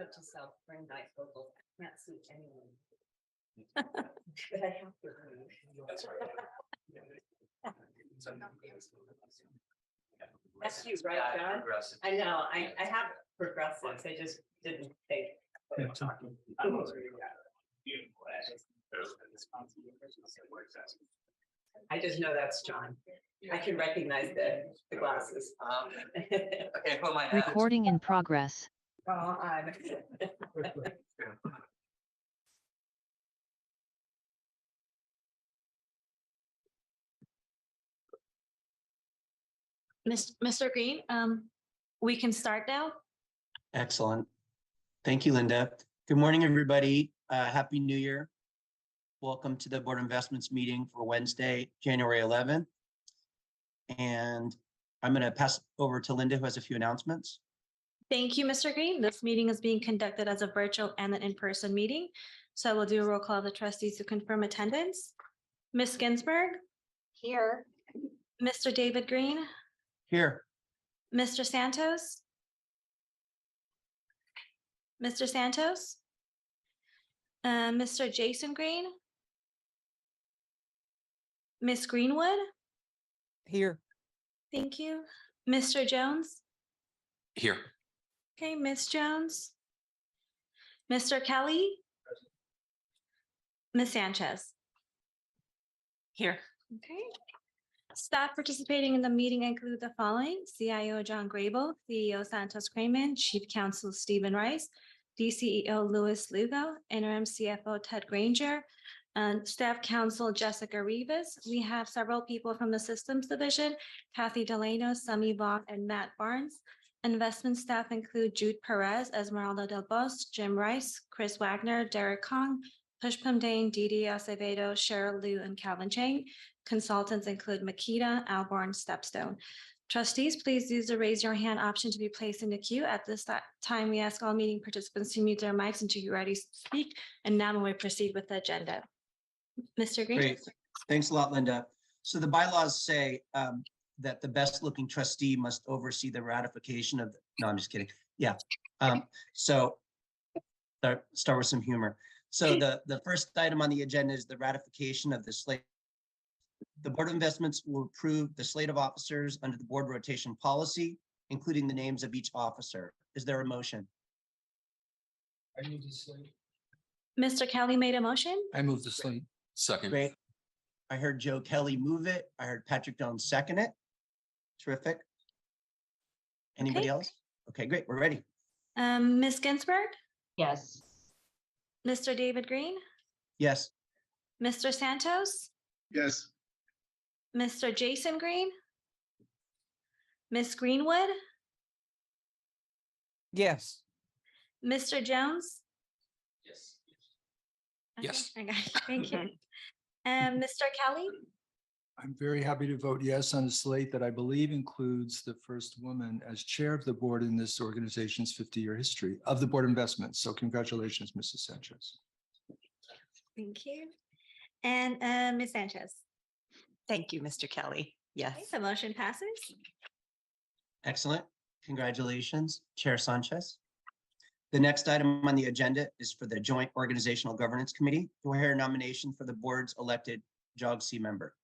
Note to self, bring bifocals. I can't see anyone. But I have to read. That's right. That's you, right, John? I know, I have progressives, I just didn't think. I just know that's John. I can recognize the glasses. Okay, put my Recording in progress. God. Mr. Green, we can start now. Excellent. Thank you, Linda. Good morning, everybody. Happy New Year. Welcome to the Board of Investments meeting for Wednesday, January 11th. And I'm going to pass over to Linda, who has a few announcements. Thank you, Mr. Green. This meeting is being conducted as a virtual and an in-person meeting. So we'll do a roll call of the trustees to confirm attendance. Ms. Ginsburg. Here. Mr. David Green. Here. Mr. Santos. Mr. Santos. Mr. Jason Green. Ms. Greenwood. Here. Thank you. Mr. Jones. Here. Okay, Ms. Jones. Mr. Kelly. Ms. Sanchez. Here. Okay. Staff participating in the meeting include the following: CIO John Grable, CEO Santos Crayman, Chief Counsel Stephen Rice, DCEO Louis Lugo, Interim CFO Ted Granger, and Staff Counsel Jessica Rivas. We have several people from the Systems Division: Kathy Delano, Sami Bach, and Matt Barnes. Investment staff include Jude Perez, Esmeralda Del Bos, Jim Rice, Chris Wagner, Derek Kong, Pushpam Dane, Didi Acevedo, Cheryl Liu, and Calvin Chang. Consultants include Makita, Alborn, Stepstone. Trustees, please use the raise your hand option to be placed in the queue. At this time, we ask all meeting participants to mute their mics until you're ready to speak. And now we proceed with the agenda. Mr. Green. Great. Thanks a lot, Linda. So the bylaws say that the best looking trustee must oversee the ratification of, no, I'm just kidding. Yeah. So start with some humor. So the first item on the agenda is the ratification of the slate. The Board of Investments will approve the slate of officers under the board rotation policy, including the names of each officer. Is there a motion? I move the slate. Mr. Kelly made a motion. I move the slate. Second. Great. I heard Joe Kelly move it. I heard Patrick Jones second it. Terrific. Anybody else? Okay, great. We're ready. Ms. Ginsburg, Yes. Mr. David Green, Yes. Mr. Santos, Yes. Mr. Jason Green, Ms. Greenwood, Yes. Mr. Jones. Yes. Okay, Yes. I got it. Thank you. And Mr. Kelly. I'm very happy to vote yes on a slate that I believe includes the first woman as chair of the board in this organization's 50-year history of the Board of Investments. So congratulations, Mrs. Sanchez. Thank you. And Ms. Sanchez. Thank you, Mr. Kelly. Okay, Yes. the motion passes. Excellent. Congratulations, Chair Sanchez. The next item on the agenda is for the Joint Organizational Governance Committee. Do I hear a nomination for the board's elected JOGC member?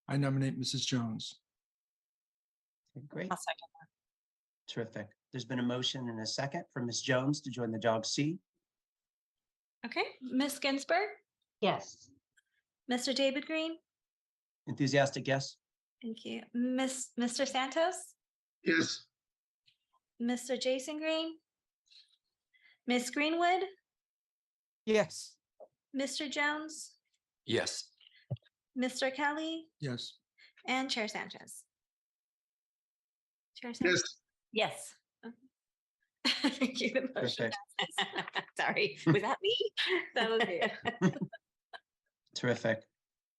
I nominate Mrs. Jones. Okay, great. I'll second that. Terrific. There's been a motion and a second for Ms. Jones to join the JOGC. Okay, Ms. Ginsburg, Yes. Mr. David Green. Enthusiastic, yes? Thank you. Mr. Santos, Yes. Mr. Jason Green, Ms. Greenwood, Yes. Mr. Jones, Yes. Mr. Kelly, Yes. and Chair Sanchez. Chair Sanchez. Yes. Yes. Thank you. The motion Perfect. Sorry, was that me? That was it. Terrific.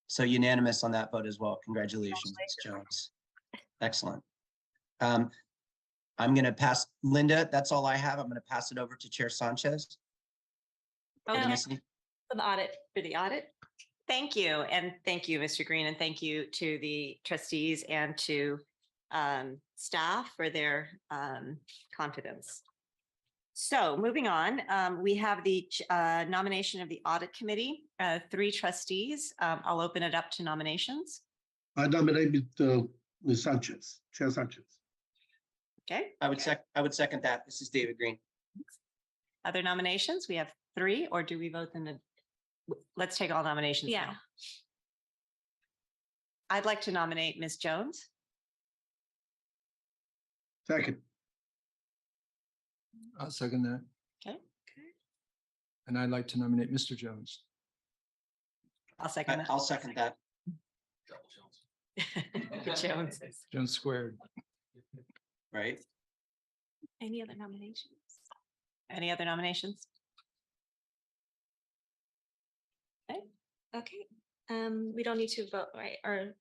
So unanimous on that vote as well. Congratulations, Ms. Jones. Excellent. I'm going to pass, Linda, that's all I have. I'm going to pass it over to Chair Sanchez. Did I miss any? For the audit. Thank you. And thank you, Mr. Green, and thank you to the trustees and to staff for their confidence. So moving on, we have the nomination of the audit committee, 3 trustees. I'll open it up to nominations. I nominate Ms. Sanchez, Chair Sanchez. Okay, I would second that. This is David Green. other nominations? We have 3, or do we vote them? Let's take all nominations Yeah. now. I'd like to nominate Ms. Jones. Second, I'll second that. Okay. And I'd like to nominate Mr. Jones. I'll second that. I'll second that. Jones. Jones squared. Right? Any other nominations? Any other nominations? Okay, we don't need to vote, right? Or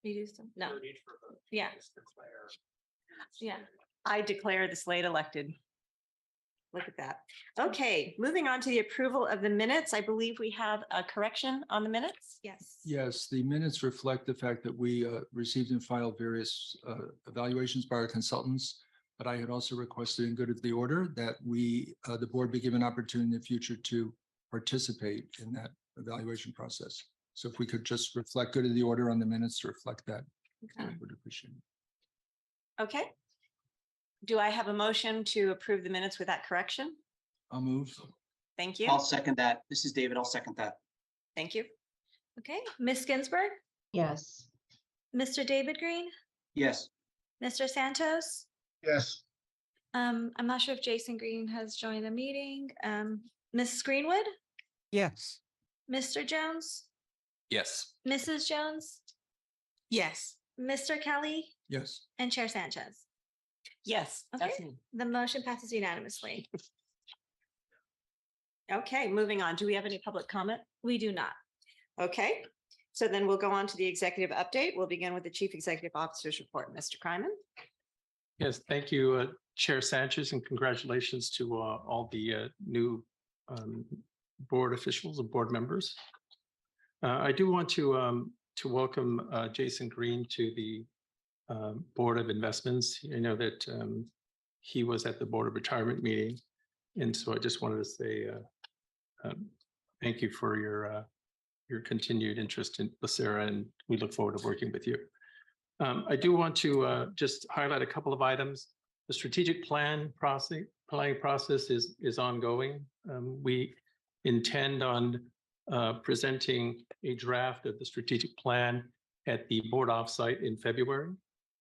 we do some, no, yeah. Yeah, I declare the slate elected. Look at that. Okay, moving on to the approval of the minutes. I believe we have a correction on the minutes. yes. Yes, the minutes reflect the fact that we received and filed various evaluations by our consultants. But I had also requested in good of the order that we, the board be given opportunity in the future to participate in that evaluation process. So if we could just reflect good of the order on the minutes to reflect that, I would appreciate it. Okay. Do I have a motion to approve the minutes with that correction? I'll move. Thank you. I'll second that. This is David. I'll second that. Thank you. Okay, Ms. Ginsburg, Yes. Mr. David Green, Yes. Mr. Santos. yes, I'm not sure if Jason Green has joined the meeting. Ms. Greenwood, Yes. Mr. Jones, Yes. Mrs. Jones, Yes. Mr. Kelly, Yes. and Chair Sanchez. Yes. Okay. That's me. The motion passes unanimously. Okay, moving on. Do we have any public comment? We do not. Okay, so then we'll go on to the executive update. We'll begin with the Chief Executive Officer's report. Mr. Kryman. Yes, thank you, Chair Sanchez, and congratulations to all the new board officials and board members. I do want to welcome Jason Green to the Board of Investments. I know that he was at the Board of Retirement meeting, and so I just wanted to say thank you for your continued interest in LACERA, and we look forward to working with you. I do want to just highlight a couple of items. The strategic planning process is ongoing. We intend on presenting a draft of the strategic plan at the board offsite in February,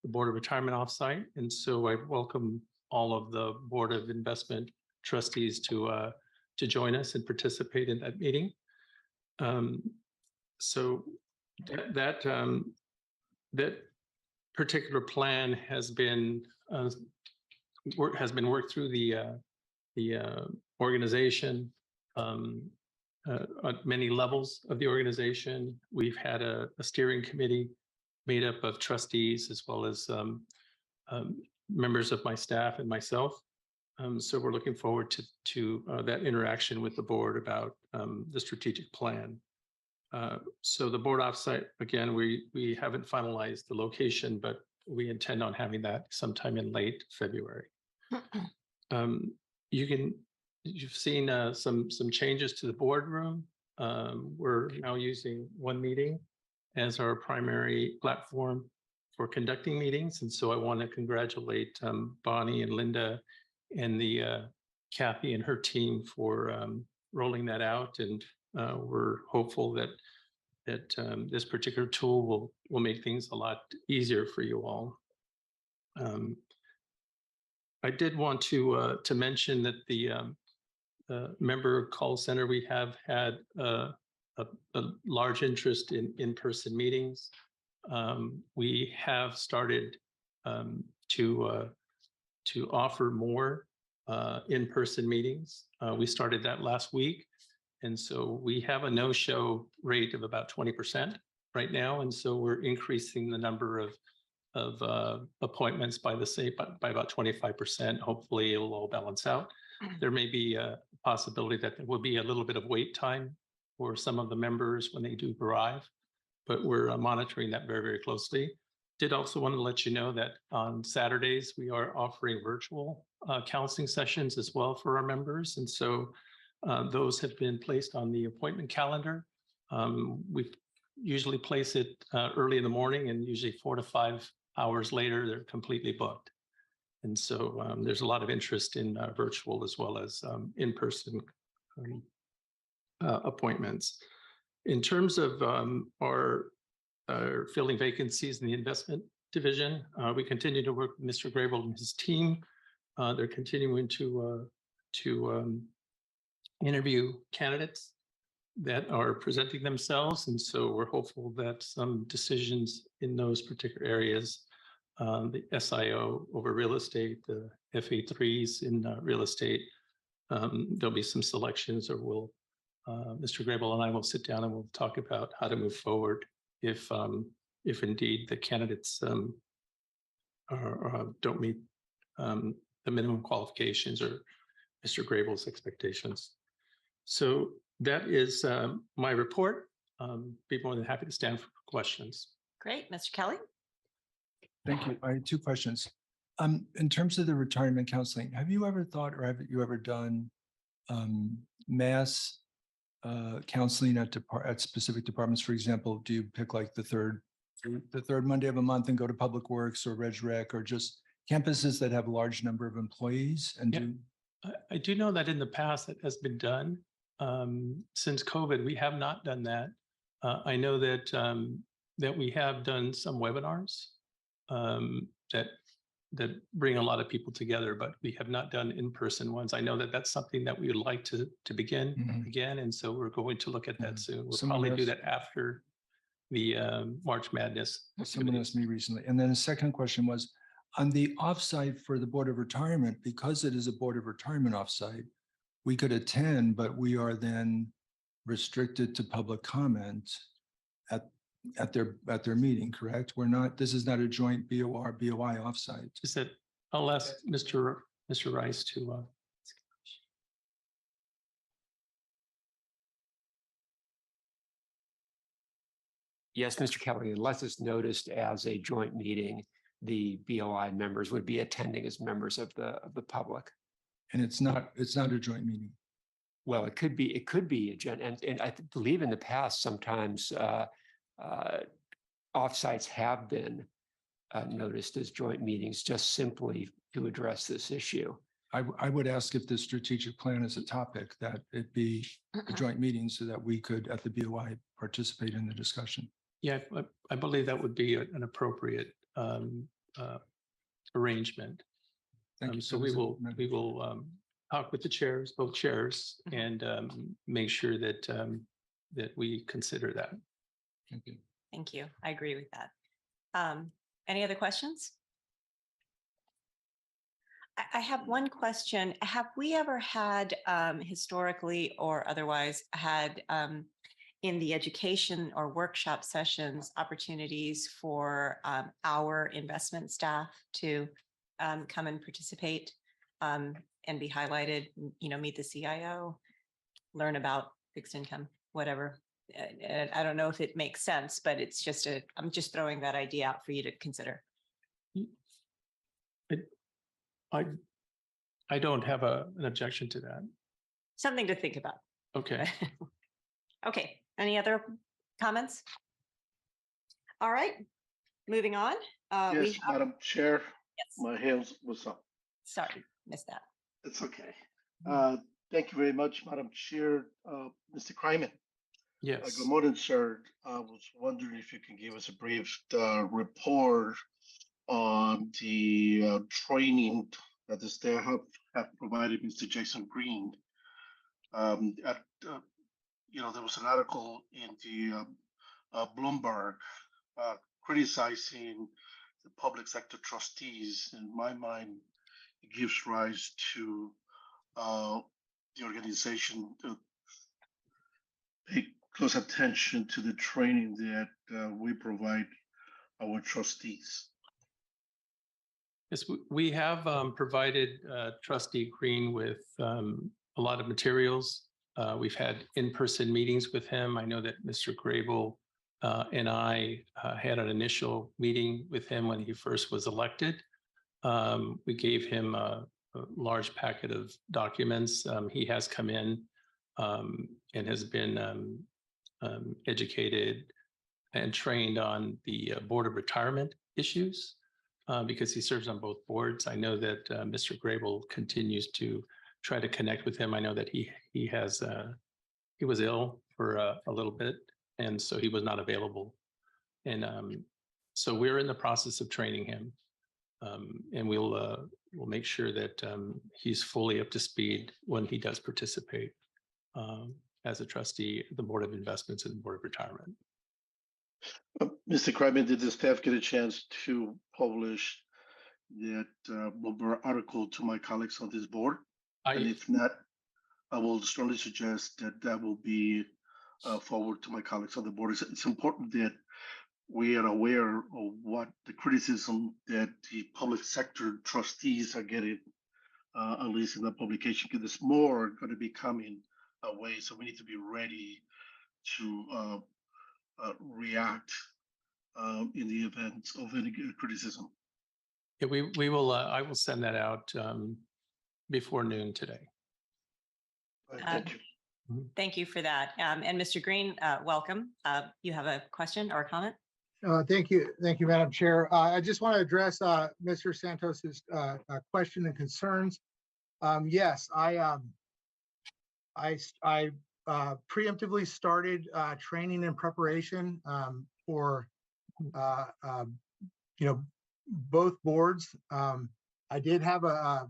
the Board of Retirement offsite. And so I welcome all of the Board of Investment trustees to join us and participate in that meeting. So that particular plan has been worked through the organization at many levels of the organization. We've had a steering committee made up of trustees as well as members of my staff and myself. So we're looking forward to that interaction with the board about the strategic plan. So the board offsite, again, we haven't finalized the location, but we intend on having that sometime in late February. You've seen some changes to the boardroom. We're now using one meeting as our primary platform for conducting meetings. And so I want to congratulate Bonnie and Linda and the Kathy and her team for rolling that out. And we're hopeful that this particular tool will make things a lot easier for you all. I did want to mention that the member call center, we have had a large interest in in-person meetings. We have started to offer more in-person meetings. We started that last week. And so we have a no-show rate of about 20% right now. And so we're increasing the number of appointments by about 25%. Hopefully it'll all balance out. There may be a possibility that there will be a little bit of wait time for some of the members when they do arrive, but we're monitoring that very, very closely. did also want to let you know that on Saturdays, we are offering virtual counseling sessions as well for our members. And so those have been placed on the appointment calendar. We usually place it early in the morning, and usually 4 to 5 hours later, they're completely booked. And so there's a lot of interest in virtual as well as in-person appointments. In terms of our filling vacancies in the investment division, we continue to work with Mr. Grable and his team. They're continuing to interview candidates that are presenting themselves. And so we're hopeful that some decisions in those particular areas, the SIO over real estate, the FA3s in real estate, there'll be some selections, or we'll Mr. Grable and I will sit down and we'll talk about how to move forward if indeed the candidates don't meet the minimum qualifications or Mr. Grable's expectations. So that is my report. Be more than happy to stand for questions. Great, Mr. Kelly. Thank you. I had 2 questions. In terms of the retirement counseling, have you ever thought, or have you ever done mass counseling at specific departments? For example, do you pick like the third Monday of a month and go to Public Works or Reg Rec, or just campuses that have a large number of employees? And I do know that in the past it has been done. Since COVID, we have not done that. I know that that we have done some webinars that bring a lot of people together, but we have not done in-person ones. I know that that's something that we would like to begin again, and so we're going to look at that soon. We'll probably do that after the March Madness. Someone asked me recently. And then the second question was, on the offsite for the Board of Retirement, because it is a Board of Retirement offsite, we could attend, but we are then restricted to public comment at their meeting, correct? We're not, this is not a joint BOI offsite. Is that, I'll ask Mr. Rice to Yes, Mr. Kelly, unless it's noticed as a joint meeting, the BOI members would be attending as members of the public. And it's not a joint meeting. Well, it could be and I believe in the past, sometimes offsites have been noticed as joint meetings just simply to address this issue. I would ask if the strategic plan is a topic, that it be a joint meeting so that we could, at the BOI, participate in the discussion. Yeah, I believe that would be an appropriate arrangement. Thank you. So we will talk with the chairs, both chairs, and make sure that that we consider that. Thank you. Thank you. I agree with that. Any other questions? I have one question. Have we ever had historically or otherwise had in the education or workshop sessions opportunities for our investment staff to come and participate and be highlighted, meet the CIO, learn about fixed income, whatever. And I don't know if it makes sense, but it's just I'm just throwing that idea out for you to consider. I don't have an objection to that. Something to think about. Okay. Okay. Any other comments? All right. Moving on. Yes, Madam Chair, Yes. my hand was up. Sorry, missed that. It's okay. Thank you very much, Madam Chair. Mr. Kryman. Yes. Good morning, sir. I was wondering if you can give us a brief report on the training that the staff have provided Mr. Jason Green. There was an article in the Bloomberg criticizing the public sector trustees. In my mind, it gives rise to the organization to pay close attention to the training that we provide our trustees. Yes, we have provided Trustee Green with a lot of materials. We've had in-person meetings with him. I know that Mr. Grable and I had an initial meeting with him when he first was elected. We gave him a large packet of documents. He has come in and has been educated and trained on the Board of Retirement issues because he serves on both boards. I know that Mr. Grable continues to try to connect with him. I know that he was ill for a little bit, and so he was not available. And so we're in the process of training him, and we'll make sure that he's fully up to speed when he does participate as a trustee of the Board of Investments and the Board of Retirement. Mr. Kryman, did the staff get a chance to publish that article to my colleagues on this board? And if not, I will strongly suggest that that will be forward to my colleagues on the board. It's important that we are aware of what the criticism that the public sector trustees are getting, at least in the publication, because there's more going to be coming away. So we need to be ready to react in the event of any criticism. Yeah, we will. I will send that out before noon today. Thank you. Thank you for that. And Mr. Green, welcome. You have a question or a comment? Thank you, Madam Chair. I just want to address Mr. Santos's question and concerns. Yes, I preemptively started training and preparation for both boards. I did have a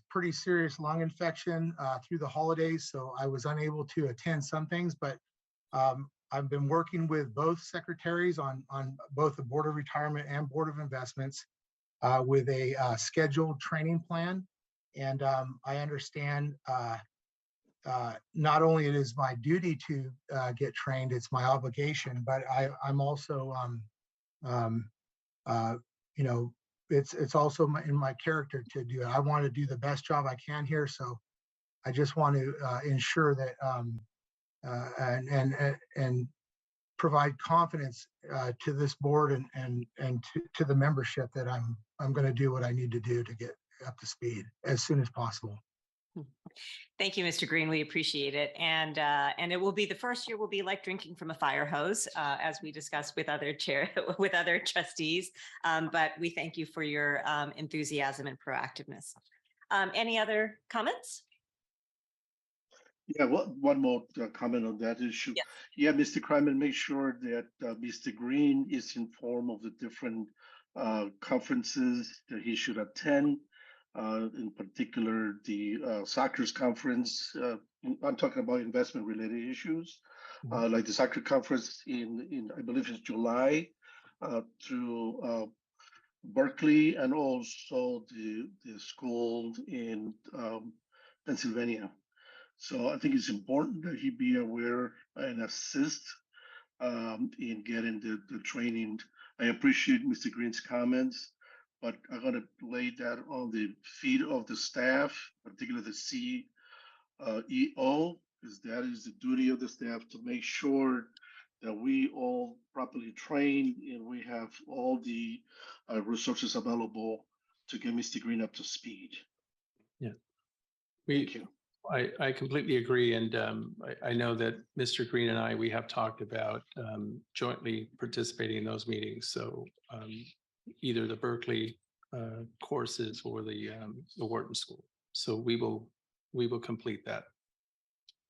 pretty serious lung infection through the holidays, so I was unable to attend some things, but I've been working with both secretaries on both the Board of Retirement and Board of Investments with a scheduled training plan. And I understand not only it is my duty to get trained, it's my obligation, but I'm also, it's also in my character to do it. I want to do the best job I can here. So I just want to ensure that and provide confidence to this board and to the membership that I'm going to do what I need to do to get up to speed as soon as possible. Thank you, Mr. Green. We appreciate it. And it will be the first year will be like drinking from a fire hose, as we discussed with other trustees. But we thank you for your enthusiasm and proactiveness. Any other comments? Yeah, one more comment on that issue. Yes. Yeah, Mr. Kryman, make sure that Mr. Green is informed of the different conferences that he should attend. In particular, the soccer's conference. I'm talking about investment related issues, like the soccer conference in I believe it's July through Berkeley, and also the school in Pennsylvania. So I think it's important that he be aware and assist in getting the training. I appreciate Mr. Green's comments, but I'm going to lay that on the feet of the staff, particularly the CEO, because that is the duty of the staff to make sure that we all properly trained and we have all the resources available to get Mr. Green up to speed. Yeah, Thank you. I completely agree. And I know that Mr. Green and we have talked about jointly participating in those meetings. So either the Berkeley courses or the Wharton School. So we will complete that.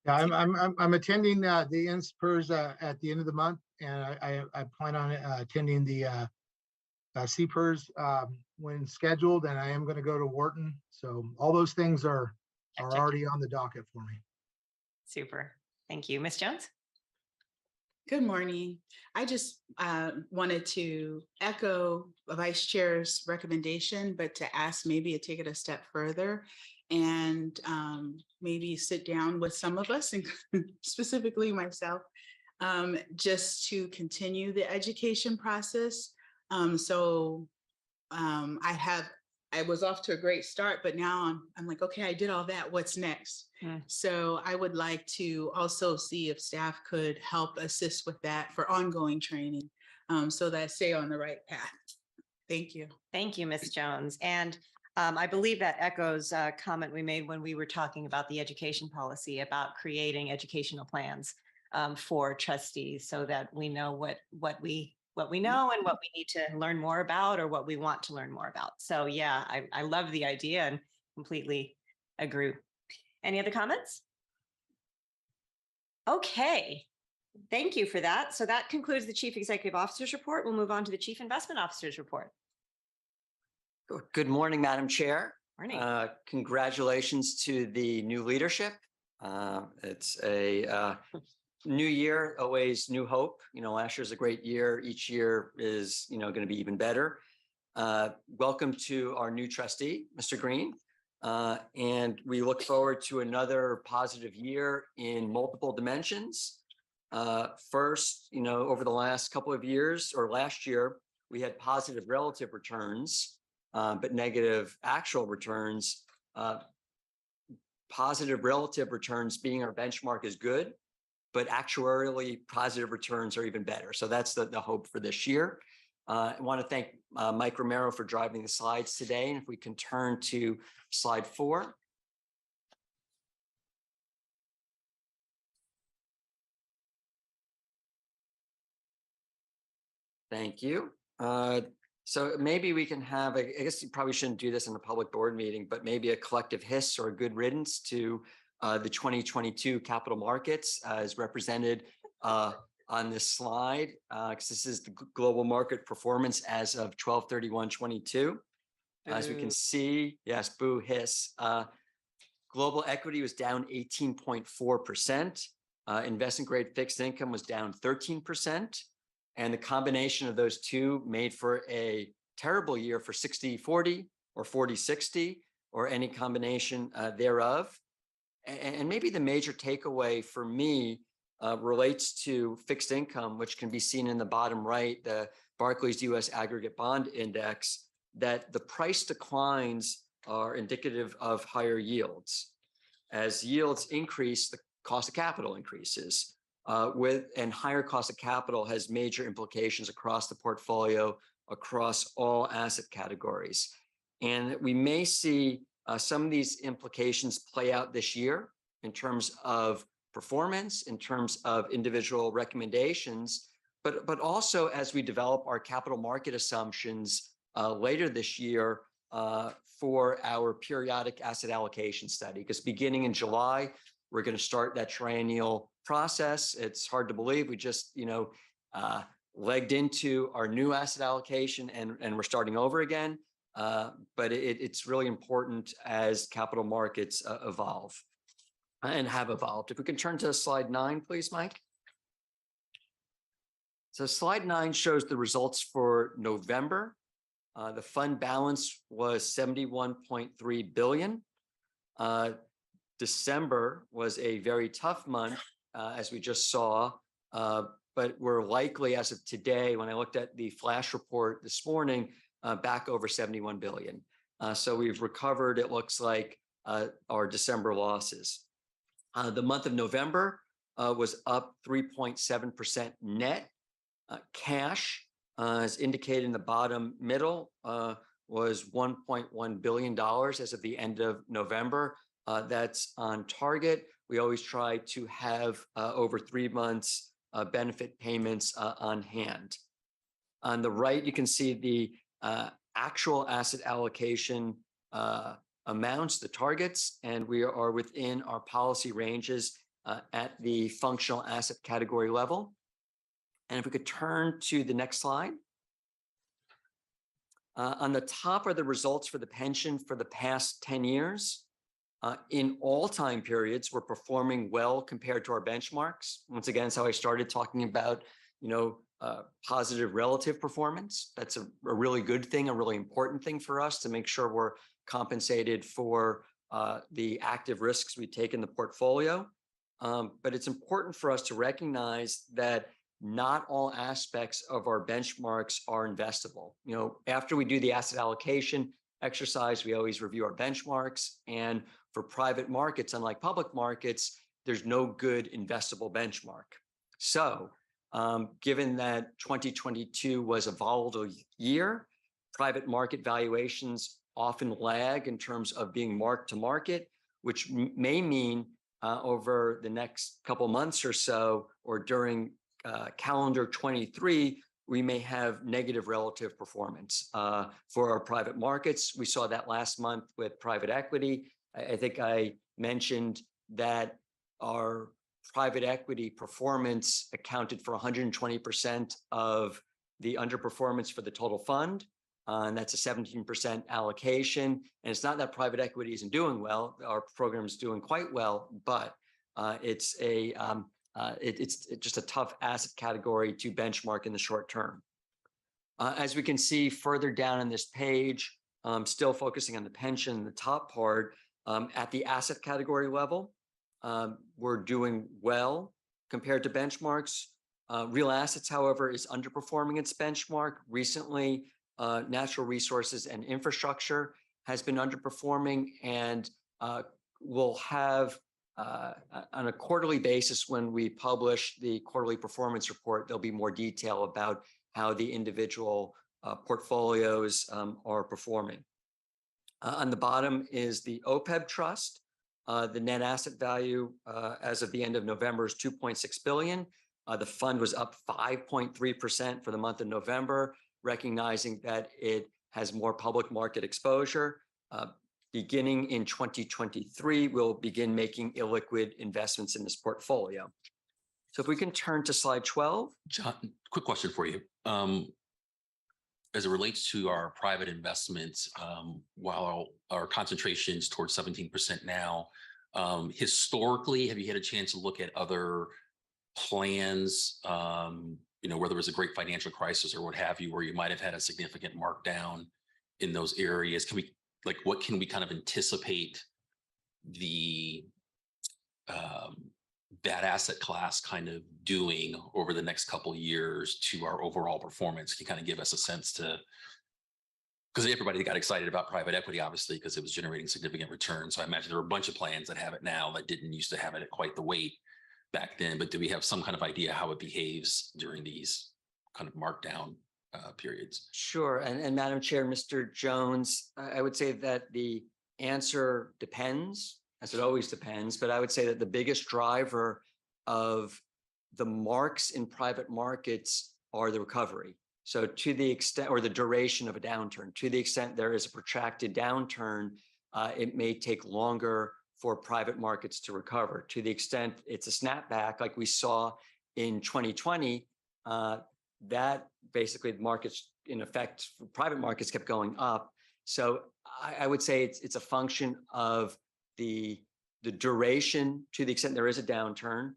Yeah, I'm attending the INSPERS at the end of the month, and I plan on attending the CPERS when scheduled, and I am going to go to Wharton. So all those things are already on the docket for me. Super. Thank you. Ms. Jones? Good morning. I just wanted to echo the Vice Chair's recommendation, but to ask maybe to take it a step further and maybe sit down with some of us, and specifically myself, just to continue the education process. I have I was off to a great start, but now I'm like, okay, I did all that. What's next? So I would like to also see if staff could help assist with that for ongoing training, so that I stay on the right path. Thank you. Thank you, Ms. Jones. And I believe that echoes a comment we made when we were talking about the education policy about creating educational plans for trustees so that we know what we know and what we need to learn more about or what we want to learn more about. So yeah, I love the idea and completely agree. Any other comments? Okay, thank you for that. So that concludes the Chief Executive Officer's report. We'll move on to the Chief Investment Officer's report. Good morning, Madam Chair. Morning. Congratulations to the new leadership. It's a new year, always new hope. Last year's a great year. Each year is, going to be even better. Welcome to our new trustee, Mr. Green. And we look forward to another positive year in multiple dimensions. First, over the last couple of years or last year, we had positive relative returns, but negative actual returns. Positive relative returns being our benchmark is good, but actuarially positive returns are even better. So that's the hope for this year. I want to thank Mike Romero for driving the slides today. And if we can turn to slide 4. Thank you. So maybe we can have, I guess you probably shouldn't do this in a public board meeting, but maybe a collective hiss or a good riddance to the 2022 capital markets as represented on this slide, because this is the global market performance as of 12/31/22. As we can see, yes, boo hiss. Global equity was down 18.4%. Investment grade fixed income was down 13%. And the combination of those two made for a terrible year for 60/40 or 40/60 or any combination thereof. And maybe the major takeaway for me relates to fixed income, which can be seen in the bottom right, the Barclays US Aggregate Bond Index, that the price declines are indicative of higher yields. As yields increase, the cost of capital increases. And higher cost of capital has major implications across the portfolio, across all asset categories. And we may see some of these implications play out this year in terms of performance, in terms of individual recommendations, but also as we develop our capital market assumptions later this year for our periodic asset allocation study. Because beginning in July, we're going to start that triennial process. It's hard to believe we just, legged into our new asset allocation and we're starting over again. But it's really important as capital markets evolve and have evolved. If we can turn to slide 9, please, Mike. So slide 9 shows the results for November. The fund balance was $71.3 billion. December was a very tough month, as we just saw, but we're likely, as of today, when I looked at the flash report this morning, back over 71 billion. So we've recovered, it looks like, our December losses. The month of November was up 3.7% net. Cash, as indicated in the bottom middle, was $1.1 billion as of the end of November. That's on target. We always try to have over 3 months benefit payments on hand. On the right, you can see the actual asset allocation amounts, the targets, and we are within our policy ranges at the functional asset category level. And if we could turn to the next slide. On the top are the results for the pension for the past 10 years. In all time periods, we're performing well compared to our benchmarks. Once again, that's how I started talking about, positive relative performance. That's a really good thing, a really important thing for us to make sure we're compensated for the active risks we take in the portfolio. But it's important for us to recognize that not all aspects of our benchmarks are investable. After we do the asset allocation exercise. We always review our benchmarks. And for private markets, unlike public markets, there's no good investable benchmark. So given that 2022 was a volatile year, private market valuations often lag in terms of being marked to market, which may mean over the next couple months or so, or during calendar 23, we may have negative relative performance for our private markets. We saw that last month with private equity. I think I mentioned that our private equity performance accounted for 120% of the underperformance for the total fund. And that's a 17% allocation. And it's not that private equity isn't doing well. Our program is doing quite well, but it's just a tough asset category to benchmark in the short term. As we can see further down on this page, still focusing on the pension, the top part, at the asset category level, we're doing well compared to benchmarks. Real assets, however, is underperforming its benchmark. Recently, natural resources and infrastructure has been underperforming, and we'll have on a quarterly basis, when we publish the quarterly performance report, there'll be more detail about how the individual portfolios are performing. On the bottom is the OPEB trust. The net asset value as of the end of November is 2.6 billion. The fund was up 5.3% for the month of November, recognizing that it has more public market exposure. Beginning in 2023, we'll begin making illiquid investments in this portfolio. So if we can turn to slide 12. John, quick question for you. As it relates to our private investments, while our concentration is towards 17% now, historically, have you had a chance to look at other plans, where there was a great financial crisis or what have you, where you might have had a significant markdown in those areas? What can we kind of anticipate that asset class kind of doing over the next couple of years to our overall performance? Can you kind of give us a sense because everybody got excited about private equity, obviously, because it was generating significant returns. So I imagine there are a bunch of plans that have it now that didn't used to have it at quite the weight back then. But do we have some kind of idea how it behaves during these kind of markdown periods? Sure. And Madam Chair, Mr. Jones, I would say that the answer depends, as it always depends, but I would say that the biggest driver of the marks in private markets are the recovery. So to the extent, or the duration of a downturn, to the extent there is a protracted downturn, it may take longer for private markets to recover. To the extent it's a snapback like we saw in 2020, that basically the markets, in effect, private markets kept going up. So I would say it's a function of the duration to the extent there is a downturn,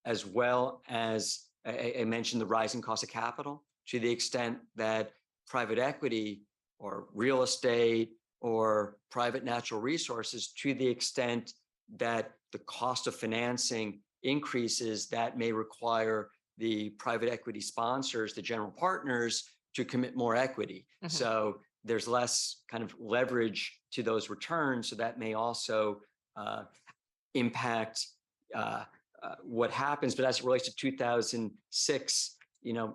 as well as I mentioned the rising cost of capital, to the extent that private equity or real estate or private natural resources, to the extent that the cost of financing increases, that may require the private equity sponsors, the general partners, to commit more equity. Mm-hmm. So there's less kind of leverage to those returns. So that may also impact what happens. But as it relates to 2006,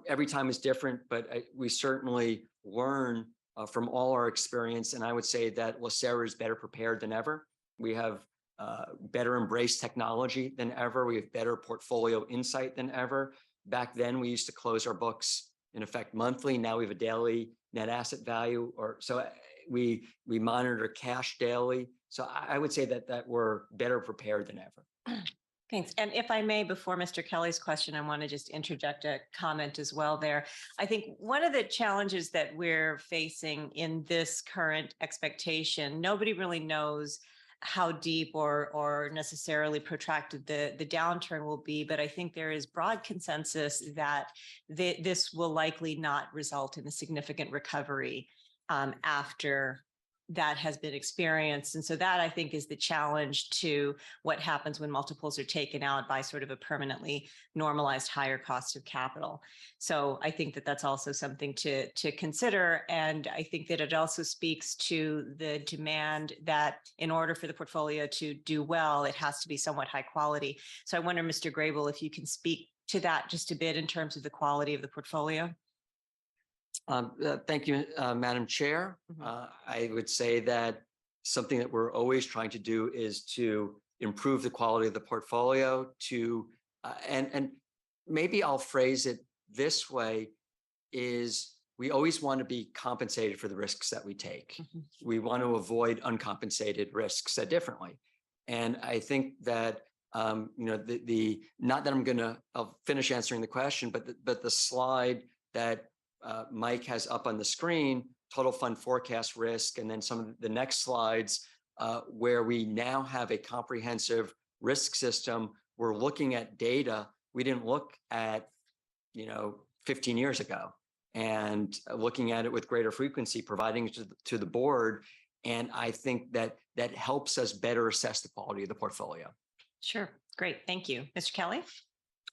every time is different, but we certainly learn from all our experience. And I would say that LACERA is better prepared than ever. We have better embraced technology than ever. We have better portfolio insight than ever. Back then, we used to close our books in effect monthly. Now we have a daily net asset value, so we monitor cash daily. So I would say that we're better prepared than ever. Thanks. And if I may, before Mr. Kelly's question, I want to just interject a comment as well there. I think one of the challenges that we're facing in this current expectation, nobody really knows how deep or necessarily protracted the downturn will be, but I think there is broad consensus that this will likely not result in a significant recovery after that has been experienced. And so that, I think, is the challenge to what happens when multiples are taken out by sort of a permanently normalized higher cost of capital. So I think that that's also something to consider. And I think that it also speaks to the demand that in order for the portfolio to do well, it has to be somewhat high quality. So I wonder, Mr. Grable, if you can speak to that just a bit in terms of the quality of the portfolio. Thank you, Madam Chair. I would say that something that we're always trying to do is to improve the quality of the portfolio and maybe I'll phrase it this way is we always want to be compensated for the risks that we take. We want to avoid uncompensated risks said differently. And I think that not that I'll finish answering the question, but the slide that Mike has up on the screen, total fund forecast risk, and then some of the next slides where we now have a comprehensive risk system. We're looking at data we didn't look at, 15 years ago, and looking at it with greater frequency, providing it to the board. And I think that helps us better assess the quality of the portfolio. Sure. Great. Thank you. Mr. Kelly?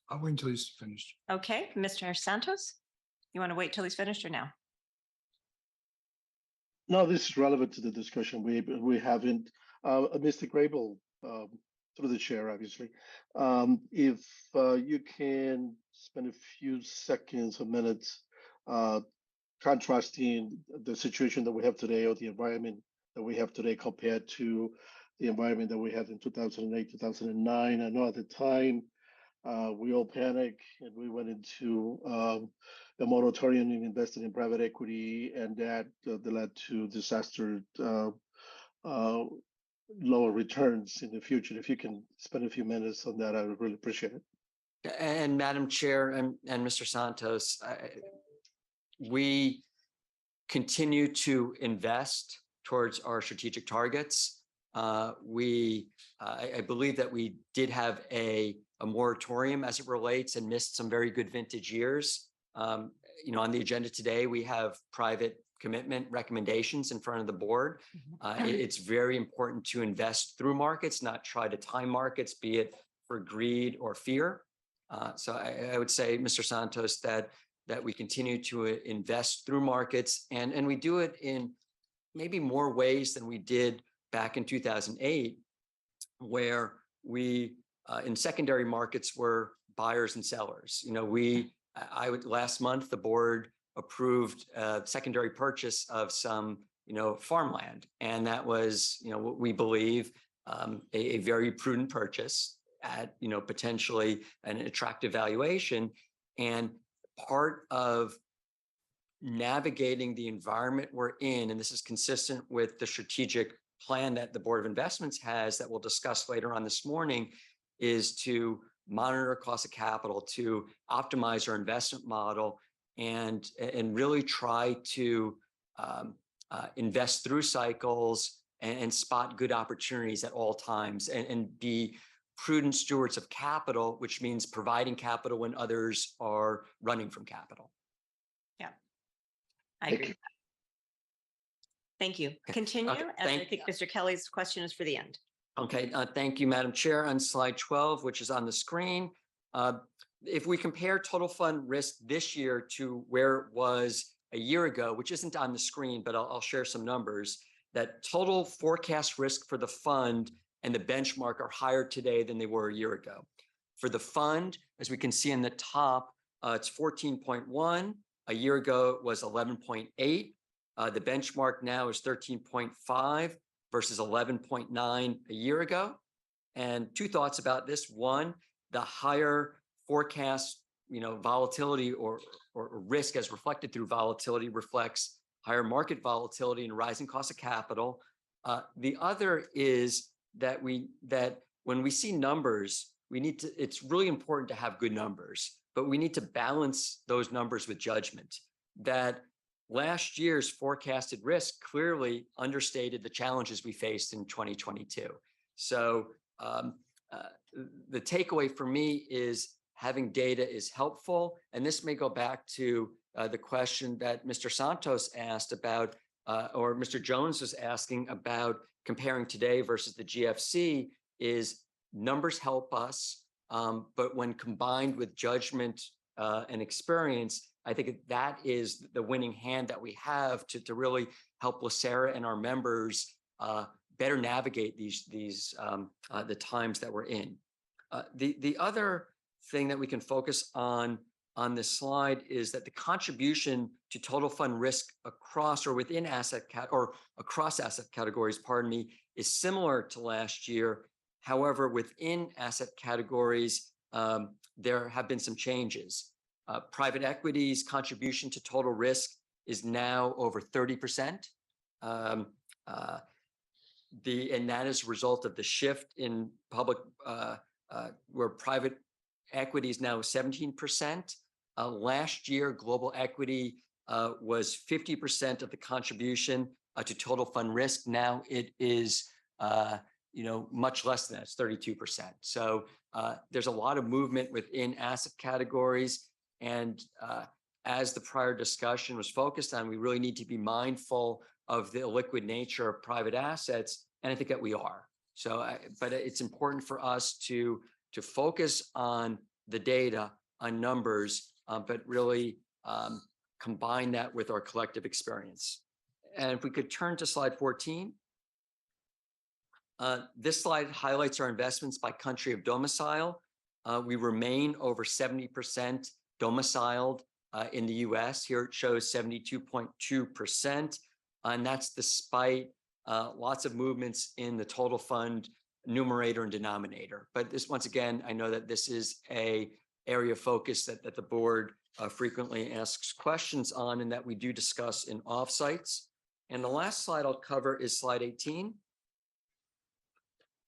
I'll wait until he's finished. Okay. Mr. Santos? You want to wait till he's finished or now? No, this is relevant to the discussion. We haven't, Mr. Grable, through the chair, obviously. If you can spend a few seconds or minutes contrasting the situation that we have today, or the environment that we have today, compared to the environment that we had in 2008, 2009. I know at the time we all panicked and we went into the moratorium and invested in private equity, and that led to disaster, lower returns in the future. If you can spend a few minutes on that, I would really appreciate it. And Madam Chair and Mr. Santos, we continue to invest towards our strategic targets. I believe that we did have a moratorium as it relates and missed some very good vintage years. On the agenda today, we have private commitment recommendations in front of the board. It's very important to invest through markets, not try to time markets, be it for greed or fear. So I would say, Mr. Santos, that we continue to invest through markets, and we do it in maybe more ways than we did back in 2008, where we in secondary markets were buyers and sellers. Last month the board approved secondary purchase of some farmland, and that was what we believe a very prudent purchase at potentially an attractive valuation. And part of navigating the environment we're in, and this is consistent with the strategic plan that the Board of Investments has that we'll discuss later on this morning, is to monitor cost of capital, to optimize our investment model, and really try to invest through cycles and spot good opportunities at all times, and be prudent stewards of capital, which means providing capital when others are running from capital. Yeah, I agree. Thank you. Continue. Okay, And I think Mr. Kelly's question is for the end. Okay, thank you, Madam Chair. On slide 12, which is on the screen, if we compare total fund risk this year to where it was a year ago, which isn't on the screen, but I'll share some numbers, that total forecast risk for the fund and the benchmark are higher today than they were a year ago. For the fund, as we can see in the top, it's 14.1. A year ago, it was 11.8. The benchmark now is 13.5 versus 11.9 a year ago. And two thoughts about this. One, the higher forecast, volatility or risk as reflected through volatility reflects higher market volatility and rising cost of capital. The other is that when we see numbers, it's really important to have good numbers, but we need to balance those numbers with judgment. That last year's forecasted risk clearly understated the challenges we faced in 2022. So the takeaway for me is having data is helpful. And this may go back to the question that Mr. Santos asked about or Mr. Jones was asking about comparing today versus the GFC is numbers help us, but when combined with judgment and experience, I think that is the winning hand that we have to really help LACERA and our members better navigate the times that we're in. The other thing that we can focus on this slide is that the contribution to total fund risk across or within across asset categories, pardon me, is similar to last year. However, within asset categories, there have been some changes. Private equity's contribution to total risk is now over 30%. And that is a result of the shift in public, where private equity is now 17%. Last year, global equity was 50% of the contribution to total fund risk. Now it is, much less than that. It's 32%. So there's a lot of movement within asset categories. And as the prior discussion was focused on, we really need to be mindful of the illiquid nature of private assets. And I think that we are. So, but it's important for us to focus on the data, on numbers, but really combine that with our collective experience. And if we could turn to slide 14. This slide highlights our investments by country of domicile. We remain over 70% domiciled in the US. Here it shows 72.2%. And that's despite lots of movements in the total fund numerator and denominator. But this, once again, I know that this is an area of focus that the board frequently asks questions on and that we do discuss in offsites. And the last slide I'll cover is slide 18.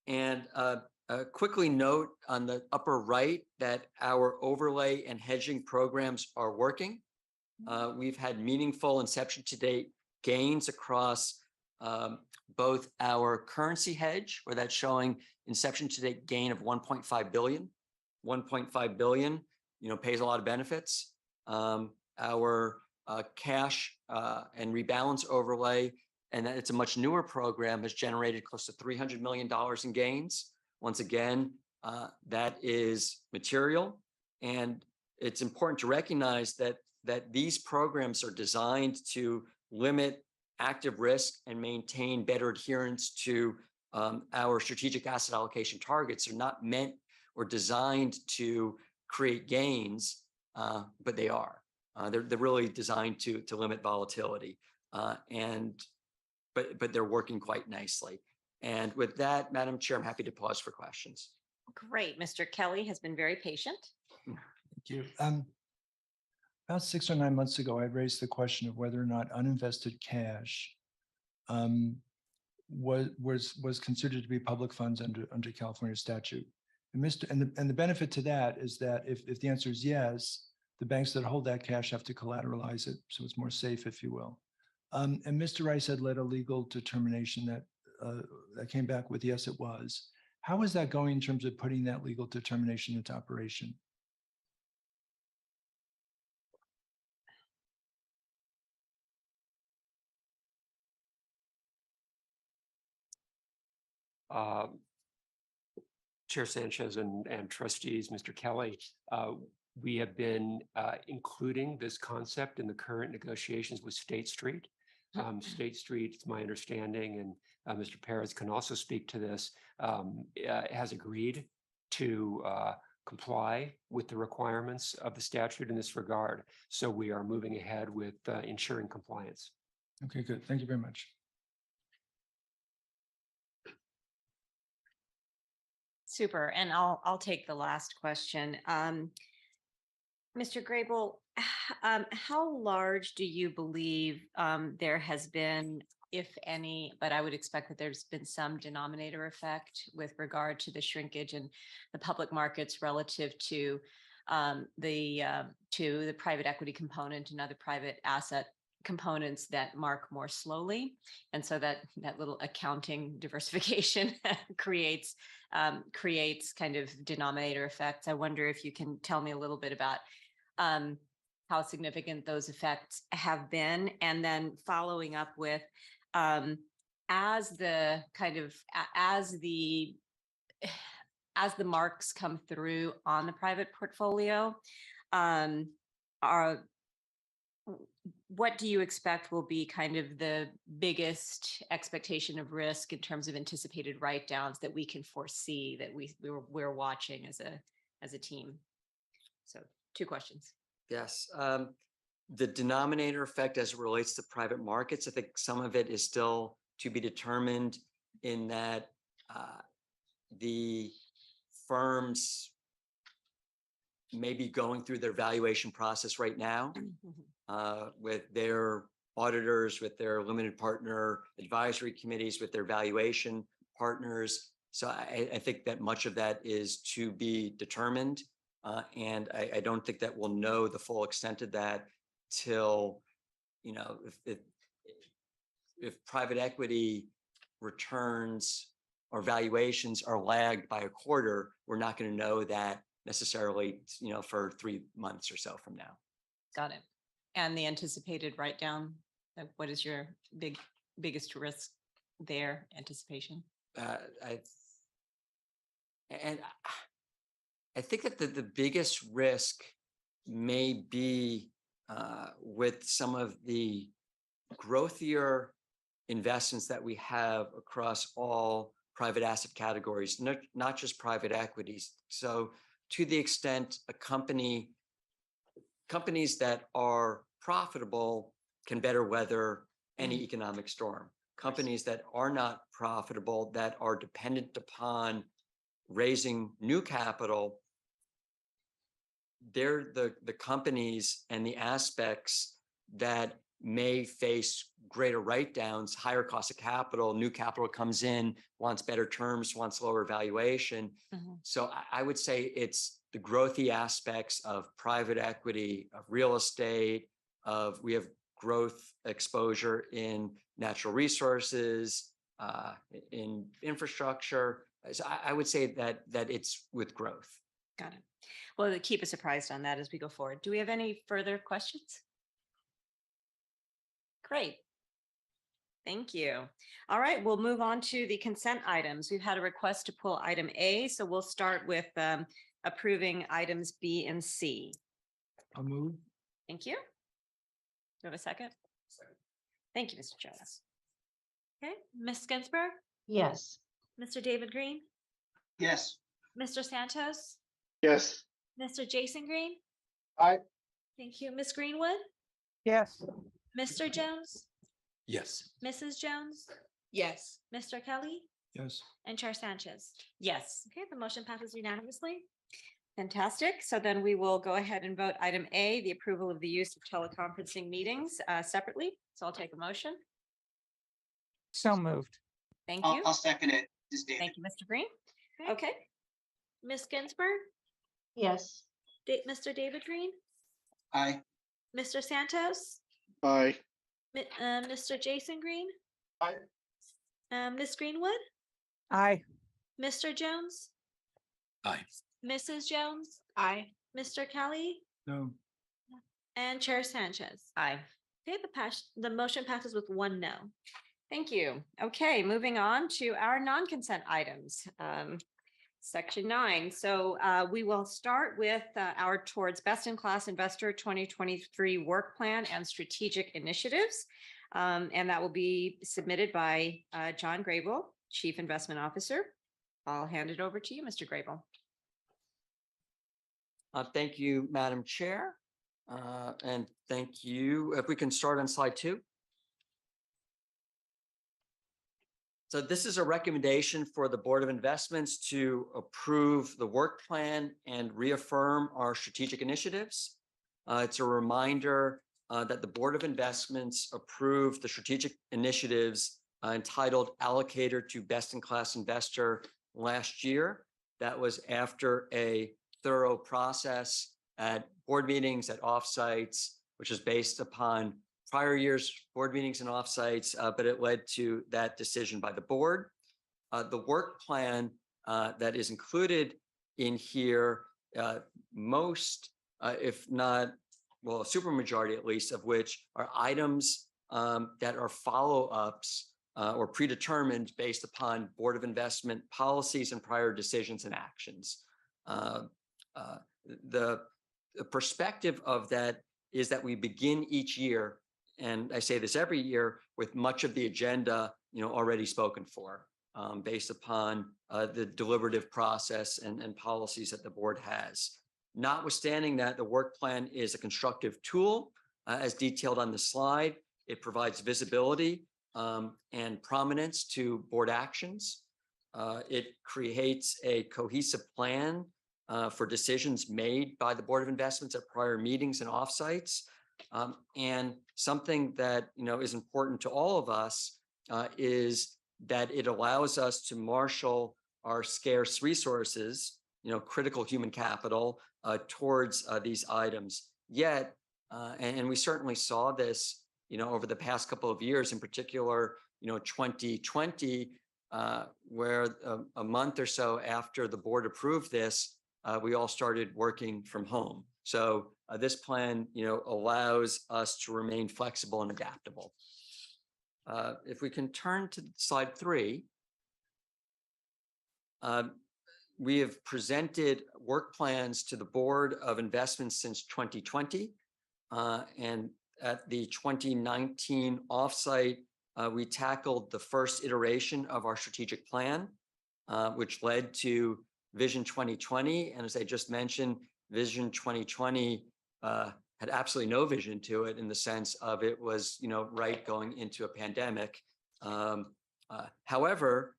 And quickly note on the upper right that our overlay and hedging programs are working. We've had meaningful inception to date gains across both our currency hedge, where that's showing inception to date gain of 1.5 billion. 1.5 billion, pays a lot of benefits. Our cash and rebalance overlay, and it's a much newer program, has generated close to $300 million in gains. Once again, that is material. And it's important to recognize that these programs are designed to limit active risk and maintain better adherence to our strategic asset allocation targets. They're not meant or designed to create gains, but they are. They're really designed to limit volatility. But they're working quite nicely. And with that, Madam Chair, I'm happy to pause for questions. Great. Mr. Kelly has been very patient. Thank you. About 6 or 9 months ago, I raised the question of whether or not uninvested cash was considered to be public funds under California statute. And the benefit to that is that if the answer is yes, the banks that hold that cash have to collateralize it, so it's more safe, if you will. And Mr. Rice had led a legal determination that came back with yes, it was. How is that going in terms of putting that legal determination into operation? Chair Sanchez and trustees, Mr. Kelly, we have been including this concept in the current negotiations with State Street. State Street, it's my understanding, and Mr. Perez can also speak to this, has agreed to comply with the requirements of the statute in this regard. So we are moving ahead with ensuring compliance. Okay, good. Thank you very much. Super. And I'll take the last question. Mr. Grable, how large do you believe there has been, if any, but I would expect that there's been some denominator effect with regard to the shrinkage in the public markets relative to the private equity component and other private asset components that mark more slowly, and so that little accounting diversification creates kind of denominator effects. I wonder if you can tell me a little bit about how significant those effects have been, and then following up with as the marks come through on the private portfolio, what do you expect will be kind of the biggest expectation of risk in terms of anticipated write-downs that we can foresee, that we're watching as a team? So 2 questions. Yes. The denominator effect as it relates to private markets, I think some of it is still to be determined, in that the firms may be going through their valuation process right now with their auditors, with their limited partner advisory committees, with their valuation partners. So I think that much of that is to be determined. And I don't think that we'll know the full extent of that till, you know, if private equity returns or valuations are lagged by a quarter, we're not going to know that necessarily, you know, for 3 months or so from now. Got it. And the anticipated write-down, what is your biggest risk there, anticipation? I think that the biggest risk may be with some of the growthier investments that we have across all private asset categories, not just private equities. So to the extent companies that are profitable can better weather any economic storm. Companies that are not profitable, that are dependent upon raising new capital, they're the companies and the aspects that may face greater write-downs, higher cost of capital, new capital comes in, wants better terms, wants lower valuation. So I would say it's the growthy aspects of private equity, of real estate, we have growth exposure in natural resources, in infrastructure. So I would say that it's with growth. Got it. Well, keep us apprised on that as we go forward. Do we have any further questions? Great. Thank you. All right, we'll move on to the consent items. We've had a request to pull item A, so we'll start with approving items B and C. I'll move. Thank you. Do you have a second? Thank you, Mr. Jones. Okay, Ms. Ginsburg, Yes. Mr. David Green, Yes. Mr. Santos, Yes. Mr. Jason Green. Aye. Thank you. Ms. Greenwood, Yes. Mr. Jones, Yes. Mrs. Jones, Yes. Mr. Kelly, Yes. and Chair Sanchez. Yes. Okay, the motion passes unanimously. Fantastic. So then we will go ahead and vote item A, the approval of the use of teleconferencing meetings separately. So I'll take a motion. So moved. Thank you. I'll second it. This is David. Thank you, Mr. Green. Okay. Ms. Ginsburg, Yes. Mr. David Green, Aye. Mr. Santos, Aye. Mr. Jason Green. Aye. Ms. Greenwood, Aye. Mr. Jones, Aye. Mrs. Jones, Aye. Mr. Kelly, No. and Chair Sanchez. Aye. Okay, the motion passes with 1 no. Thank you. Okay, moving on to our non-consent items. Section 9. So we will start with our Towards Best-in-Class Investor 2023 Work Plan and Strategic Initiatives. And that will be submitted by John Grable, Chief Investment Officer. I'll hand it over to you, Mr. Grable. Thank you, Madam Chair. And thank you. If we can start on slide 2. So this is a recommendation for the Board of Investments to approve the work plan and reaffirm our strategic initiatives. It's a reminder that the Board of Investments approved the strategic initiatives entitled Allocator to Best-in-Class Investor last year. That was after a thorough process at board meetings, at offsites, which is based upon prior year's board meetings and offsites, but it led to that decision by the board. The work plan that is included in here, most, if not well, a supermajority at least, of which are items that are follow-ups or predetermined based upon Board of Investment policies and prior decisions and actions. The perspective of that is that we begin each year, and I say this every year, with much of the agenda, already spoken for, based upon the deliberative process and policies that the board has. Notwithstanding that, the work plan is a constructive tool, as detailed on the slide. It provides visibility and prominence to board actions. It creates a cohesive plan for decisions made by the Board of Investments at prior meetings and offsites. And something that is important to all of us is that it allows us to marshal our scarce resources, critical human capital, towards these items. Yet, and we certainly saw this, over the past couple of years, in particular, 2020, where a month or so after the board approved this, we all started working from home. So this plan, allows us to remain flexible and adaptable. If we can turn to slide 3, we have presented work plans to the Board of Investments since 2020. And at the 2019 offsite, we tackled the first iteration of our strategic plan, which led to Vision 2020. And as I just mentioned, Vision 2020 had absolutely no vision to it, in the sense of it was, right going into a pandemic. However,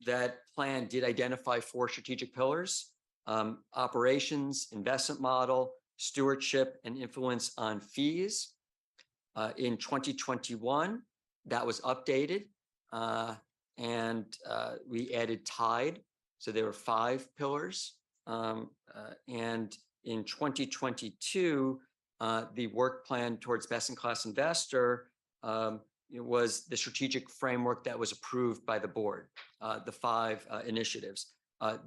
that plan did identify 4 strategic pillars: operations, investment model, stewardship, and influence on fees. In 2021, that was updated, and we added Tide. So there were 5 pillars. And in 2022, the work plan towards best-in-class investor was the strategic framework that was approved by the board, the 5 initiatives.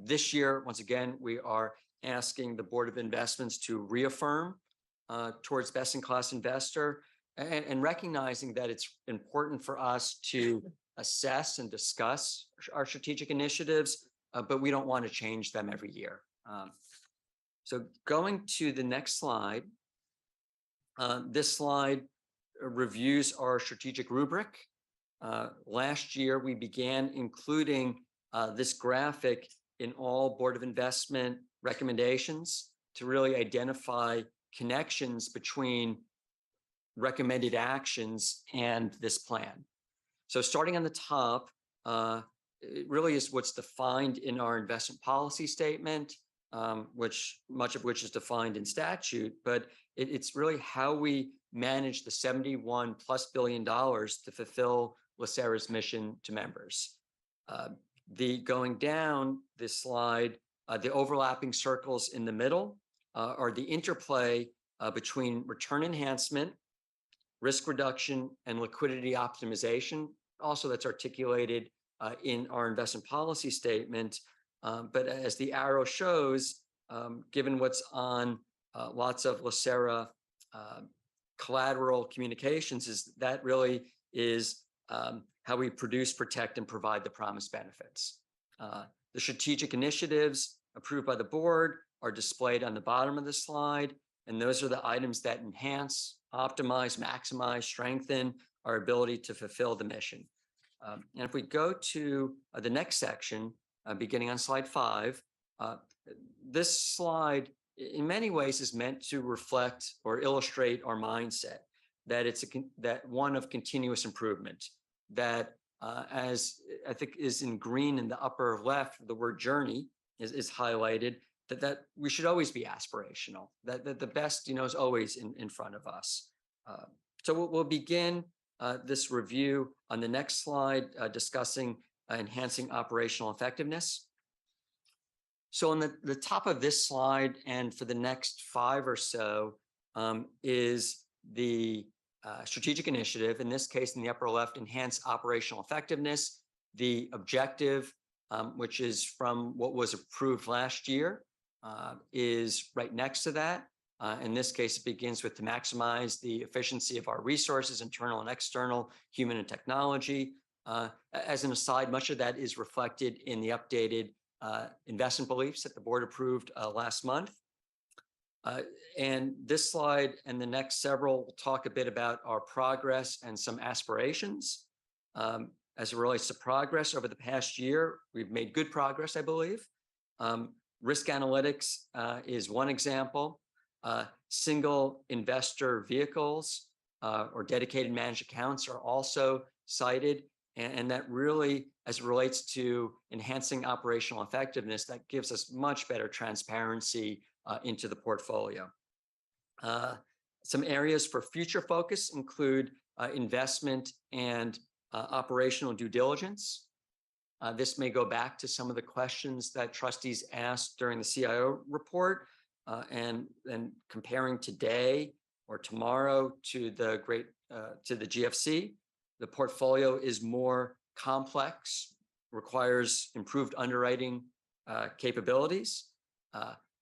This year, once again, we are asking the Board of Investments to reaffirm towards best-in-class investor, and recognizing that it's important for us to assess and discuss our strategic initiatives, but we don't want to change them every year. So going to the next slide, this slide reviews our strategic rubric. Last year, we began including this graphic in all Board of Investment recommendations to really identify connections between recommended actions and this plan. So starting on the top, it really is what's defined in our investment policy statement, much of which is defined in statute, but it's really how we manage the $71+ billion to fulfill LACERA's mission to members. Going down this slide, the overlapping circles in the middle are the interplay between return enhancement, risk reduction, and liquidity optimization. Also, that's articulated in our investment policy statement. But as the arrow shows, given what's on lots of LACERA collateral communications, that really is how we produce, protect, and provide the promised benefits. The strategic initiatives approved by the board are displayed on the bottom of the slide, and those are the items that enhance, optimize, maximize, strengthen our ability to fulfill the mission. And if we go to the next section, beginning on slide 5, this slide in many ways is meant to reflect or illustrate our mindset, that it's that one of continuous improvement, that as I think is in green in the upper left, the word journey is highlighted, that we should always be aspirational, that the best, is always in front of us. So we'll begin this review on the next slide, discussing enhancing operational effectiveness. So on the top of this slide, and for the next 5 or so, is the strategic initiative. In this case, in the upper left, enhance operational effectiveness. The objective, which is from what was approved last year, is right next to that. In this case, it begins with to maximize the efficiency of our resources, internal and external, human and technology. As an aside, much of that is reflected in the updated investment beliefs that the board approved last month. And this slide and the next several will talk a bit about our progress and some aspirations. As it relates to progress over the past year, we've made good progress, I believe. Risk analytics is one example. Single investor vehicles or dedicated managed accounts are also cited. And that really, as it relates to enhancing operational effectiveness, that gives us much better transparency into the portfolio. Some areas for future focus include investment and operational due diligence. This may go back to some of the questions that trustees asked during the CIO report, and comparing today or tomorrow to the GFC. The portfolio is more complex, requires improved underwriting capabilities.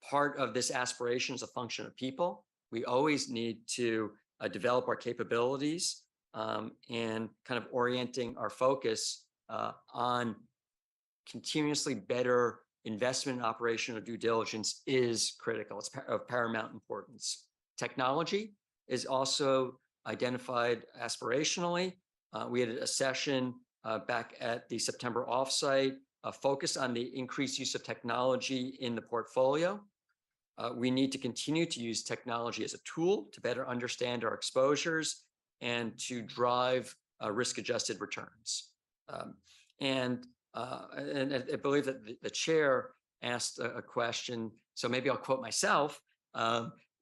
Part of this aspiration is a function of people. We always need to develop our capabilities, and kind of orienting our focus on continuously better investment and operational due diligence is critical. It's of paramount importance. Technology is also identified aspirationally. We had a session back at the September offsite focused on the increased use of technology in the portfolio. We need to continue to use technology as a tool to better understand our exposures and to drive risk-adjusted returns. And I believe that the chair asked a question, so maybe I'll quote myself,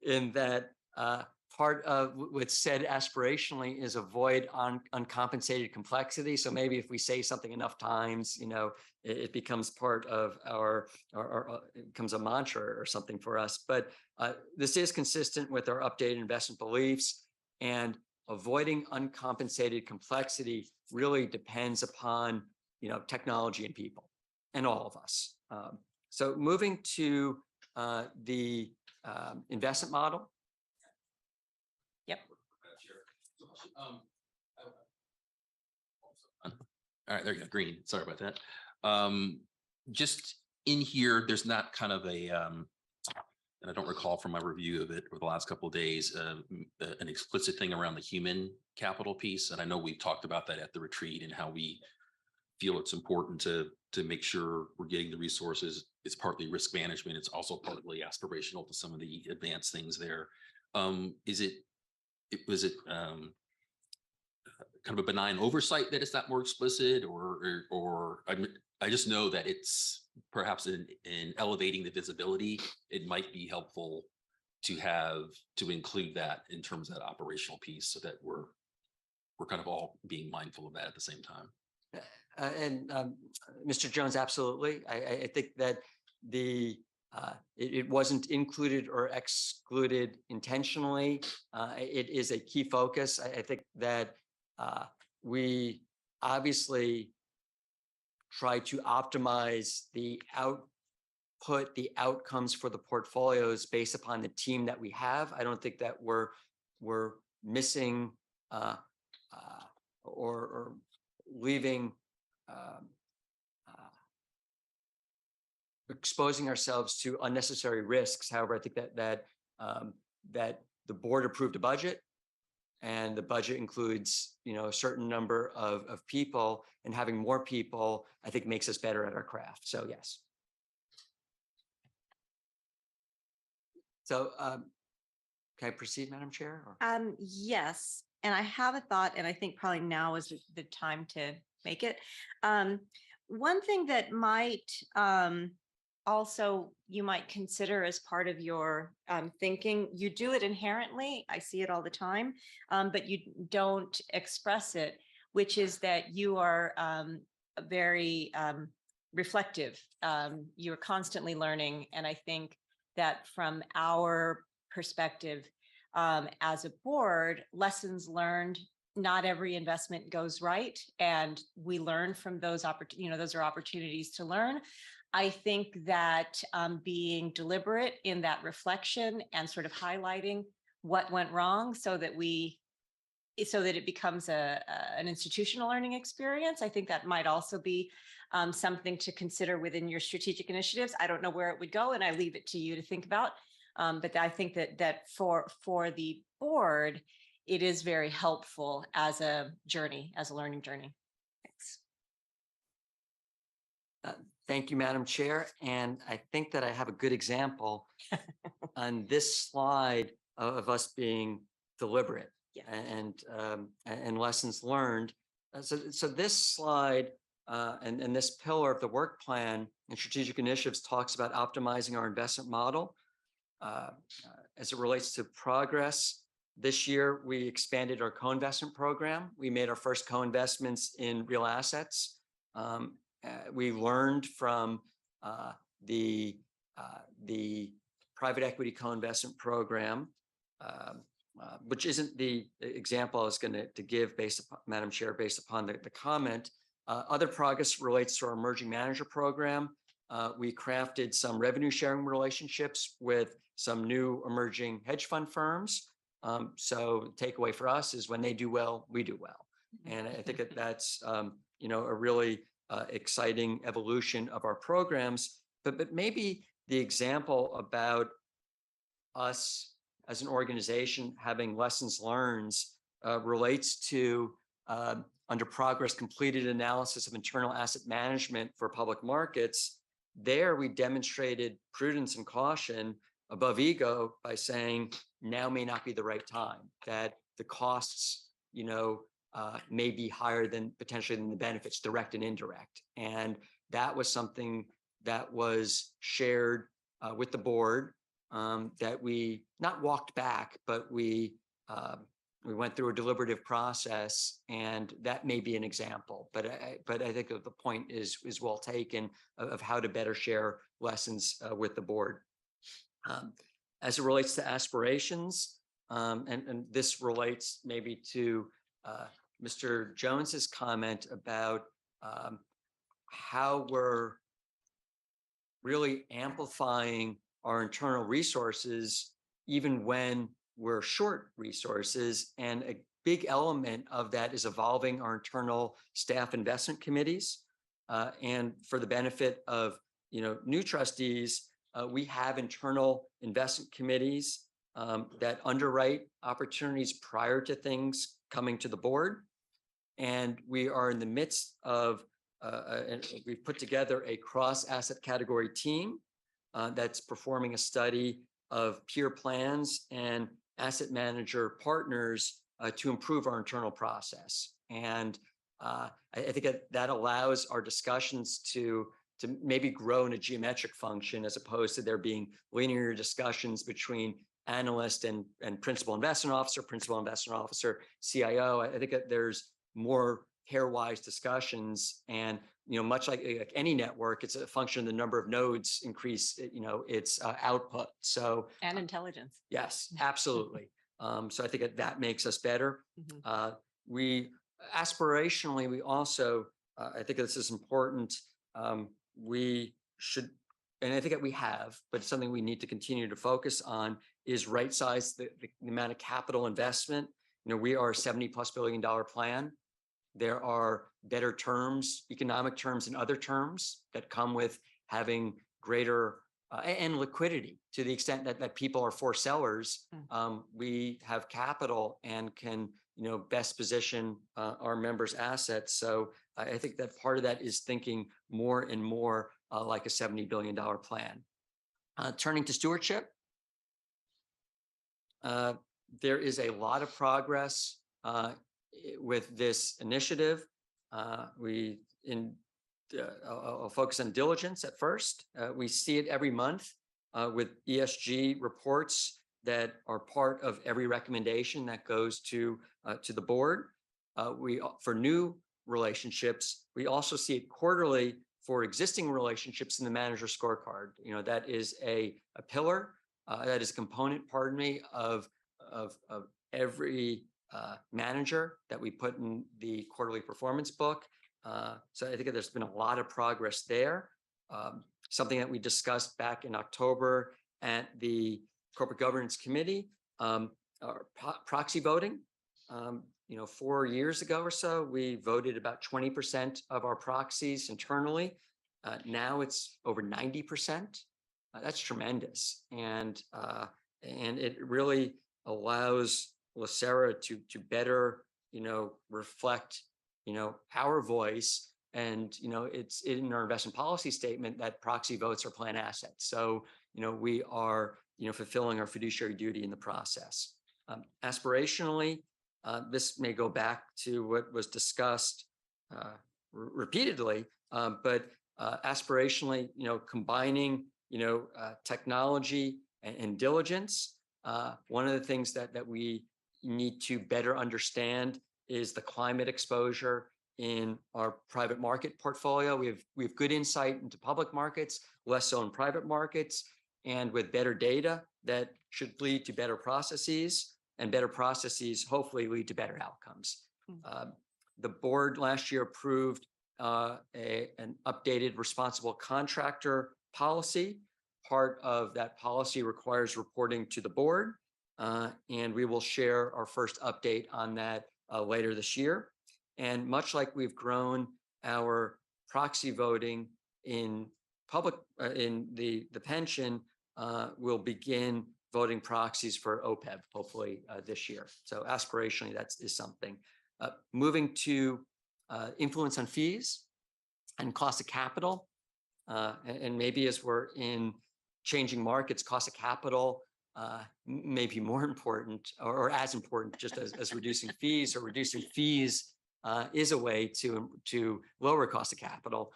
in that part of what's said aspirationally is avoid uncompensated complexity. So maybe if we say something enough times, you know, it becomes part of it becomes a mantra or something for us. But this is consistent with our updated investment beliefs, and avoiding uncompensated complexity really depends upon, you know, technology and people and all of us. So moving to the investment model. Yep. All right, there you go, green. Sorry about that. Just in here, there's not kind of a, and I don't recall from my review of it over the last couple of days, an explicit thing around the human capital piece. And I know we've talked about that at the retreat and how we feel it's important to make sure we're getting the resources. It's partly risk management. It's also partly aspirational to some of the advanced things there. Was it kind of a benign oversight that it's not more explicit, or I just know that it's perhaps in elevating the visibility, it might be helpful to include that in terms of that operational piece, so that we're kind of all being mindful of that at the same time. Mr. Jones, absolutely. I think that it wasn't included or excluded intentionally. It is a key focus. I think that we obviously try to optimize the output, the outcomes for the portfolios based upon the team that we have. I don't think that we're missing or leaving exposing ourselves to unnecessary risks. However, I think that the board approved a budget, and the budget includes, you know, a certain number of people, and having more people, I think, makes us better at our craft. So yes. So can I proceed, Madam Chair? Or? Yes, and I have a thought, and I think probably now is the time to make it. One thing that might also you might consider as part of your thinking, you do it inherently, I see it all the time, but you don't express it, which is that you are very reflective. You're constantly learning. And I think that from our perspective as a board, lessons learned, not every investment goes right, and we learn from those opportunities. Those are opportunities to learn. I think that being deliberate in that reflection and sort of highlighting what went wrong so that it becomes an institutional learning experience. I think that might also be something to consider within your strategic initiatives. I don't know where it would go, and I leave it to you to think about. But I think that for the board, it is very helpful as a journey, as a learning journey. Thanks. Thank you, Madam Chair. And I think that I have a good example on this slide of us being deliberate and lessons learned. So this slide and this pillar of the work plan and strategic initiatives talks about optimizing our investment model. As it relates to progress, this year we expanded our co-investment program. We made our first co-investments in real assets. We learned from the private equity co-investment program, which isn't the example I was going to give based upon, Madam Chair, based upon the comment. Other progress relates to our emerging manager program. We crafted some revenue sharing relationships with some new emerging hedge fund firms. So the takeaway for us is when they do well, we do well. And I think that's a really exciting evolution of our programs. But maybe the example about us as an organization having lessons learned relates to under progress completed analysis of internal asset management for public markets. There we demonstrated prudence and caution above ego by saying now may not be the right time, that the costs, may be higher than potentially than the benefits, direct and indirect. And that was something that was shared with the board, that we not walked back, but we went through a deliberative process, and that may be an example. But I think the point is well taken of how to better share lessons with the board. As it relates to aspirations, and this relates maybe to Mr. Jones's comment about how we're really amplifying our internal resources, even when we're short resources. And a big element of that is evolving our internal staff investment committees. And for the benefit of new trustees, we have internal investment committees that underwrite opportunities prior to things coming to the board. And we are in the midst of, and we've put together a cross-asset category team that's performing a study of peer plans and asset manager partners to improve our internal process. And I think that allows our discussions to maybe grow in a geometric function, as opposed to there being linear discussions between analyst and principal investment officer, CIO. I think that there's more pairwise discussions, and much like any network, it's a function of the number of nodes increase its output. So and intelligence. Yes, absolutely. So I think that makes us better. We aspirationally, we also I think this is important. We should, and I think that we have, but it's something we need to continue to focus on, is right size the amount of capital investment. We are a $70+ billion plan. There are better terms, economic terms and other terms that come with having greater and liquidity, to the extent that people are for sellers. We have capital and can best position our members' assets. So I think that part of that is thinking more and more like a $70 billion plan. Turning to stewardship, there is a lot of progress with this initiative. I'll focus on diligence at first. We see it every month with ESG reports that are part of every recommendation that goes to the board. For new relationships, we also see it quarterly for existing relationships in the manager scorecard. That is a pillar, that is a component, pardon me, of every manager that we put in the quarterly performance book. So I think there's been a lot of progress there. something that we discussed back in October at the Corporate Governance Committee, proxy voting. 4 years ago or so, we voted about 20% of our proxies internally. Now it's over 90%. That's tremendous. And it really allows LACERA to better, reflect, our voice. And, it's in our investment policy statement that proxy votes are plan assets. So, we are, fulfilling our fiduciary duty in the process. Aspirationally, this may go back to what was discussed repeatedly, but aspirationally, combining, technology and diligence. One of the things that we need to better understand is the climate exposure in our private market portfolio. We have good insight into public markets, less so in private markets, and with better data that should lead to better processes, and better processes hopefully lead to better outcomes. The board last year approved an updated responsible contractor policy. Part of that policy requires reporting to the board, and we will share our first update on that later this year. And much like we've grown our proxy voting in public, in the pension, we'll begin voting proxies for OPEB, hopefully this year. So aspirationally, that is something. Moving to influence on fees and cost of capital. And maybe as we're in changing markets, cost of capital may be more important or as important just as reducing fees, or reducing fees is a way to lower cost of capital.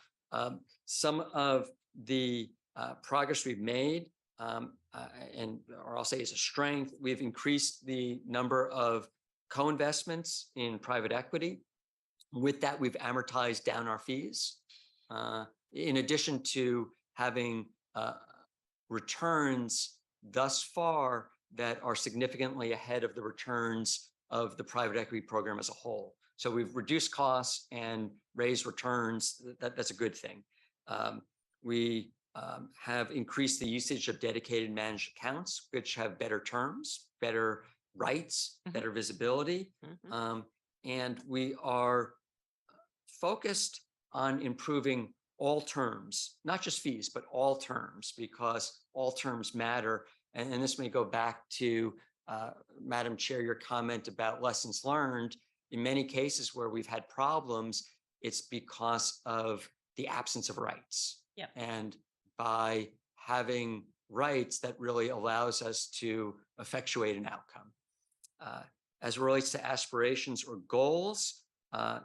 Some of the progress we've made, or I'll say is a strength, we've increased the number of co-investments in private equity. With that, we've amortized down our fees. In addition to having returns thus far that are significantly ahead of the returns of the private equity program as a whole. So we've reduced costs and raised returns. That's a good thing. We have increased the usage of dedicated managed accounts, which have better terms, better rights, better visibility. And we are focused on improving all terms, not just fees, but all terms, because all terms matter. And this may go back to, Madam Chair, your comment about lessons learned. In many cases where we've had problems, it's because of the absence of rights. Yeah. And by having rights, that really allows us to effectuate an outcome. As it relates to aspirations or goals,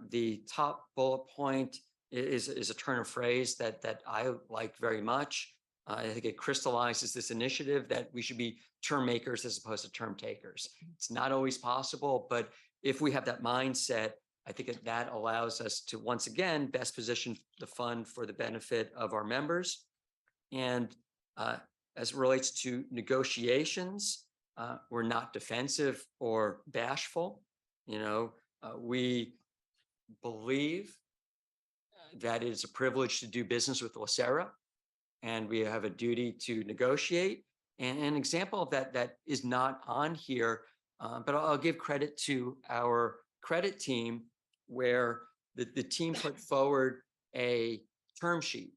the top bullet point is a turn of phrase that I like very much. I think it crystallizes this initiative that we should be term makers as opposed to term takers. It's not always possible, but if we have that mindset, I think that allows us to, once again, best position the fund for the benefit of our members. And as it relates to negotiations, we're not defensive or bashful. We believe that it's a privilege to do business with LACERA, and we have a duty to negotiate. And an example of that is not on here, but I'll give credit to our credit team, where the team put forward a term sheet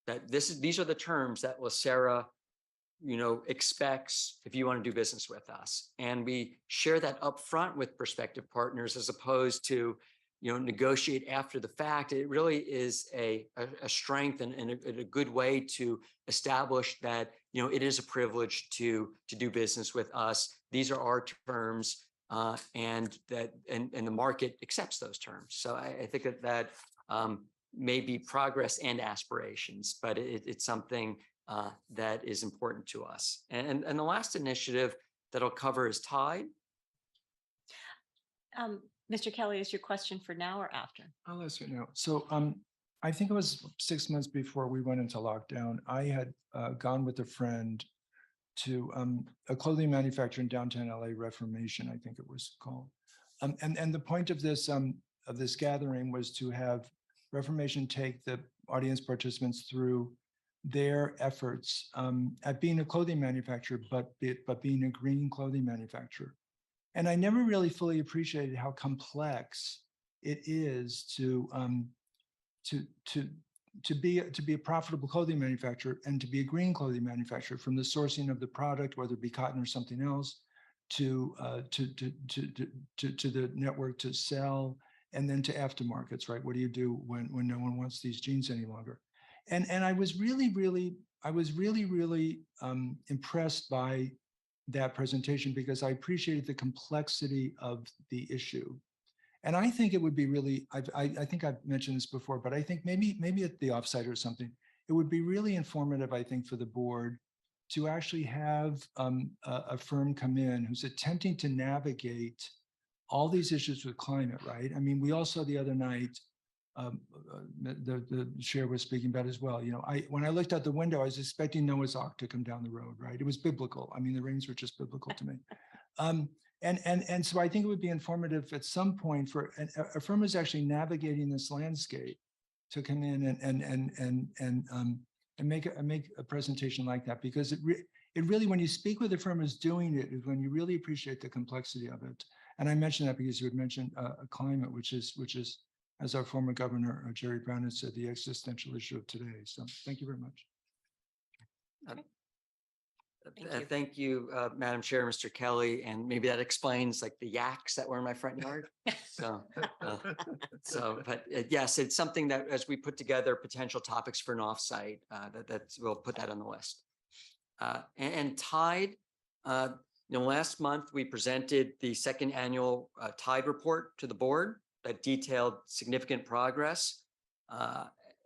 that these are the terms that LACERA expects if you want to do business with us. And we share that up front with prospective partners, as opposed to negotiate after the fact. It really is a strength and a good way to establish that it is a privilege to do business with us. These are our terms, and the market accepts those terms. So I think that may be progress and aspirations, but it's something that is important to us. And the last initiative that I'll cover is Tide. Mr. Kelly, is your question for now or after? I'll ask it now. So I think it was 6 months before we went into lockdown. I had gone with a friend to a clothing manufacturer in downtown LA, Reformation, I think it was called. And the point of this gathering was to have Reformation take the audience participants through their efforts at being a clothing manufacturer, but being a green clothing manufacturer. And I never really fully appreciated how complex it is to be a profitable clothing manufacturer and to be a green clothing manufacturer, from the sourcing of the product, whether it be cotton or something else, to the network to sell, and then to aftermarkets, right? What do you do when no one wants these jeans any longer? And I was really impressed by that presentation, because I appreciated the complexity of the issue. And I think it would be really, I think I've mentioned this before, but I think maybe at the offsite or something, it would be really informative, I think, for the board to actually have a firm come in who's attempting to navigate all these issues with climate, right? I mean, we all saw the other night, the chair was speaking about as well. You know, when I looked out the window, I was expecting Noah's Ark to come down the road, right? It was biblical. I mean, the rains were just biblical to me. And so I think it would be informative at some point for a firm who's actually navigating this landscape to come in and make a presentation like that, because it really, when you speak with a firm who's doing it, is when you really appreciate the complexity of it. And I mentioned that because you had mentioned climate, which is, as our former governor, Jerry Brown, had said, the existential issue of today. So thank you very much. Thank you, Madam Chair, Mr. Kelly, and maybe that explains like the yaks that were in my front yard. But yes, it's something that as we put together potential topics for an offsite, we'll put that on the list. And Tide, last month we presented the second annual Tide report to the board that detailed significant progress,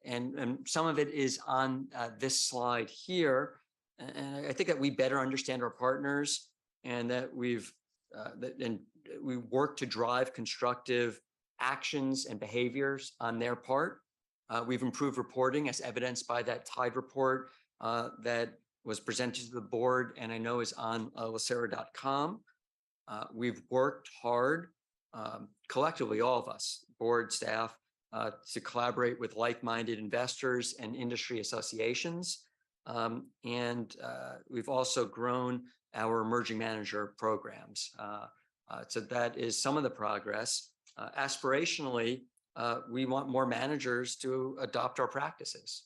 and some of it is on this slide here. And I think that we better understand our partners, and that we work to drive constructive actions and behaviors on their part. We've improved reporting as evidenced by that Tide report that was presented to the board and I know is on LACERA.com. We've worked hard collectively, all of us, board staff, to collaborate with like-minded investors and industry associations. We've also grown our emerging manager programs. So that is some of the progress. Aspirationally, we want more managers to adopt our practices.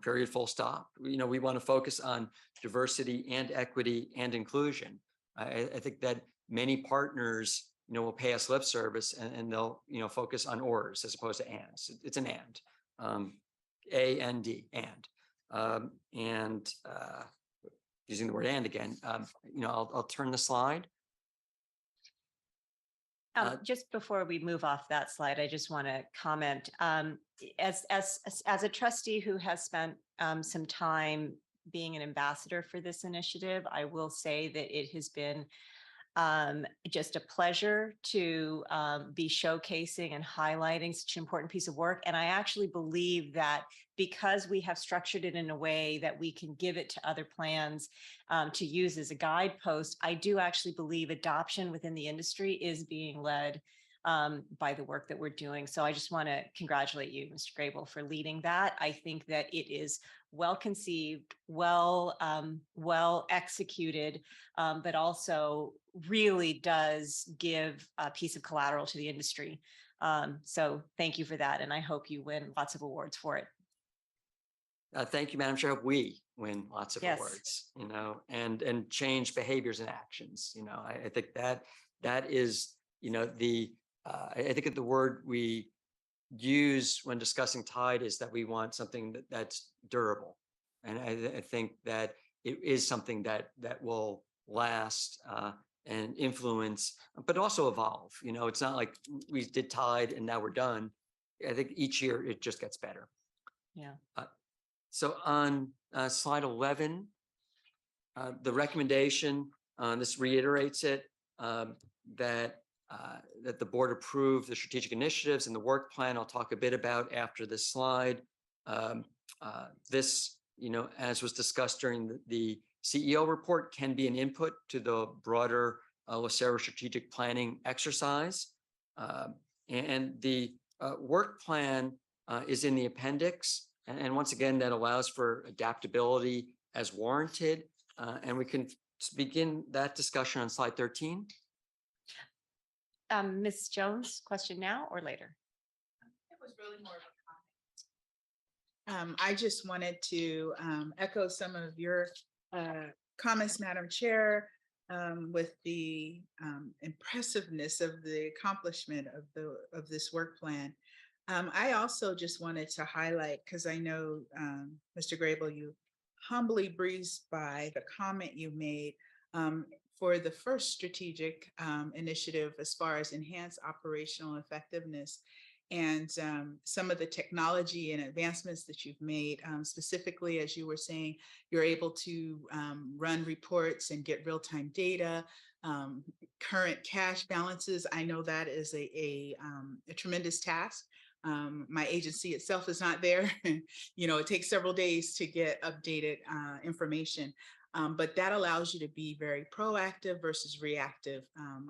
Period, full stop. We want to focus on diversity and equity and inclusion. I think that many partners, will pay us lip service and they'll, focus on ors as opposed to ands. It's an and, A-N-D, and. Using the word and again, I'll turn the slide. Just before we move off that slide, I just want to comment. As a trustee who has spent some time being an ambassador for this initiative, I will say that it has been just a pleasure to be showcasing and highlighting such an important piece of work. And I actually believe that because we have structured it in a way that we can give it to other plans to use as a guidepost, I do actually believe adoption within the industry is being led by the work that we're doing. So I just want to congratulate you, Mr. Grable, for leading that. I think that it is well conceived, well executed, but also really does give a piece of collateral to the industry. So thank you for that. And I hope you win lots of awards for it. Thank you, Madam Chair. I hope we win lots of awards, and change behaviors and actions. I think that is, I think that the word we use when discussing Tide is that we want something that's durable. And I think that it is something that will last and influence, but also evolve. It's not like we did Tide and now we're done. I think each year it just gets better. Yeah. So on slide 11, the recommendation, this reiterates it, that the board approved the strategic initiatives and the work plan. I'll talk a bit about after this slide. This, as was discussed during the CEO report, can be an input to the broader LACERA strategic planning exercise. And the work plan is in the appendix. And once again, that allows for adaptability as warranted. And we can begin that discussion on slide 13. Ms. Jones, question now or later? It was really more of a comment. I just wanted to echo some of your comments, Madam Chair, with the impressiveness of the accomplishment of this work plan. I also just wanted to highlight, because I know, Mr. Grable, you humbly breezed by the comment you made for the first strategic initiative as far as enhanced operational effectiveness and some of the technology and advancements that you've made. Specifically, as you were saying, you're able to run reports and get real-time data, current cash balances. I know that is a tremendous task. My agency itself is not there. It takes several days to get updated information. But that allows you to be very proactive versus reactive.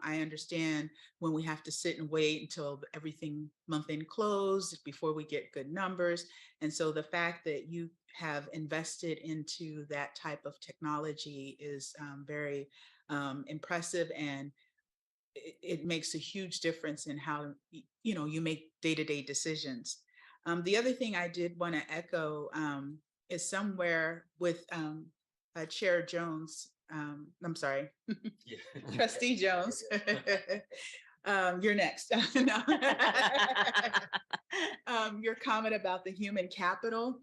I understand when we have to sit and wait until everything month end close before we get good numbers. And so the fact that you have invested into that type of technology is very impressive, and it makes a huge difference in how you make day-to-day decisions. The other thing I did want to echo is somewhere with Chair Jones, I'm sorry, Trustee Jones. You're next. Your comment about the human capital.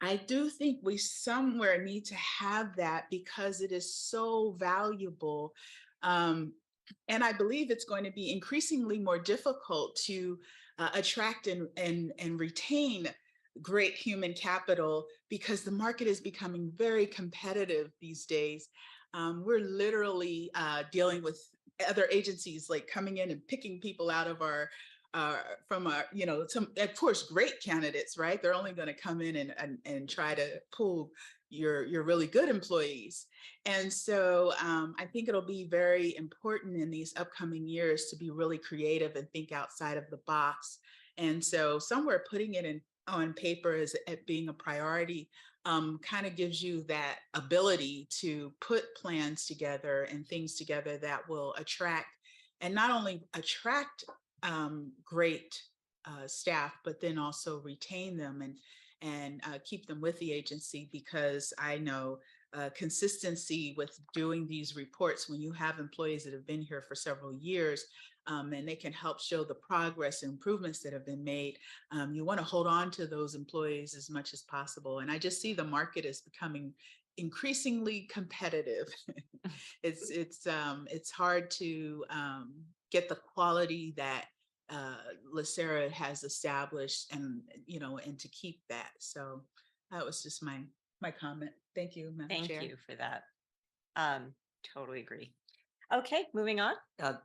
I do think we somewhere need to have that because it is so valuable. And I believe it's going to be increasingly more difficult to attract and retain great human capital because the market is becoming very competitive these days. We're literally dealing with other agencies like coming in and picking people out of our some, of course, great candidates, right? They're only going to come in and try to pull your really good employees. And so I think it'll be very important in these upcoming years to be really creative and think outside of the box. And so somewhere putting it on paper as being a priority kind of gives you that ability to put plans together and things together that will attract, and not only attract great staff, but then also retain them and keep them with the agency, because I know consistency with doing these reports when you have employees that have been here for several years and they can help show the progress and improvements that have been made. You want to hold on to those employees as much as possible. And I just see the market is becoming increasingly competitive. It's hard to get the quality that LACERA has established, and and to keep that. So that was just my comment. Thank you, Madam Chair. Thank you for that. Totally agree. Okay, moving on.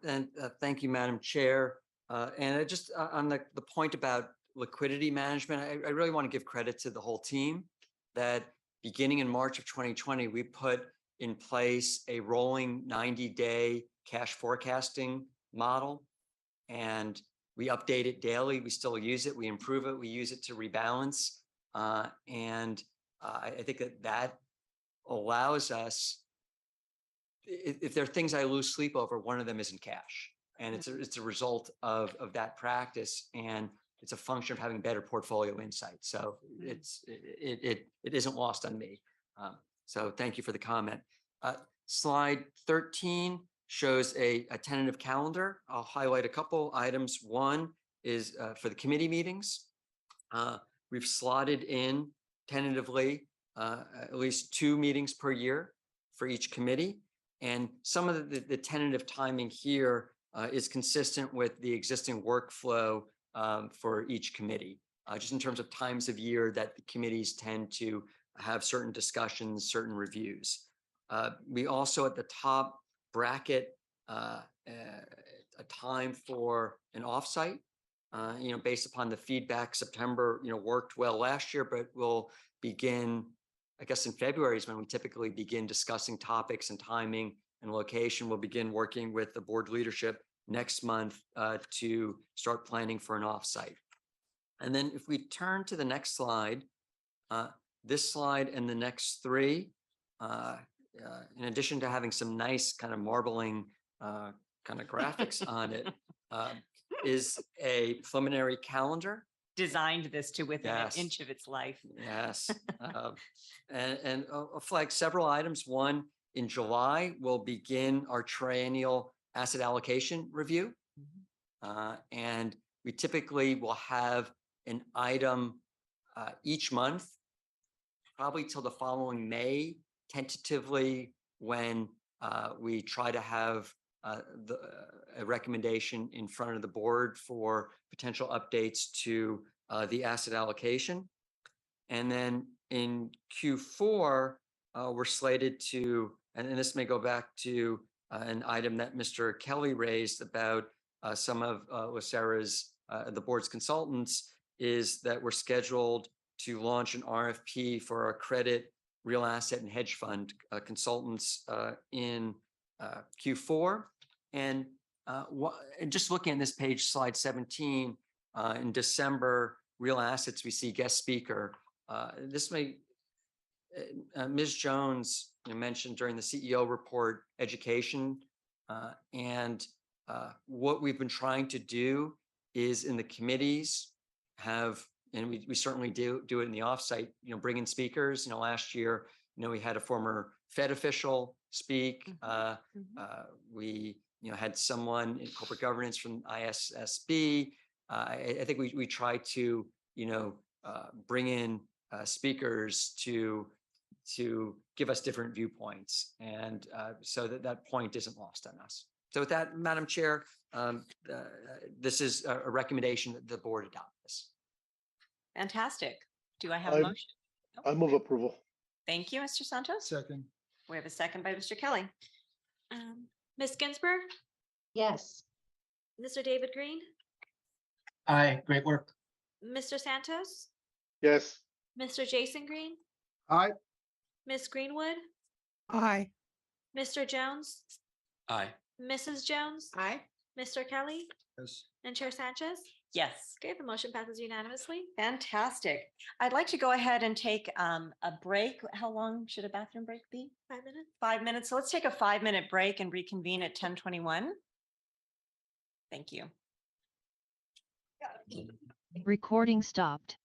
And thank you, Madam Chair. And I just on the point about liquidity management, I really want to give credit to the whole team that beginning in March of 2020, we put in place a rolling 90-day cash forecasting model, and we update it daily. We still use it. We improve it. We use it to rebalance. And I think that allows us, if there are things I lose sleep over, one of them isn't cash. And it's a result of that practice. And it's a function of having better portfolio insight. So it isn't lost on me. So thank you for the comment. Slide 13 shows a tentative calendar. I'll highlight a couple items. One is for the committee meetings. We've slotted in tentatively at least 2 meetings per year for each committee. And some of the tentative timing here is consistent with the existing workflow for each committee, just in terms of times of year that the committees tend to have certain discussions, certain reviews. We also at the top bracket a time for an offsite, based upon the feedback. September, worked well last year, but we'll begin, I guess in February is when we typically begin discussing topics and timing and location. We'll begin working with the board leadership next month to start planning for an offsite. And then if we turn to the next slide, this slide and the next three, in addition to having some nice kind of marbling kind of graphics on it, is a preliminary calendar. Designed this to within an Yes. inch of its life. Yes. And I'll flag several items. One, in July, we'll begin our triennial asset allocation review. And we typically will have an item each month, probably till the following May, tentatively, when we try to have a recommendation in front of the board for potential updates to the asset allocation. And then in Q4, we're slated to, and this may go back to an item that Mr. Kelly raised about some of LACERA's, the board's consultants, is that we're scheduled to launch an RFP for our credit, real asset, and hedge fund consultants in Q4. And just looking at this page, slide 17, in December, real assets, we see guest speaker. This may, Ms. Jones mentioned during the CEO report, education. And what we've been trying to do is in the committees have, and we certainly do it in the offsite, bring in speakers. Last year, we had a former Fed official speak. We had someone in corporate governance from ISSB. I think we try to, bring in speakers to give us different viewpoints, and so that point isn't lost on us. So with that, Madam Chair, this is a recommendation that the board adopt this. Fantastic. Do I have a I- motion? I move approval. Thank you, Mr. Santos. Second. We have a second by Mr. Kelly. Ms. Ginsburg, Yes. Mr. David Green, Aye, great work. Mr. Santos, Yes. Mr. Jason Green, Aye. Ms. Greenwood, Aye. Mr. Jones, Aye. Mrs. Jones, Aye. Mr. Kelly, Yes. and Chair Sanchez. Yes. Okay, the motion passes unanimously. Fantastic. I'd like to go ahead and take a break. How long should a bathroom break be? 5 minutes. 5 minutes. So let's take a 5-minute break and reconvene at 10:21. Thank you. Recording stopped.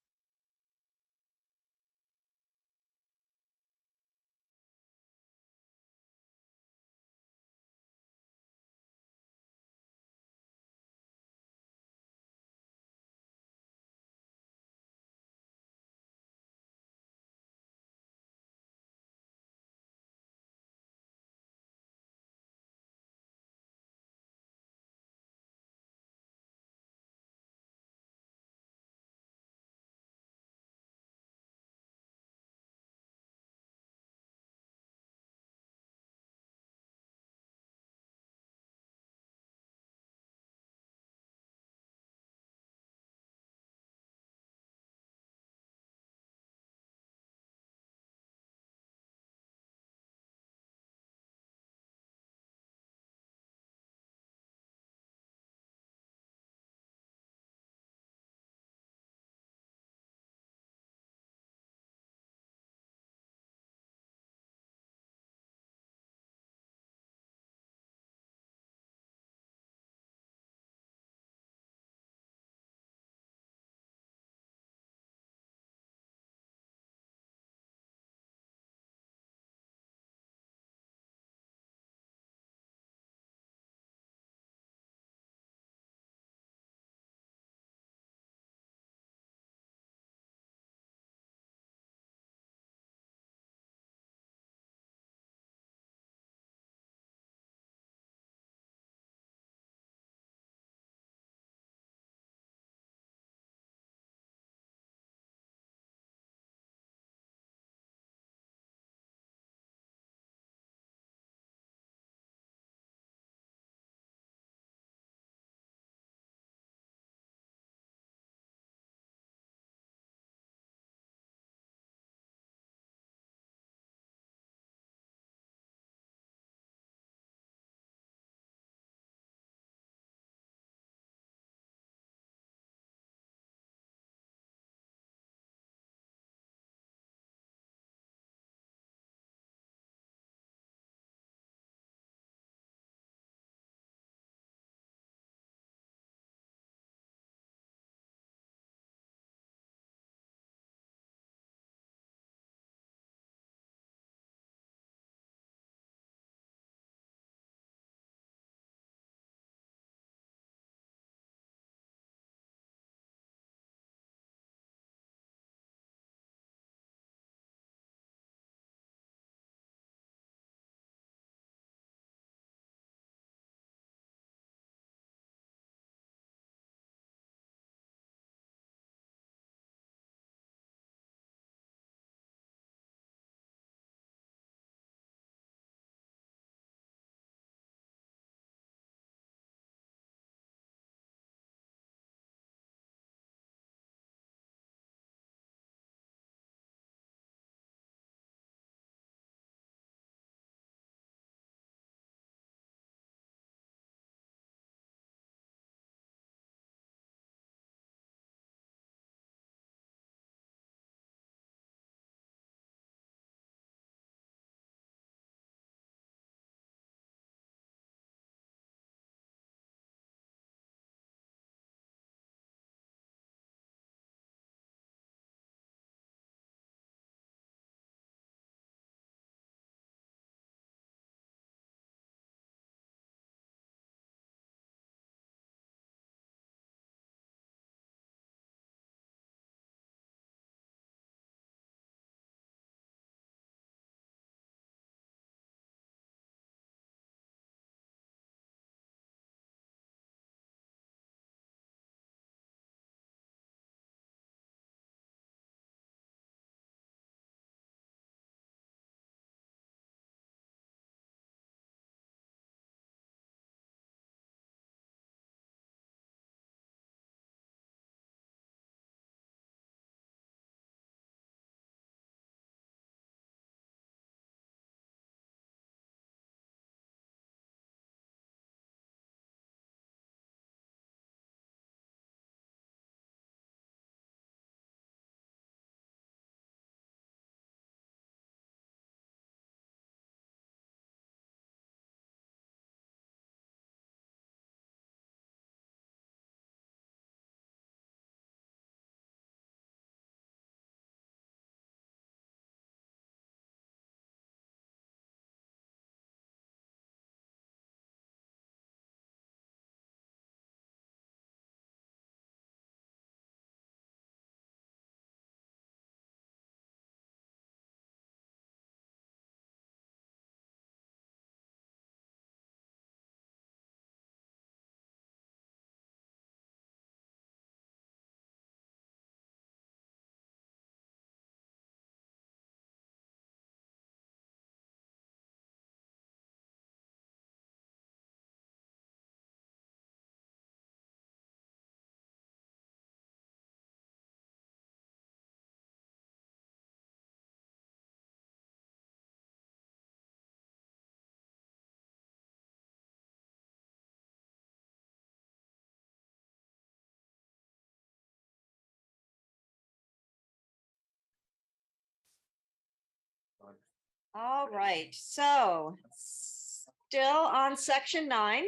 All right, so still on section 9.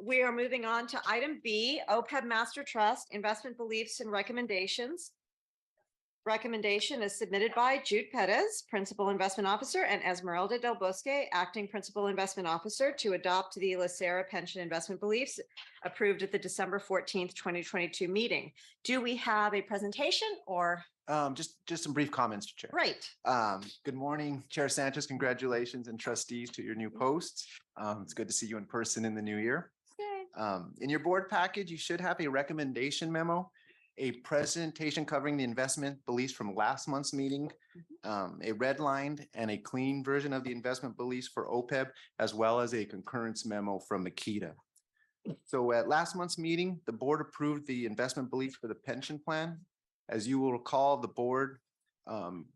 We are moving on to item B, OPEB Master Trust Investment Beliefs and Recommendations. Recommendation is submitted by Jude Perez, Principal Investment Officer, and Esmeralda Del Bosque, Acting Principal Investment Officer, to adopt the LACERA Pension Investment Beliefs approved at the December 14th, 2022 meeting. Do we have a presentation or? Just some brief comments, Chair. Great. Good morning, Chair Sanchez. Congratulations and trustees to your new posts. It's good to see you in person in the new year. In your board package, you should have a recommendation memo, a presentation covering the investment beliefs from last month's meeting, a redlined and a clean version of the investment beliefs for OPEB, as well as a concurrence memo from Makita. So at last month's meeting, the board approved the investment beliefs for the pension plan. As you will recall, the board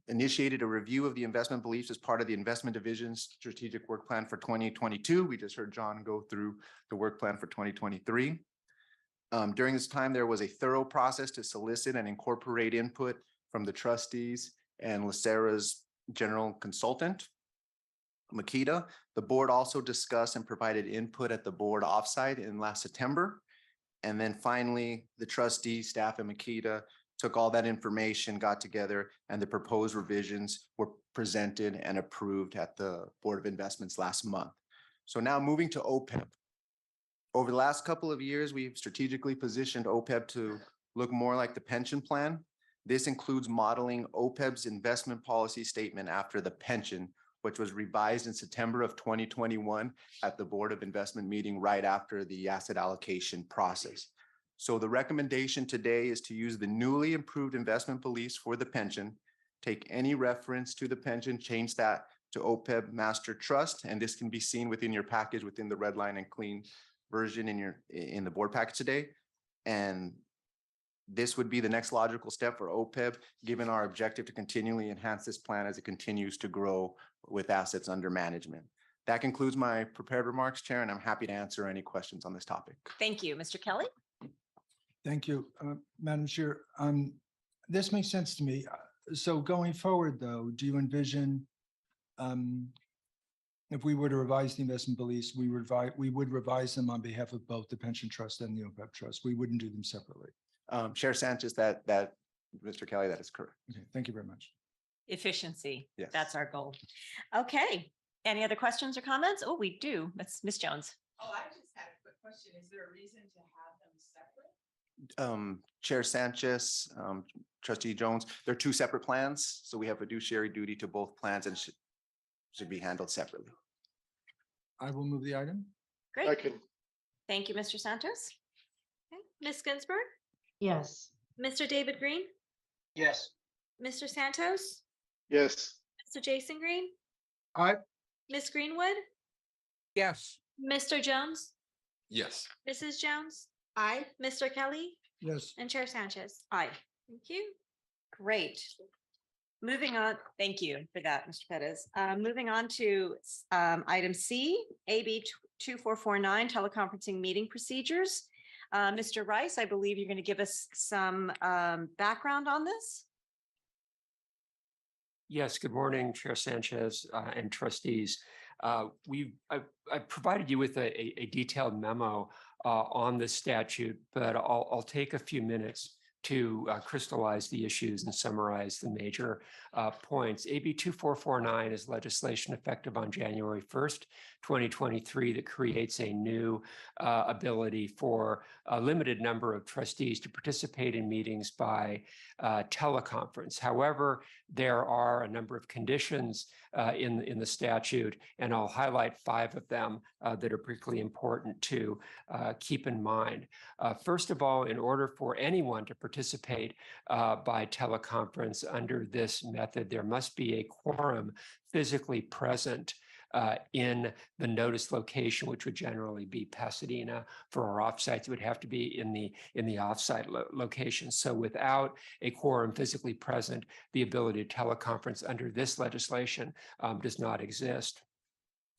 initiated a review of the investment beliefs as part of the investment division's strategic work plan for 2022. We just heard John go through the work plan for 2023. During this time, there was a thorough process to solicit and incorporate input from the trustees and LACERA's general consultant, Makita. The board also discussed and provided input at the board offsite in last September. And then finally, the trustees, staff, and Makita took all that information, got together, and the proposed revisions were presented and approved at the Board of Investments last month. So now moving to OPEB. Over the last couple of years, we've strategically positioned OPEB to look more like the pension plan. This includes modeling OPEB's investment policy statement after the pension, which was revised in September of 2021 at the Board of Investment meeting right after the asset allocation process. So the recommendation today is to use the newly improved investment beliefs for the pension, take any reference to the pension, change that to OPEB Master Trust, and this can be seen within your package within the red line and clean version in the board package today. And this would be the next logical step for OPEB, given our objective to continually enhance this plan as it continues to grow with assets under management. That concludes my prepared remarks, Chair, and I'm happy to answer any questions on this topic. Thank you, Mr. Kelly. Thank you, Madam Chair. This makes sense to me. So going forward, though, do you envision if we were to revise the investment beliefs, we would revise them on behalf of both the pension trust and the OPEB trust? We wouldn't do them separately. Chair Sanchez, that Mr. Kelly, that is correct. Okay, thank you very much. Efficiency. Yes. That's our goal. Okay. Any other questions or comments? Oh, we do. That's Ms. Jones. Oh, I just had a quick question. Is there a reason to have them separate? Chair Sanchez, Trustee Jones, they're two separate plans. So we have fiduciary duty to both plans and should be handled separately. I will move the item. Great. Thank you, Mr. Santos. Okay. Ms. Ginsburg, Yes. Mr. David Green, Yes. Mr. Santos, Yes. Mr. Jason Green, Aye. Ms. Greenwood, Yes. Mr. Jones, Yes. Mrs. Jones, Aye. Mr. Kelly, Yes. and Chair Sanchez. Aye. Thank you. Great. Moving on, thank you for that, Mr. Perez. Moving on to item C, AB 2449, teleconferencing meeting procedures. Mr. Rice, I believe you're going to give us some background on this. Yes, good morning, Chair Sanchez and trustees. I've provided you with a detailed memo on this statute, but I'll take a few minutes to crystallize the issues and summarize the major points. AB 2449 is legislation effective on January 1st, 2023 that creates a new ability for a limited number of trustees to participate in meetings by teleconference. However, there are a number of conditions in the statute, and I'll highlight 5 of them that are particularly important to keep in mind. First of all, in order for anyone to participate by teleconference under this method, there must be a quorum physically present in the notice location, which would generally be Pasadena. For our offsites, it would have to be in the offsite location. So without a quorum physically present, the ability to teleconference under this legislation does not exist.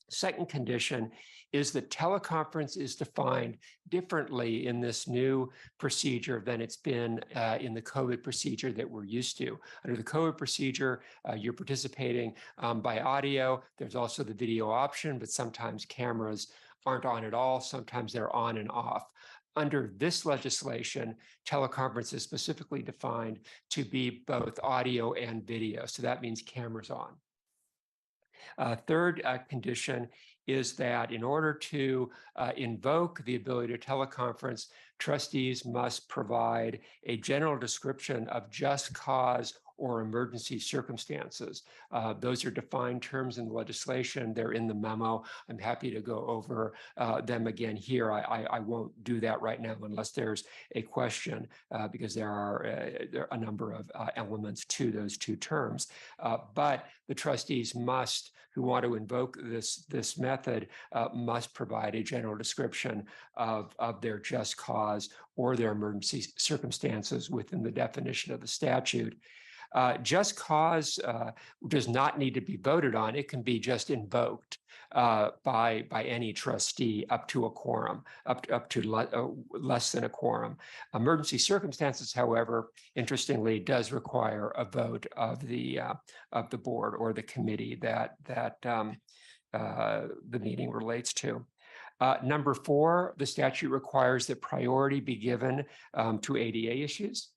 Second condition is that teleconference is defined differently in this new procedure than it's been in the COVID procedure that we're used to. Under the COVID procedure, you're participating by audio. There's also the video option, but sometimes cameras aren't on at all. Sometimes they're on and off. Under this legislation, teleconference is specifically defined to be both audio and video. So that means cameras on. Third condition is that in order to invoke the ability to teleconference, trustees must provide a general description of just cause or emergency circumstances. Those are defined terms in the legislation. They're in the memo. I'm happy to go over them again here. I won't do that right now unless there's a question, because there are a number of elements to those two terms. But the trustees must, who want to invoke this method, must provide a general description of their just cause or their emergency circumstances within the definition of the statute. Just cause does not need to be voted on. It can be just invoked by any trustee up to a quorum, up to less than a quorum. Emergency circumstances, however, interestingly, does require a vote of the board or the committee that the meeting relates to. Number 4, the statute requires that priority be given to ADA issues.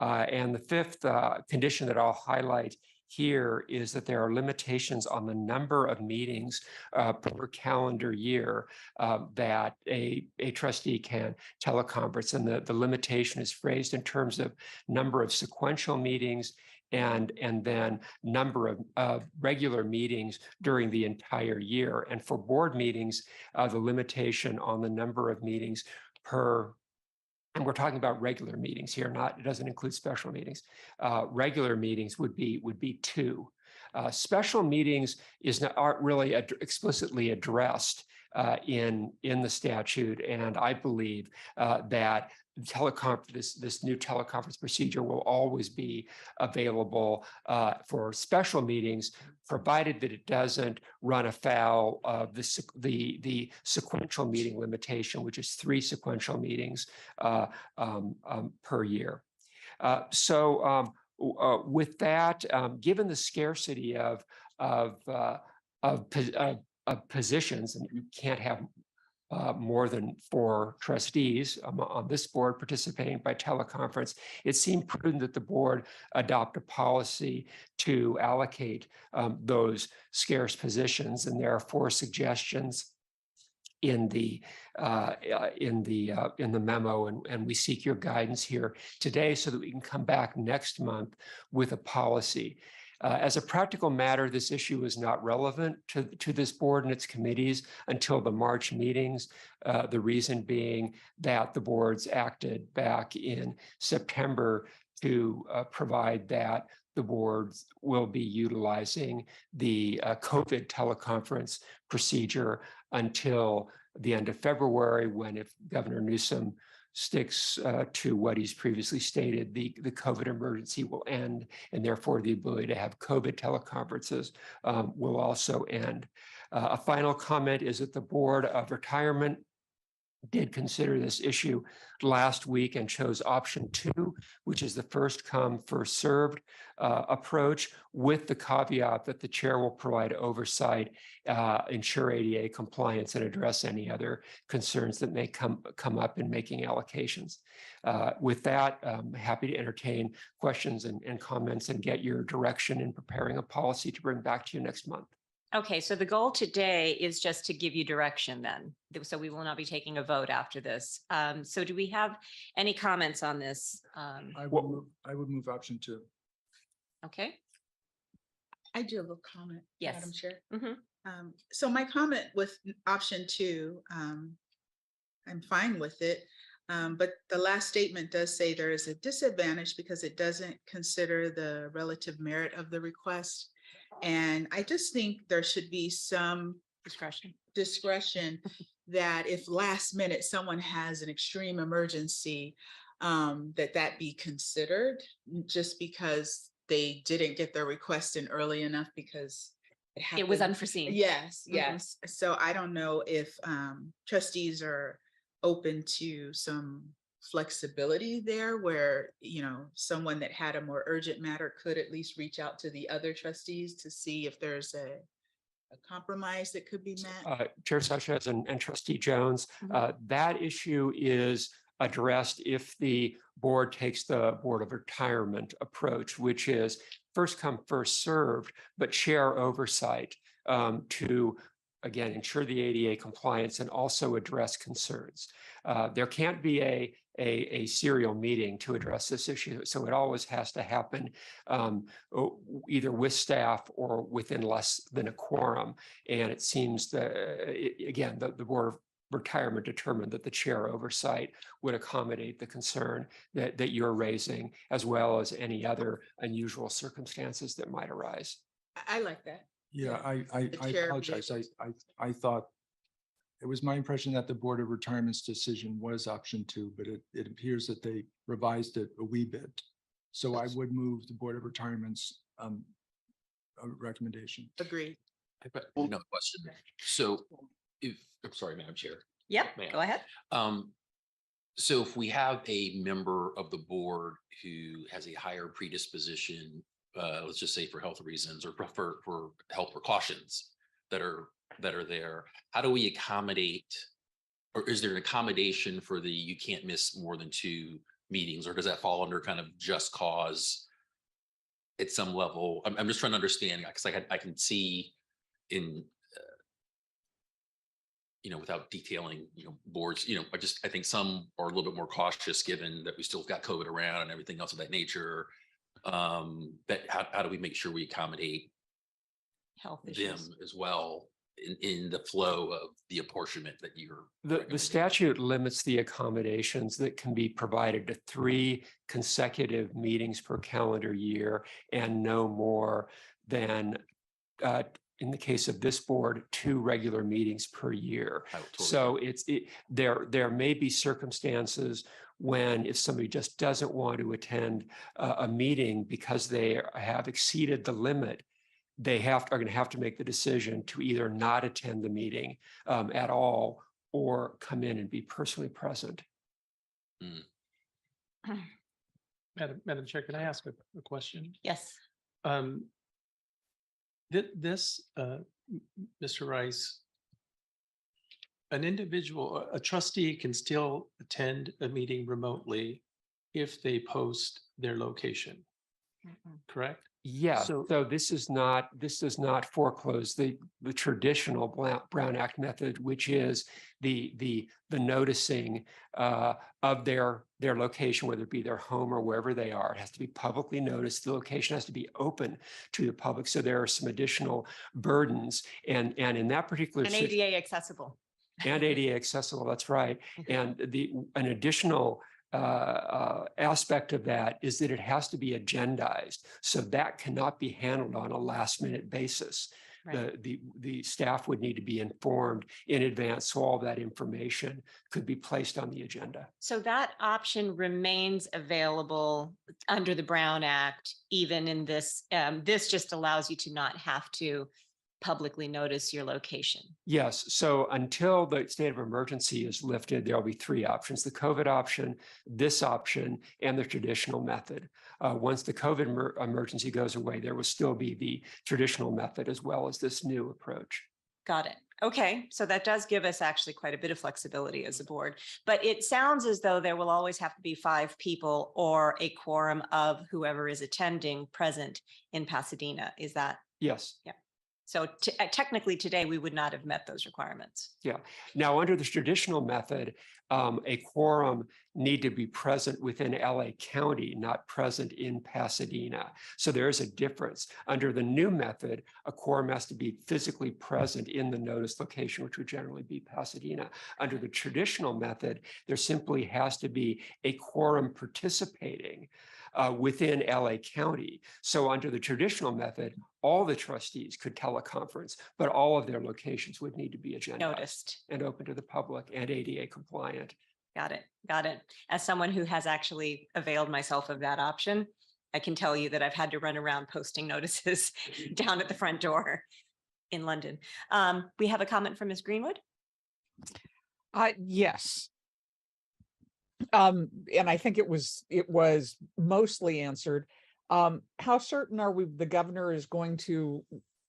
And the 5th condition that I'll highlight here is that there are limitations on the number of meetings per calendar year that a trustee can teleconference. And the limitation is phrased in terms of number of sequential meetings and then number of regular meetings during the entire year. And for board meetings, the limitation on the number of meetings per, and we're talking about regular meetings here, it doesn't include special meetings. Regular meetings would be 2. Special meetings aren't really explicitly addressed in the statute, and I believe that this new teleconference procedure will always be available for special meetings, provided that it doesn't run afoul of the sequential meeting limitation, which is 3 sequential meetings per year. With that, given the scarcity of positions, and you can't have more than 4 trustees on this board participating by teleconference, it seemed prudent that the board adopt a policy to allocate those scarce positions. And there are 4 suggestions in the memo, and we seek your guidance here today so that we can come back next month with a policy. As a practical matter, this issue is not relevant to this board and its committees until the March meetings. The reason being that the boards acted back in September to provide that the boards will be utilizing the COVID teleconference procedure until the end of February, when, if Governor Newsom sticks to what he's previously stated, the COVID emergency will end, and therefore the ability to have COVID teleconferences will also end. A final comment is that the Board of Retirement did consider this issue last week and chose option 2, which is the first come, first served approach, with the caveat that the chair will provide oversight, ensure ADA compliance, and address any other concerns that may come up in making allocations. With that, I'm happy to entertain questions and comments and get your direction in preparing a policy to bring back to you next month. Okay, so the goal today is just to give you direction then. So we will not be taking a vote after this. So do we have any comments on this? I would move option 2. Okay. I do have a comment, Yes. Madam Chair. Mm-hmm. So my comment with option 2, I'm fine with it. But the last statement does say there is a disadvantage because it doesn't consider the relative merit of the request. And I just think there should be some discretion that if last minute someone has an extreme emergency, that be considered, just because they didn't get their request in early enough because It was happened. unforeseen. Yes, Mhm. yes. So I don't know if trustees are open to some flexibility there where, someone that had a more urgent matter could at least reach out to the other trustees to see if there's a compromise that could be met. Chair Sanchez and Trustee Jones, that issue is addressed if the board takes the Board of Retirement approach, which is first come, first served, but chair oversight to, again, ensure the ADA compliance and also address concerns. There can't be a serial meeting to address this issue. So it always has to happen either with staff or within less than a quorum. And it seems that, again, the Board of Retirement determined that the chair oversight would accommodate the concern that you're raising, as well as any other unusual circumstances that might arise. I like that. Yeah, I The chair be apologize. able I thought it was my impression that the Board of Retirement's decision was option 2, but it appears that they revised it a wee bit. So I would move the Board of Retirement's recommendation. Agreed. I've got another question. So I'm sorry, Madam Chair. Yep, May I? go ahead. So if we have a member of the board who has a higher predisposition, let's just say for health reasons or for health precautions that are there, how do we accommodate, or is there an accommodation for you can't miss more than 2 meetings, or does that fall under kind of just cause at some level? I'm just trying to understand, because I can see in without detailing, boards, I think some are a little bit more cautious given that we still got COVID around and everything else of that nature. But how do we make sure we accommodate Health them issues. as well in the flow of the apportionment that you're The recommending? statute limits the accommodations that can be provided to 3 consecutive meetings per calendar year and no more than, in the case of this board, 2 regular meetings per year. I totally So there may be circumstances when if somebody just doesn't want to attend a meeting because they have exceeded the limit, they are going to have to make the decision to either not attend the meeting at all or come in and be personally present. Madam Chair, can I ask a question? Yes. This, Mr. Rice, an individual, a trustee can still attend a meeting remotely if they post their location, correct? Yeah, So- so this does not foreclose the traditional Brown Act method, which is the noticing of their location, whether it be their home or wherever they are. It has to be publicly noticed. The location has to be open to the public. So there are some additional burdens. And in that particular And ADA accessible. and ADA accessible, that's right. And an additional aspect of that is that it has to be agendized. So that cannot be handled on a last minute basis. Right. The staff would need to be informed in advance, so all that information could be placed on the agenda. So that option remains available under the Brown Act, even in this, this just allows you to not have to publicly notice your location. Yes, so until the state of emergency is lifted, there'll be 3 options: the COVID option, this option, and the traditional method. Once the COVID emergency goes away, there will still be the traditional method as well as this new approach. Got it. Okay, so that does give us actually quite a bit of flexibility as a board, but it sounds as though there will always have to be 5 people or a quorum of whoever is attending present in Pasadena. Is that? Yes. Yeah. So technically today we would not have met those requirements. Yeah. Now, under the traditional method, a quorum need to be present within LA County, not present in Pasadena. So there is a difference. Under the new method, a quorum has to be physically present in the notice location, which would generally be Pasadena. Under the traditional method, there simply has to be a quorum participating within LA County. So under the traditional method, all the trustees could teleconference, but all of their locations would need to be agendized Noticed. and open to the public and ADA compliant. Got it. Got it. As someone who has actually availed myself of that option, I can tell you that I've had to run around posting notices down at the front door. in London. We have a comment from Ms. Greenwood. Yes. And I think it was mostly answered. How certain are we the governor is going to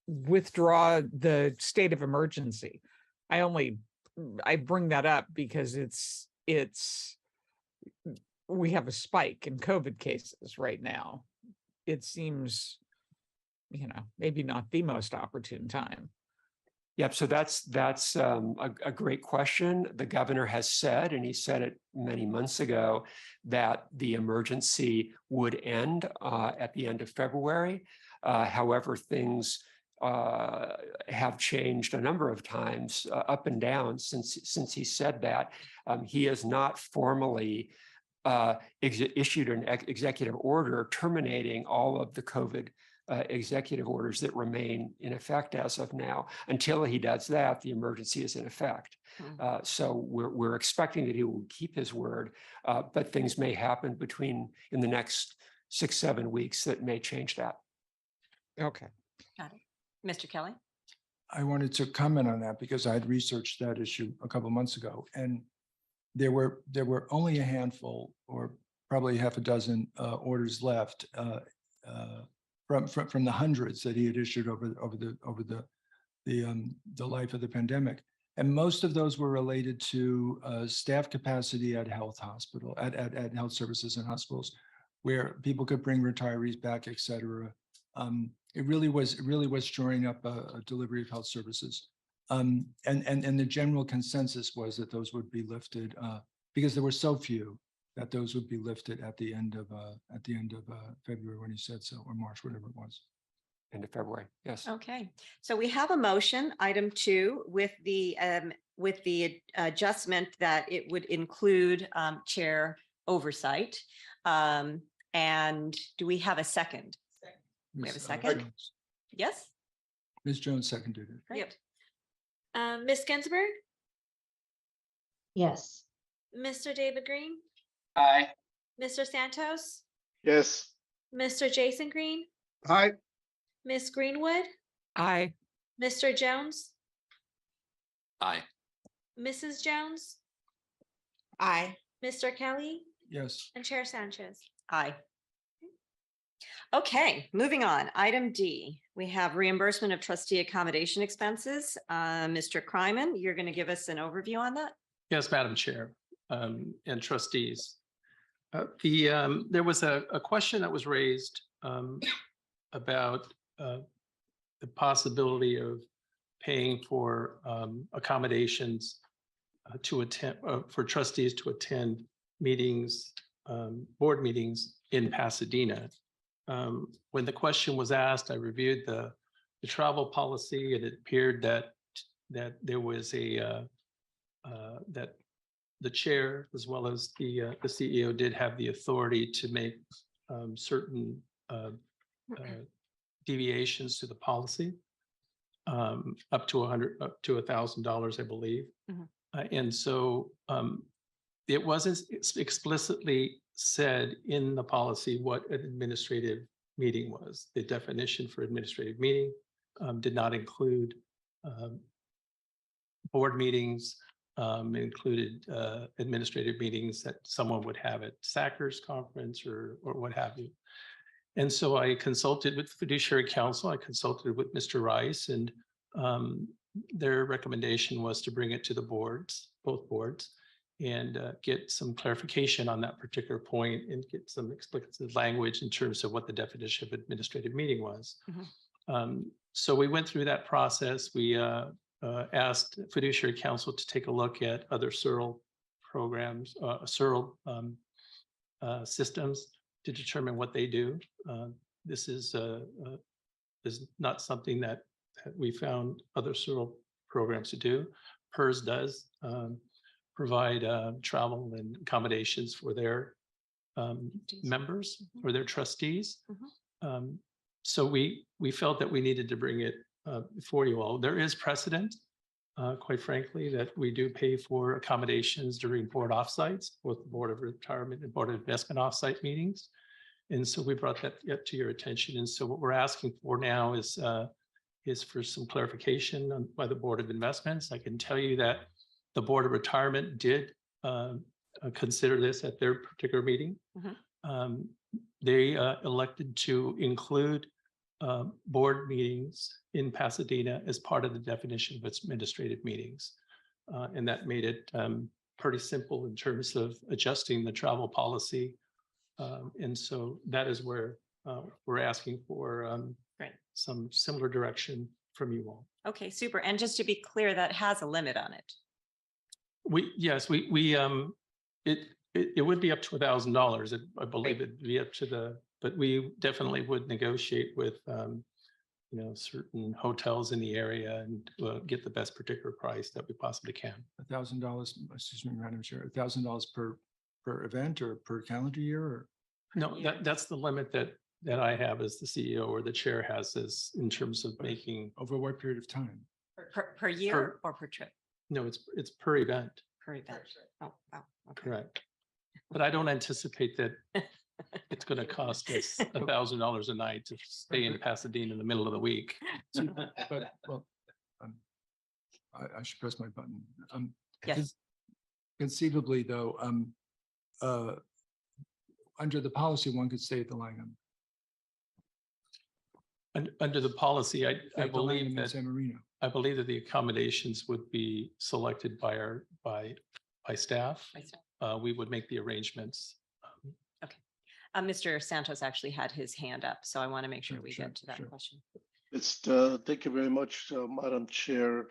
withdraw the state of emergency? I bring that up because we have a spike in COVID cases right now. It seems, maybe not the most opportune time. Yep. So that's a great question. The governor has said, and he said it many months ago, that the emergency would end at the end of February. However, things have changed a number of times up and down since he said that. He has not formally issued an executive order terminating all of the COVID executive orders that remain in effect as of now. Until he does that, the emergency is in effect. So we're expecting that he will keep his word, but things may happen in the next 6-7 weeks that may change that. Okay. Got it. Mr. Kelly? I wanted to comment on that because I had researched that issue a couple of months ago, and there were only a handful, or probably half a dozen orders left from the hundreds that he had issued over the life of the pandemic, and most of those were related to staff capacity at health health services and hospitals, where people could bring retirees back, et cetera. It really was shoring up a delivery of health services. And the general consensus was that those would be lifted because there were so few, that those would be lifted at the end of February when he said so, or March, whatever it was. End of February, yes. Okay, so we have a motion, item 2, with the adjustment that it would include chair oversight. And do we have a second? We have a second? Yes? Ms. Jones seconded it. Great. Ms. Ginsburg, Yes. Mr. David Green, Aye. Mr. Santos, Yes. Mr. Jason Green, Aye. Ms. Greenwood, Aye. Mr. Jones, Aye. Mrs. Jones, Aye. Mr. Kelly, Yes. and Chair Sanchez. Aye. Okay, moving on. Item D, we have reimbursement of trustee accommodation expenses. Mr. Kryman, you're going to give us an overview on that? Yes, Madam Chair, and trustees. There was a question that was raised about the possibility of paying for accommodations to attend for trustees to attend meetings, board meetings in Pasadena. When the question was asked, I reviewed the travel policy, and it appeared that there was that the chair as well as the CEO did have the authority to make certain deviations to the policy, up to $1,000, I believe. And so it wasn't explicitly said in the policy what an administrative meeting was. The definition for administrative meeting did not include board meetings, included administrative meetings that someone would have at SACR's conference or what have you. And so I consulted with fiduciary counsel. I consulted with Mr. Rice, and their recommendation was to bring it to the boards, both boards, and get some clarification on that particular point and get some explicit language in terms of what the definition of administrative meeting was. So we went through that process. We asked fiduciary counsel to take a look at other SERL programs, SERL systems to determine what they do. This is not something that we found other SERL programs to do. PERS does provide travel and accommodations for their members or their trustees. So we felt that we needed to bring it before you all. There is precedent, quite frankly, that we do pay for accommodations during board offsites, both the Board of Retirement and Board of Investment offsite meetings. And so we brought that to your attention. And so what we're asking for now is is for some clarification by the Board of Investments. I can tell you that the Board of Retirement did consider this at their particular meeting. They elected to include board meetings in Pasadena as part of the definition of its administrative meetings. And that made it pretty simple in terms of adjusting the travel policy. And so that is where we're asking for some similar direction from you all. Okay, super. And just to be clear, that has a limit on it. It would be up to $1,000. I believe it'd be up to but we definitely would negotiate with, certain hotels in the area and get the best particular price that we possibly can. $1,000, excuse me, Madam Chair, $1,000 per event or per calendar year? Or? No, that's the limit that I have as the CEO or the chair has is in terms of making. Over what period of time? Per year or per trip? No, it's per event. Per event. Oh, wow. Okay. Correct. But I don't anticipate that it's going to cost us $1,000 a night to stay in Pasadena in the middle of the week. But well, I should press my button. Yes. Conceivably, though, under the policy, one could stay at the Langham. And under the policy, I believe that San Marino. I believe that the accommodations would be selected by staff. We would make the arrangements. Okay. Mr. Santos actually had his hand up, so I want to make sure we get to that question. It's, thank you very much, Madam Chair.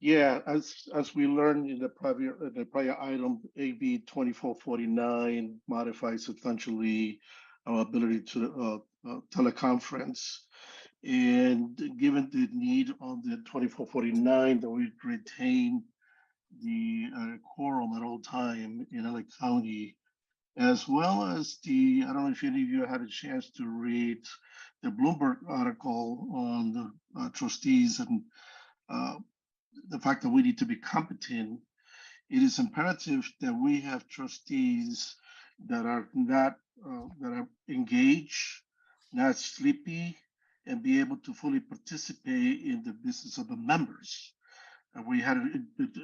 Yeah, as we learned in the prior item, AB 2449 modifies substantially our ability to teleconference. And given the need on the 2449 that we retain the quorum at all time in LA County, as well as I don't know if any of you had a chance to read the Bloomberg article on the trustees and the fact that we need to be competent. It is imperative that we have trustees that are not that are engaged, not sleepy, and be able to fully participate in the business of the members. And we had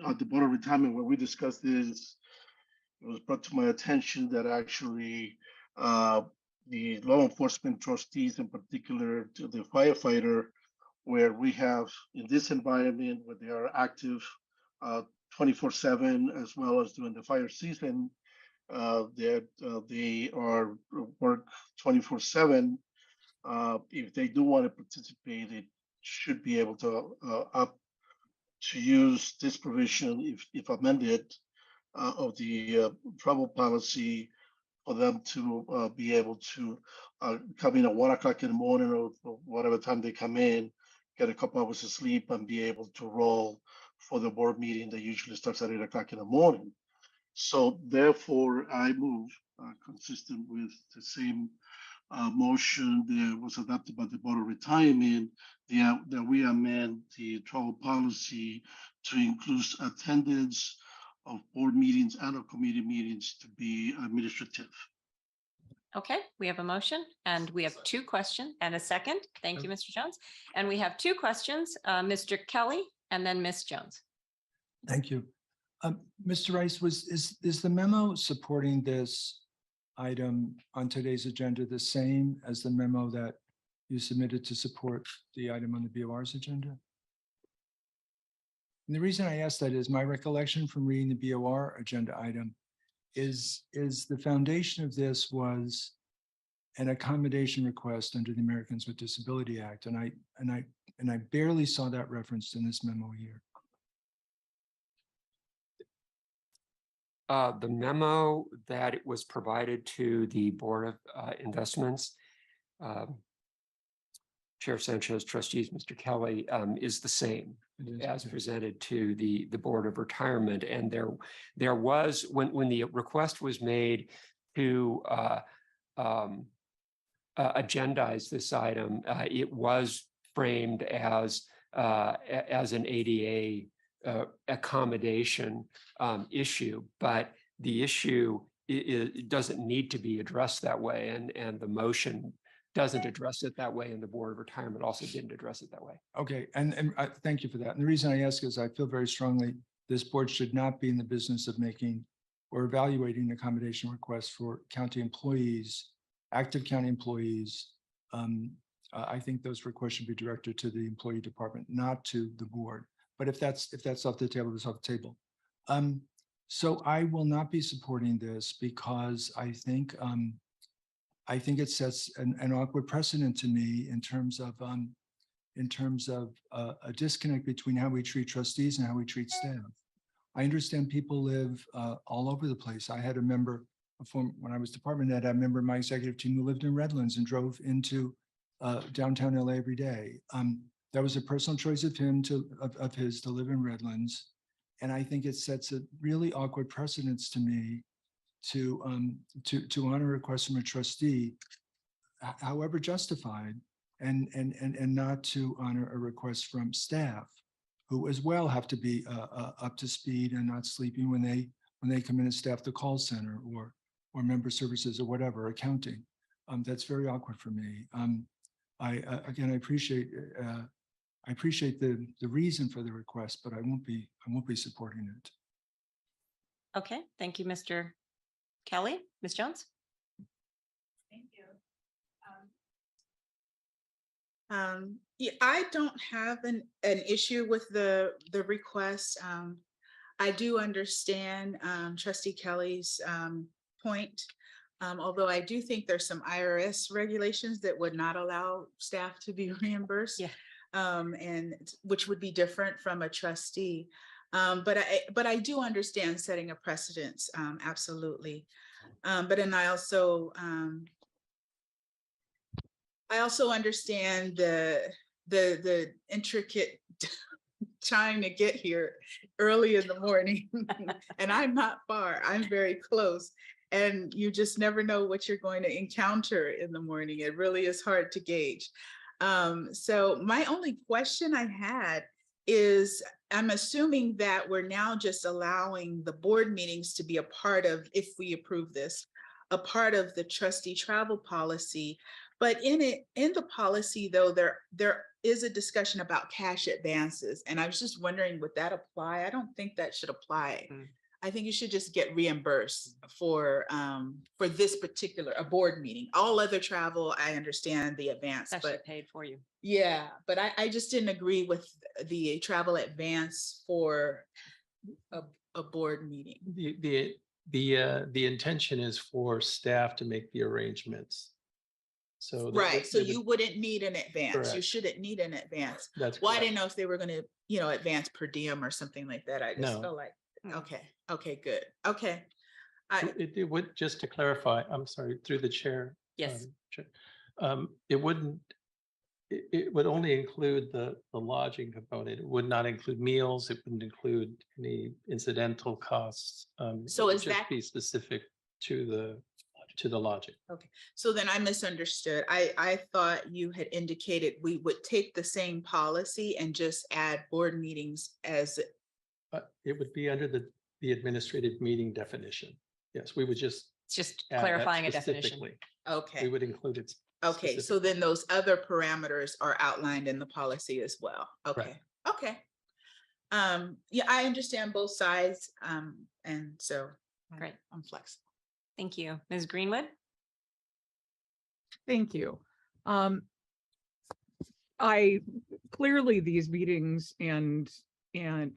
at the Board of Retirement where we discussed this. It was brought to my attention that actually the law enforcement trustees, in particular to the firefighter, where we have in this environment where they are active 24/7 as well as during the fire season, they are work 24/7. If they do want to participate, it should be able to use this provision, if amended, of the travel policy for them to be able to come in at 1 o'clock in the morning or whatever time they come in, get a couple hours of sleep and be able to roll for the board meeting that usually starts at 8 o'clock in the morning. So therefore, I move consistent with the same motion that was adopted by the Board of Retirement, that we amend the travel policy to include attendance of board meetings and of committee meetings to be administrative. Okay, we have a motion and we have two questions and a second. Thank you, Mr. Jones. And we have two questions, Mr. Kelly and then Ms. Jones. Thank you. Mr. Rice, is the memo supporting this item on today's agenda the same as the memo that you submitted to support the item on the BOR's agenda? And the reason I ask that is my recollection from reading the BOR agenda item is the foundation of this was an accommodation request under the Americans with Disability Act, and I barely saw that referenced in this memo here. The memo that it was provided to the Board of Investments, Chair Sanchez, trustees, Mr. Kelly, is the same as presented to the Board of Retirement. And there was, when the request was made to agendize this item, it was framed as an ADA accommodation issue, but the issue it doesn't need to be addressed that way, and the motion doesn't address it that way, and the Board of Retirement also didn't address it that way. Okay, and I thank you for that. And the reason I ask is I feel very strongly this board should not be in the business of making or evaluating accommodation requests for county employees, active county employees. I think those requests should be directed to the employee department, not to the board. But if that's off the table, it's off the table. So I will not be supporting this because I think it sets an awkward precedent to me in terms of a disconnect between how we treat trustees and how we treat staff. I understand people live all over the place. I had a member when I was department head, I remember my executive team who lived in Redlands and drove into downtown LA every day. That was a personal choice of his to live in Redlands. And I think it sets a really awkward precedence to me to honor a request from a trustee, however justified, and not to honor a request from staff, who as well have to be up to speed and not sleeping when they come in and staff the call center or member services or whatever, accounting. That's very awkward for me. I appreciate the reason for the request, but I won't be supporting it. Okay, thank you, Mr. Kelly. Ms. Jones? Thank you. Yeah, I don't have an issue with the request. I do understand Trustee Kelly's point. Although I do think there's some IRS regulations that would not allow staff to be reimbursed. Yeah. And which would be different from a trustee. But I do understand setting a precedence, absolutely. But then I also understand the intricate trying to get here early in the morning. And I'm not far, I'm very close. And you just never know what you're going to encounter in the morning. It really is hard to gauge. So my only question I had is, I'm assuming that we're now just allowing the board meetings to be a part of, if we approve this, a part of the trustee travel policy. But in the policy though, there is a discussion about cash advances. And I was just wondering, would that apply? I don't think that should apply. I think you should just get reimbursed for this particular board meeting. All other travel, I understand the advance, but paid for you. Yeah, but I just didn't agree with the travel advance for a board meeting. The intention is for staff to make the arrangements. So Right, so you wouldn't need an advance. You Correct. shouldn't need an advance. That's Well, I correct. didn't know if they were going to, advance per diem or something like that. I just No. felt like, okay, good. Okay. It would, just to clarify, I'm sorry, through the chair. Yes. Chair, it wouldn't, it would only include the lodging component. It would not include meals. It wouldn't include any incidental costs. So it would is just that- be specific to the lodging. Okay, so then I misunderstood. I thought you had indicated we would take the same policy and just add board meetings as, It would be under the administrative meeting definition. Yes, we would just. It's just add that clarifying a definition. specifically. okay. We would include it. Okay, so then those other parameters are outlined in the policy as well. Okay, okay. Yeah, I understand both sides. And so Great. I'm flexible. Thank you. Ms. Greenwood? Thank you. I clearly these meetings and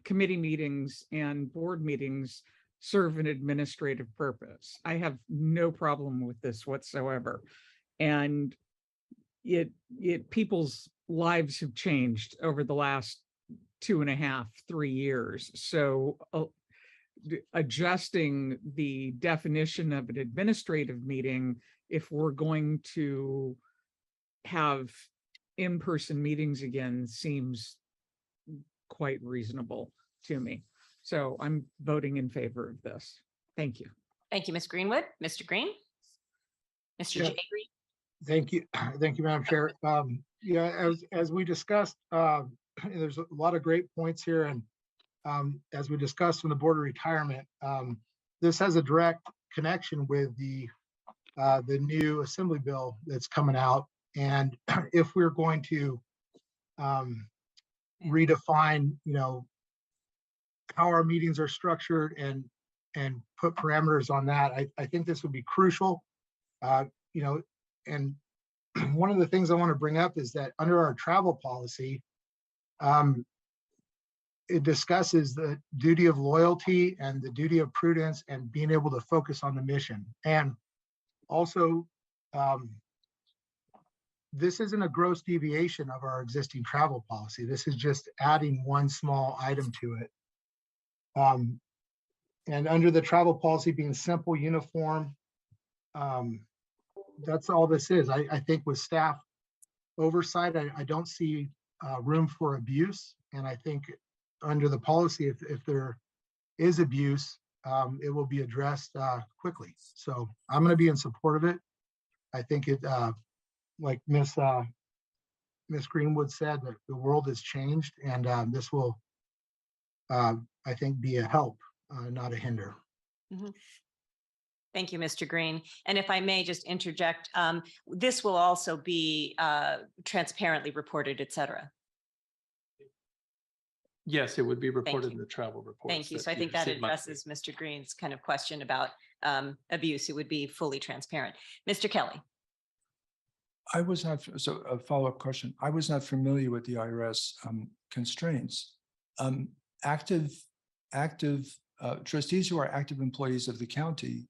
committee meetings and board meetings serve an administrative purpose. I have no problem with this whatsoever. And people's lives have changed over the last 2.5, 3 years. So adjusting the definition of an administrative meeting, if we're going to have in-person meetings again, seems quite reasonable to me. So I'm voting in favor of this. Thank you. Thank you, Ms. Greenwood. Mr. Green? Mr. Yeah. J. Green? Thank you. Thank you, Madam Chair. Yeah, as we discussed, there's a lot of great points here. And as we discussed from the Board of Retirement, this has a direct connection with the new assembly bill that's coming out. And if we're going to redefine, how our meetings are structured and put parameters on that, I think this would be crucial. And one of the things I want to bring up is that under our travel policy, it discusses the duty of loyalty and the duty of prudence and being able to focus on the mission. And also, this isn't a gross deviation of our existing travel policy. This is just adding one small item to it. And under the travel policy being simple, uniform, that's all this is. I think with staff oversight, I don't see room for abuse. And I think under the policy, if there is abuse, it will be addressed quickly. So I'm going to be in support of it. I think it, like Miss Greenwood said, that the world has changed, and this will, I think, be a help, not a hinder. Mhm. Thank you, Mr. Green. And if I may just interject, this will also be transparently reported, et cetera. Yes, it would be reported in the travel report. Thank you. So I think that addresses Mr. Green's kind of question about abuse. It would be fully transparent. Mr. Kelly. I was not, so a follow-up question. I was not familiar with the IRS constraints. Active trustees who are active employees of the county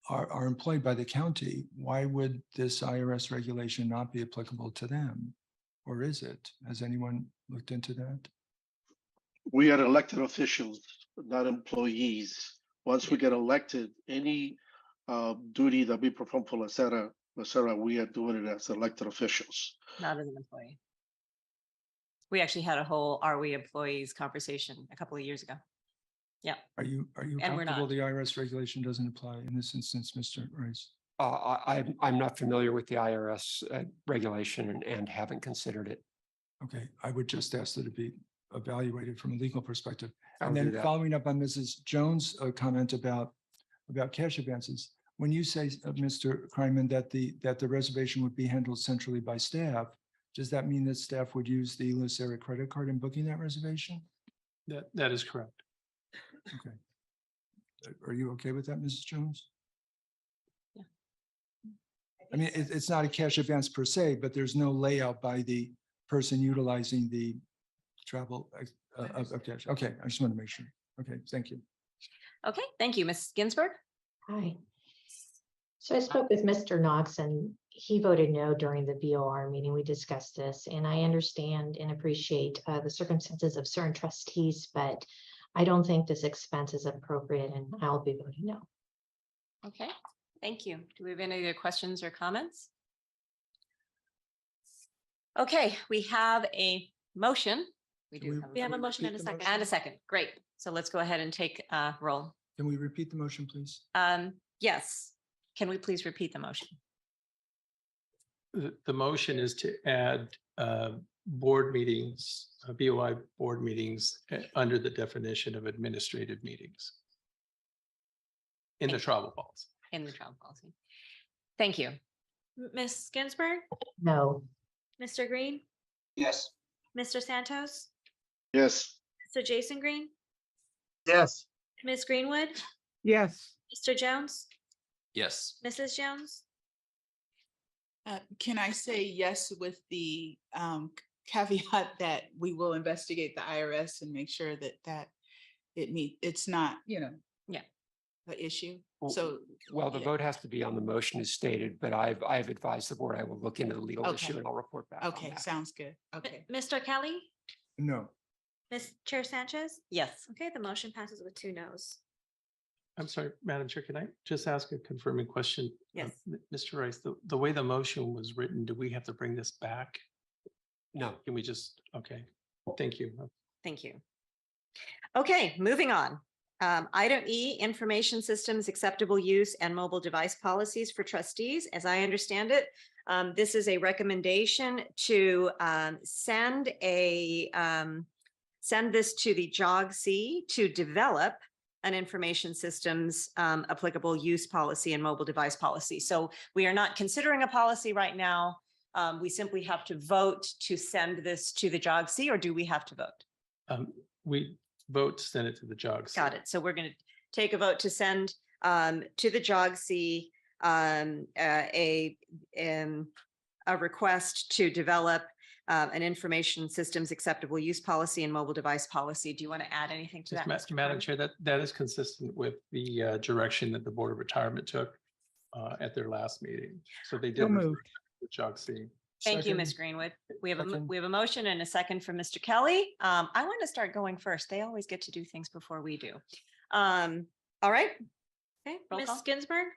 are employed by the county. Why would this IRS regulation not be applicable to them? Or is it? Has anyone looked into that? We are elected officials, not employees. Once we get elected, any duty that we perform for LACERA, we are doing it as elected officials. Not as an employee. We actually had a whole "Are we employees" conversation a couple of years ago. Yeah. Are you And we're comfortable not. the IRS regulation doesn't apply in this instance, Mr. Rice? I'm not familiar with the IRS regulation and haven't considered it. Okay, I would just ask that it be evaluated from a legal perspective. I'll And do then that. following up on Mrs. Jones' comment about cash advances, when you say, Mr. Kryman, that the reservation would be handled centrally by staff, does that mean that staff would use the LACERA credit card in booking that reservation? That is correct. Okay. Are you okay with that, Mrs. Jones? Yeah. I mean, it's not a cash advance per se, but there's no layout by the person utilizing the travel of cash. Okay, I just want to make sure. Okay, thank you. Okay, thank you, Ms. Ginsburg. Hi. So I spoke with Mr. Knox and he voted no during the VOR meeting. We discussed this and I understand and appreciate the circumstances of certain trustees, but I don't think this expense is appropriate and I'll be voting no. Okay, thank you. Do we have any other questions or comments? Okay, we have a motion. We have a motion and a second. And a second. Great. So let's go ahead and take roll. Can we repeat the motion, please? Yes. Can we please repeat the motion? The motion is to add board meetings, BOI board meetings under the definition of administrative meetings in the travel policy. In the travel policy. Thank you. Ms. Ginsburg, No. Mr. Green, Yes. Mr. Santos, Yes. Mr. Jason Green, Yes. Ms. Greenwood, Yes. Mr. Jones, Yes. Mrs. Jones. Can I say yes with the caveat that we will investigate the IRS and make sure that it's not, Yeah. an issue? Well, So. Well, the yeah. vote has to be on the motion as stated, but I've advised the board I will look into the legal Okay. issue and I'll report back. on Okay, that. sounds good. Okay. Mr. Kelly, No. Ms. Chair Sanchez. Yes. Okay, the motion passes with 2 noes. I'm sorry, Madam Chair, can I just ask a confirming question? Yes. Mr. Rice, the way the motion was written, do we have to bring this back? No. Can we just, okay, thank you. Thank you. Okay, moving on. Item E, information systems, acceptable use and mobile device policies for trustees. As I understand it, this is a recommendation to send this to the JOGC to develop an information systems applicable use policy and mobile device policy. So we are not considering a policy right now. we simply have to vote to send this to the JOGC, or do we have to vote? We vote to send it to the JOGC. Got it. So we're going to take a vote to send to the JOGC a request to develop an information systems acceptable use policy and mobile device policy. Do you want to add anything to Yes, that? Mr. Madam Carter? Chair, that is consistent with the direction that the Board of Retirement took at their last meeting. So they did So refer moved. to the JOGC. Thank you, Second. Ms. Greenwood. We have Second. a motion and a second from Mr. Kelly. I want to start going first. They always get to do things before we do. All right. Okay, roll call. Ms. Ginsburg,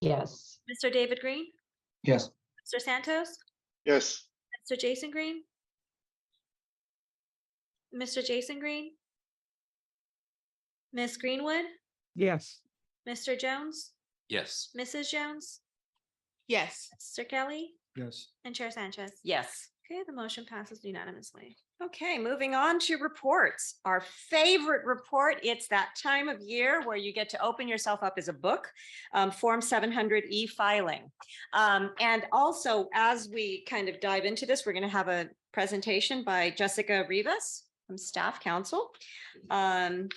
Yes. Mr. David Green, Yes. Mr. Santos, Yes. Mr. Jason Green, Mr. Jason Green, Ms. Greenwood, Yes. Mr. Jones, Yes. Mrs. Jones, Yes. Mr. Kelly, Yes. and Chair Sanchez. Yes. Okay, the motion passes unanimously. Okay, moving on to reports. Our favorite report. It's that time of year where you get to open yourself up as a book, Form 700 e-filing. And also, as we kind of dive into this, we're going to have a presentation by Jessica Rivas from Staff Council. And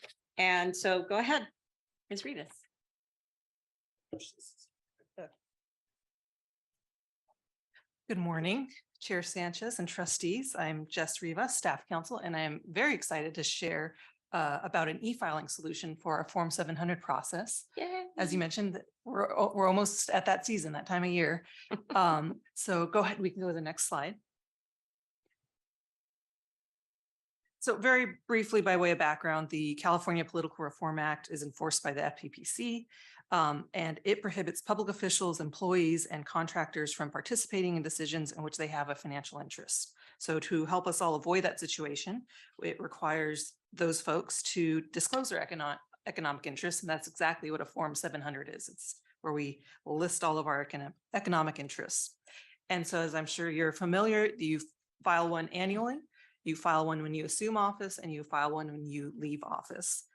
so go ahead, Ms. Rivas. Good morning, Chair Sanchez and trustees. I'm Jess Rivas, Staff Council, and I am very excited to share about an e-filing solution for our Form 700 process. Yay. As you mentioned, we're almost at that season, that time of year. So go ahead, we can go to the next slide. So very briefly, by way of background, the California Political Reform Act is enforced by the FPPC, and it prohibits public officials, employees, and contractors from participating in decisions in which they have a financial interest. So to help us all avoid that situation, it requires those folks to disclose their economic interests, and that's exactly what a Form 700 is. It's where we will list all of our economic interests. And so, as I'm sure you're familiar, you file one annually. You file one when you assume office, and you file one when you leave office.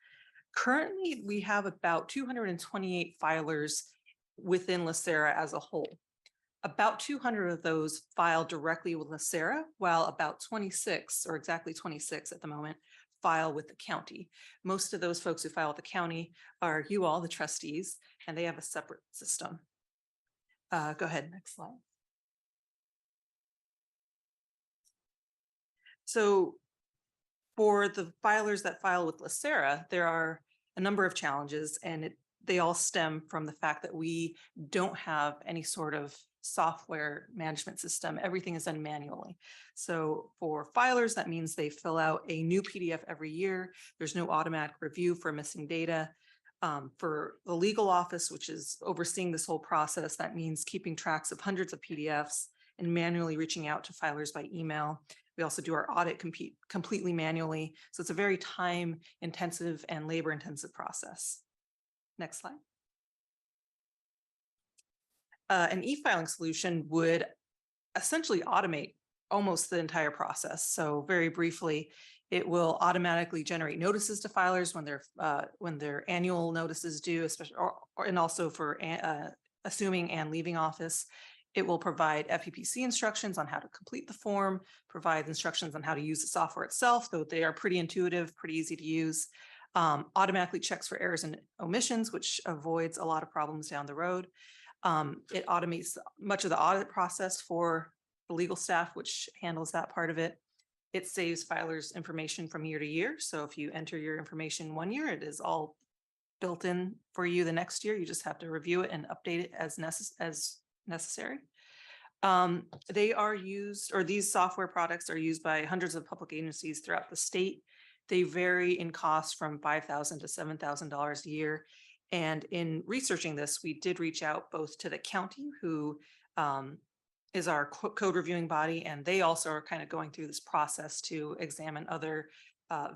Currently, we have about 228 filers within LACERA as a whole. About 200 of those file directly with LACERA, while about 26, or exactly 26 at the moment, file with the county. Most of those folks who file with the county are you all, the trustees, and they have a separate system. Go ahead, next slide. So for the filers that file with LACERA, there are a number of challenges, and they all stem from the fact that we don't have any sort of software management system. Everything is done manually. So for filers, that means they fill out a new PDF every year. There's no automatic review for missing data. For the legal office, which is overseeing this whole process, that means keeping tracks of hundreds of PDFs and manually reaching out to filers by email. We also do our audit completely manually. So it's a very time intensive and labor intensive process. Next slide. An e-filing solution would essentially automate almost the entire process. So very briefly, it will automatically generate notices to filers when their annual notices due, especially and also for assuming and leaving office. It will provide FPPC instructions on how to complete the form, provide instructions on how to use the software itself, though they are pretty intuitive, pretty easy to use. Automatically checks for errors and omissions, which avoids a lot of problems down the road. It automates much of the audit process for the legal staff, which handles that part of it. It saves filers information from year to year. So if you enter your information one year, it is all built in for you the next year. You just have to review it and update it as necessary. They are used, or these software products are used by hundreds of public agencies throughout the state. They vary in cost from $5,000 to $7,000 a year. And in researching this, we did reach out both to the county, who is our code reviewing body, and they also are kind of going through this process to examine other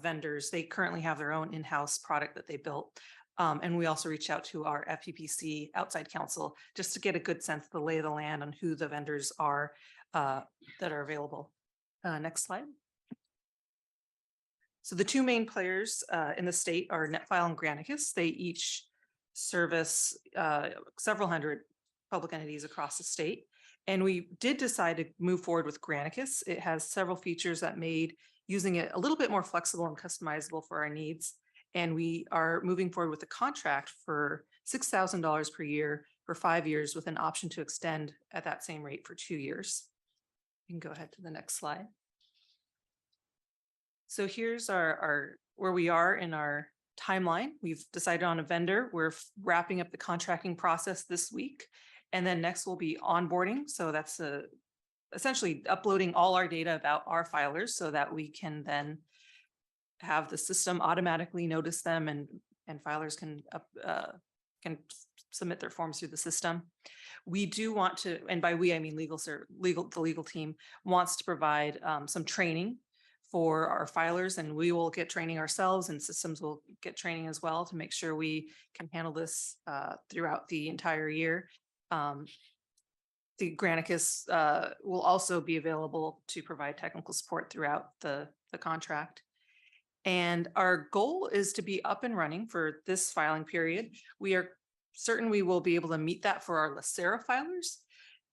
vendors. They currently have their own in-house product that they built. And we also reached out to our FPPC outside counsel just to get a good sense of the lay of the land on who the vendors are that are available. Next slide. So the two main players in the state are NetFile and Granicus. They each service several hundred public entities across the state. And we did decide to move forward with Granicus. It has several features that made using it a little bit more flexible and customizable for our needs. And we are moving forward with a contract for $6,000 per year for 5 years with an option to extend at that same rate for 2 years. You can go ahead to the next slide. So here's our where we are in our timeline. We've decided on a vendor. We're wrapping up the contracting process this week. And then next will be onboarding. So that's essentially uploading all our data about our filers so that we can then have the system automatically notice them and filers can submit their forms through the system. We do want to, and by we, I mean the legal team wants to provide some training for our filers, and we will get training ourselves and systems will get training as well to make sure we can handle this throughout the entire year. The Granicus will also be available to provide technical support throughout the contract. And our goal is to be up and running for this filing period. We are certain we will be able to meet that for our LACERA filers.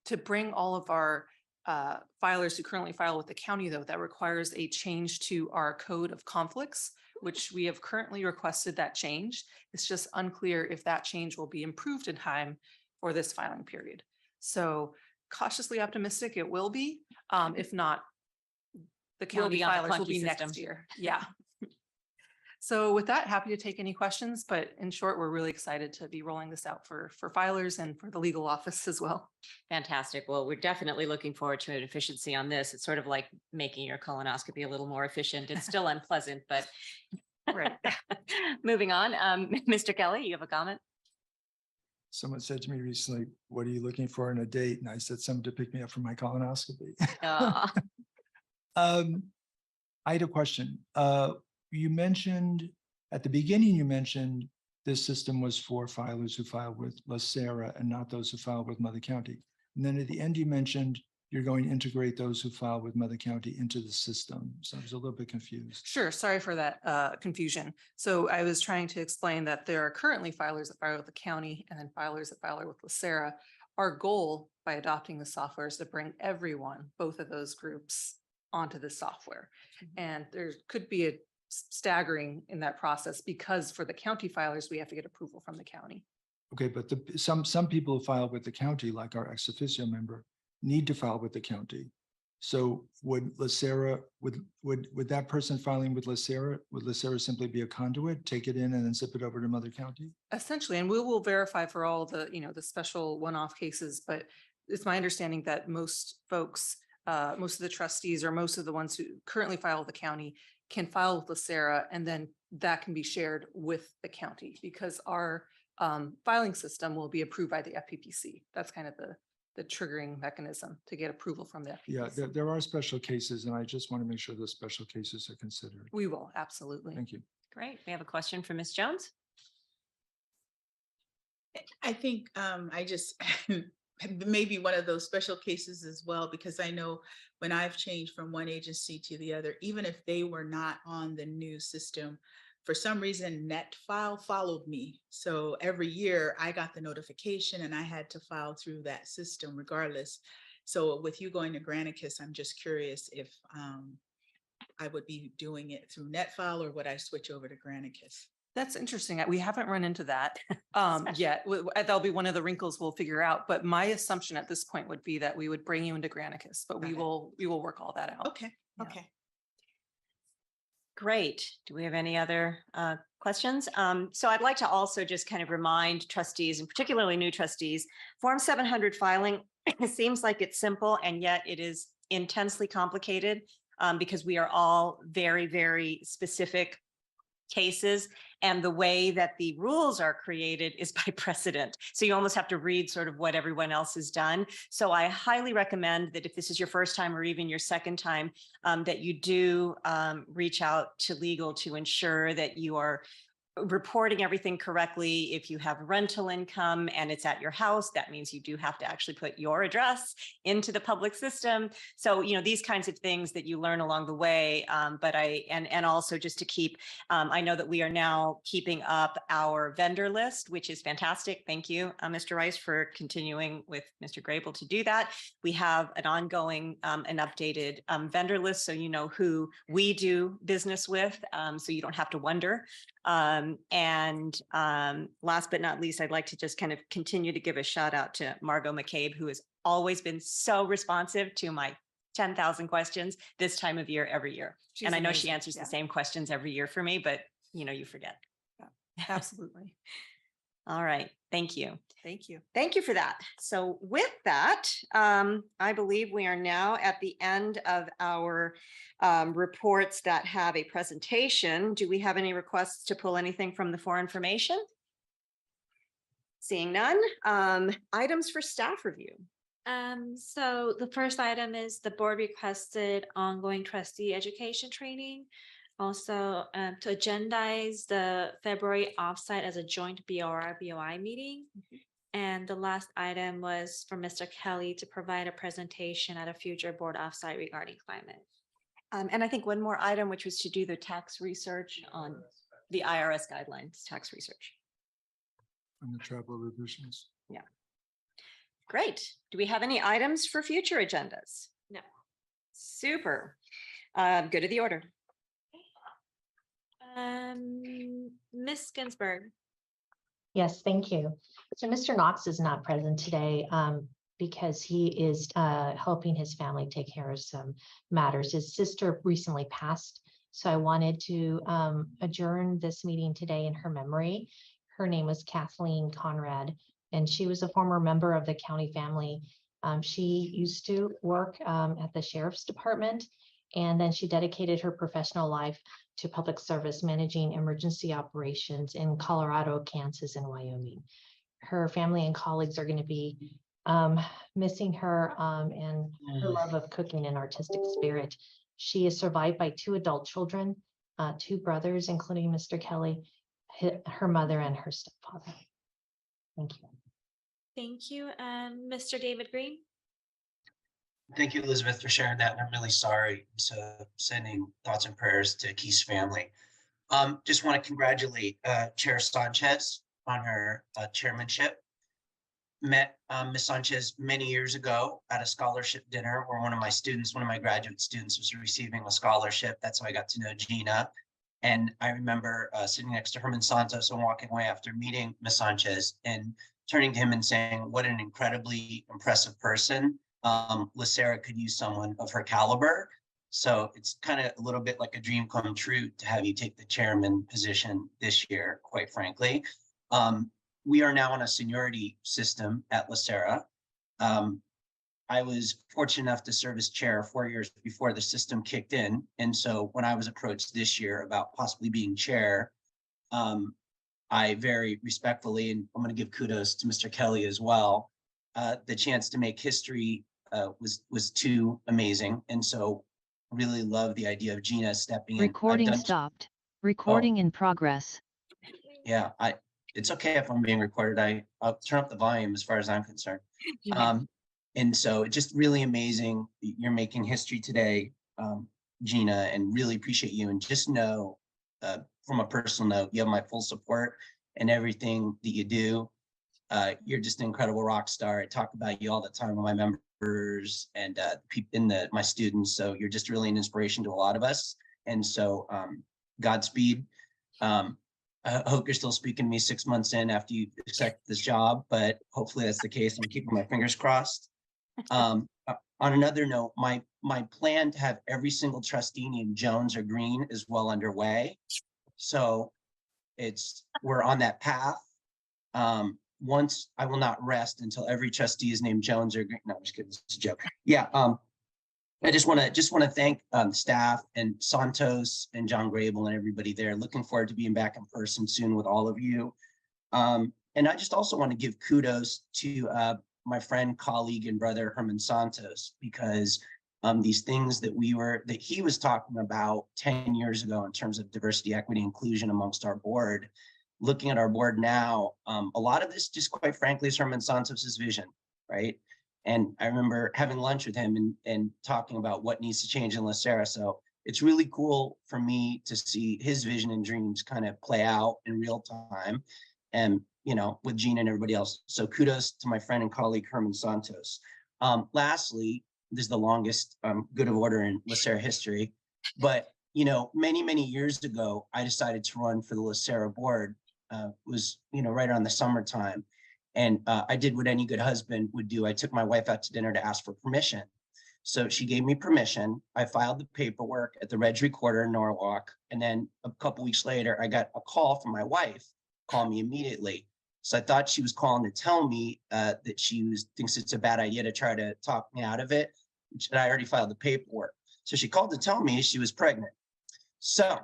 To bring all of our filers who currently file with the county, though, that requires a change to our code of conflicts, which we have currently requested that change. It's just unclear if that change will be improved in time for this filing period. So cautiously optimistic it will be. If not, the county filers will be next year. Yeah. So with that, happy to take any questions, but in short, we're really excited to be rolling this out for filers and for the legal office as well. Fantastic. Well, we're definitely looking forward to an efficiency on this. It's sort of like making your colonoscopy a little more efficient. It's still unpleasant, but right. Moving on. Mr. Kelly, you have a comment? Someone said to me recently, what are you looking for in a date? And I said, someone to pick me up for my colonoscopy. I had a question. You mentioned at the beginning, you mentioned this system was for filers who filed with LACERA and not those who filed with Mother County. And then at the end, you mentioned you're going to integrate those who file with Mother County into the system. So I was a little bit confused. Sure. Sorry for that confusion. So I was trying to explain that there are currently filers that file with the county and then filers that file with LACERA. Our goal by adopting the software is to bring everyone, both of those groups, onto the software. And there could be a staggering in that process because for the county filers, we have to get approval from the county. Okay, but some people who file with the county, like our ex officio member, need to file with the county. So would LACERA, would that person filing with LACERA, would LACERA simply be a conduit, take it in and then zip it over to Mother County? Essentially, and we will verify for all the, the special one-off cases, but it's my understanding that most folks, most of the trustees or most of the ones who currently file with the county can file with LACERA, and then that can be shared with the county because our filing system will be approved by the FPPC. That's kind of the triggering mechanism to get approval from the FPPC. Yeah, there are special cases, and I just want to make sure those special cases are considered. We will, absolutely. Thank you. Great. We have a question from Ms. Jones. I think I just maybe one of those special cases as well, because I know when I've changed from one agency to the other, even if they were not on the new system, for some reason, NetFile followed me. So every year I got the notification and I had to file through that system regardless. So with you going to Granicus, I'm just curious if I would be doing it through NetFile or would I switch over to Granicus? That's interesting. We haven't run into that yet. That'll be one of the wrinkles we'll figure out. But my assumption at this point would be that we would bring you into Granicus, but we will work all that out. Okay. Yeah. Okay. Great. Do we have any other questions? So I'd like to also just kind of remind trustees and particularly new trustees, Form 700 filing seems like it's simple and yet it is intensely complicated because we are all very, very specific cases, and the way that the rules are created is by precedent. So you almost have to read sort of what everyone else has done. So I highly recommend that if this is your first time or even your second time, that you do reach out to legal to ensure that you are reporting everything correctly. If you have rental income and it's at your house, that means you do have to actually put your address into the public system. So, you know, these kinds of things that you learn along the way. But and also just to keep, I know that we are now keeping up our vendor list, which is fantastic. Thank you, Mr. Rice, for continuing with Mr. Grable to do that. We have an ongoing and updated vendor list, so you know who we do business with, so you don't have to wonder. Last but not least, I'd like to just kind of continue to give a shout out to Margot McCabe, who has always been so responsive to my 10,000 questions this time of year, every year. She's And I know she amazing. answers the same questions every year for me, but you know, you forget. Absolutely. All right. Thank you. Thank you. Thank you for that. So with that, I believe we are now at the end of our reports that have a presentation. Do we have any requests to pull anything from the for information? Seeing none. Items for staff review. So the first item is the board requested ongoing trustee education training. Also, to agendize the February offsite as a joint BOR-BOI meeting. And the last item was for Mr. Kelly to provide a presentation at a future board offsite regarding climate. And I think one more item, which was to do the tax research on the IRS guidelines, tax research. And the travel revisions. Yeah. Great. Do we have any items for future agendas? No. Super. Go to the order. Ms. Ginsburg. Yes, thank you. So Mr. Knox is not present today because he is helping his family take care of some matters. His sister recently passed, so I wanted to adjourn this meeting today in her memory. Her name was Kathleen Conrad, and she was a former member of the county family. She used to work at the sheriff's department, and then she dedicated her professional life to public service, managing emergency operations in Colorado, Kansas, and Wyoming. Her family and colleagues are going to be missing her and her love of cooking and artistic spirit. She is survived by 2 adult children, 2 brothers, including Mr. Kelly, her mother, and her stepfather. Thank you. Thank you. And Mr. David Green. Thank you, Elizabeth, for sharing that. And I'm really sorry. So sending thoughts and prayers to Keith's family. Just want to congratulate Chair Sanchez on her chairmanship. Met Ms. Sanchez many years ago at a scholarship dinner where one of my graduate students was receiving a scholarship. That's how I got to know Gina. And I remember sitting next to Herman Santos and walking away after meeting Ms. Sanchez and turning to him and saying, what an incredibly impressive person. LACERA could use someone of her caliber. So it's kind of a little bit like a dream come true to have you take the chairman position this year, quite frankly. We are now on a seniority system at LACERA. I was fortunate enough to serve as chair 4 years before the system kicked in. And so when I was approached this year about possibly being chair, I very respectfully, and I'm going to give kudos to Mr. Kelly as well, the chance to make history was too amazing. And so really love the idea of Gina stepping in. Recording stopped. Recording in progress. Yeah, it's okay if I'm being recorded. I'll turn up the volume as far as I'm concerned. And so it's just really amazing. You're making history today, Gina, and really appreciate you. And just know from a personal note, you have my full support and everything that you do. You're just an incredible rock star. I talk about you all the time with my members and my students. So you're just really an inspiration to a lot of us. And so Godspeed. I hope you're still speaking to me 6 months in after you accept this job, but hopefully that's the case. I'm keeping my fingers crossed. On another note, my plan to have every single trustee named Jones or Green is well underway. So we're on that path. Once I will not rest until every trustee is named Jones or Green. No, I'm just kidding. This is a joke. Yeah. I just want to thank staff and Santos and John Grable and everybody there. Looking forward to being back in person soon with all of you. And I just also want to give kudos to my friend, colleague, and brother Herman Santos, because these things that he was talking about 10 years ago in terms of diversity, equity, inclusion amongst our board. Looking at our board now, a lot of this just quite frankly is Herman Santos's vision, right? And I remember having lunch with him and talking about what needs to change in LACERA. So it's really cool for me to see his vision and dreams kind of play out in real time, and with Gina and everybody else. So kudos to my friend and colleague Herman Santos. Lastly, this is the longest good of order in LACERA history, but many years ago, I decided to run for the LACERA board. Was right around the summertime, and I did what any good husband would do. I took my wife out to dinner to ask for permission. So she gave me permission. I filed the paperwork at the Reg Recorder in Norwalk. And then a couple weeks later, I got a call from my wife, called me immediately. So I thought she was calling to tell me that she thinks it's a bad idea to try to talk me out of it. And I already filed the paperwork. So she called to tell me she was pregnant. So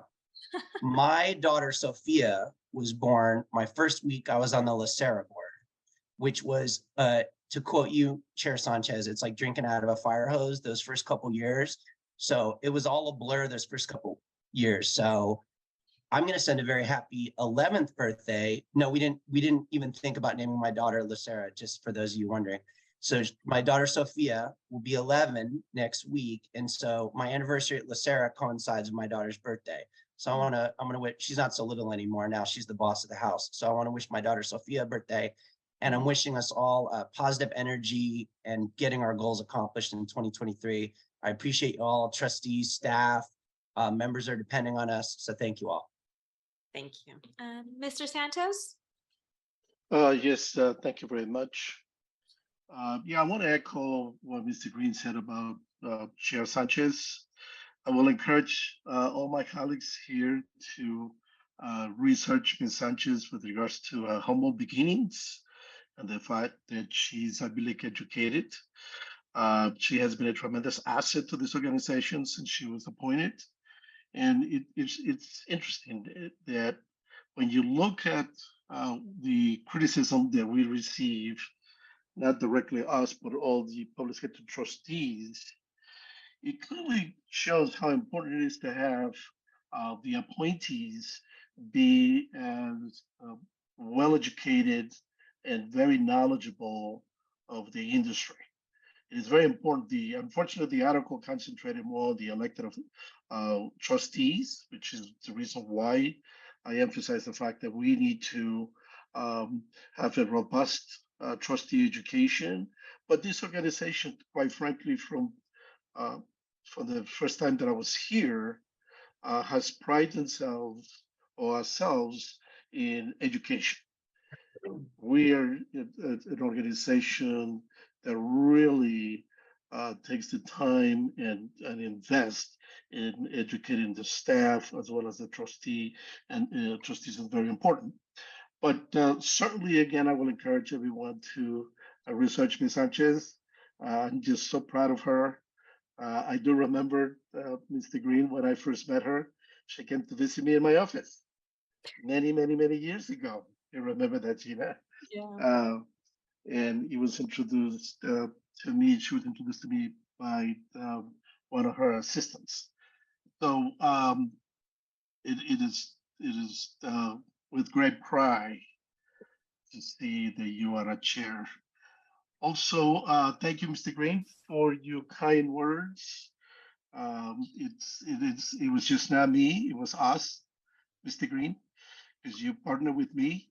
my daughter, Sophia, was born my first week I was on the LACERA board, which was, to quote you, Chair Sanchez, it's like drinking out of a fire hose those first couple years. So it was all a blur those first couple years. So I'm going to send a very happy 11th birthday. No, we didn't even think about naming my daughter LACERA, just for those of you wondering. So my daughter Sophia will be 11 next week. And so my anniversary at LACERA coincides with my daughter's birthday. So I'm gonna wish, she's not so little anymore now, she's the boss of the house. So I want to wish my daughter Sophia a birthday, and I'm wishing us all positive energy and getting our goals accomplished in 2023. I appreciate you all, trustees, staff, members are depending on us. So thank you all. Thank you. Mr. Santos? Yes, thank you very much. Yeah, I want to echo what Mr. Green said about Chair Sanchez. I will encourage all my colleagues here to research Ms. Sanchez with regards to humble beginnings and the fact that she's Ivy League educated. She has been a tremendous asset to this organization since she was appointed. And it's interesting that when you look at the criticism that we receive, not directly us, but all the public sector trustees, it clearly shows how important it is to have the appointees be as well-educated and very knowledgeable of the industry. It is very important. Unfortunately, the article concentrated more on the elected trustees, which is the reason why I emphasize the fact that we need to have a robust trustee education. But this organization, quite frankly, from the first time that I was here, has prided themselves or ourselves in education. We are an organization that really takes the time and invest in educating the staff as well as the trustee, and trustees is very important. But certainly, again, I will encourage everyone to research Ms. Sanchez. I'm just so proud of her. I do remember Mr. Green, when I first met her, she came to visit me in my office many years ago. You remember that, Gina? Yeah. And he was introduced to me. She was introduced to me by one of her assistants. So it is with great pride to see that you are a chair. Also, thank you, Mr. Green, for your kind words. It was just not me, it was us, Mr. Green, because you partnered with me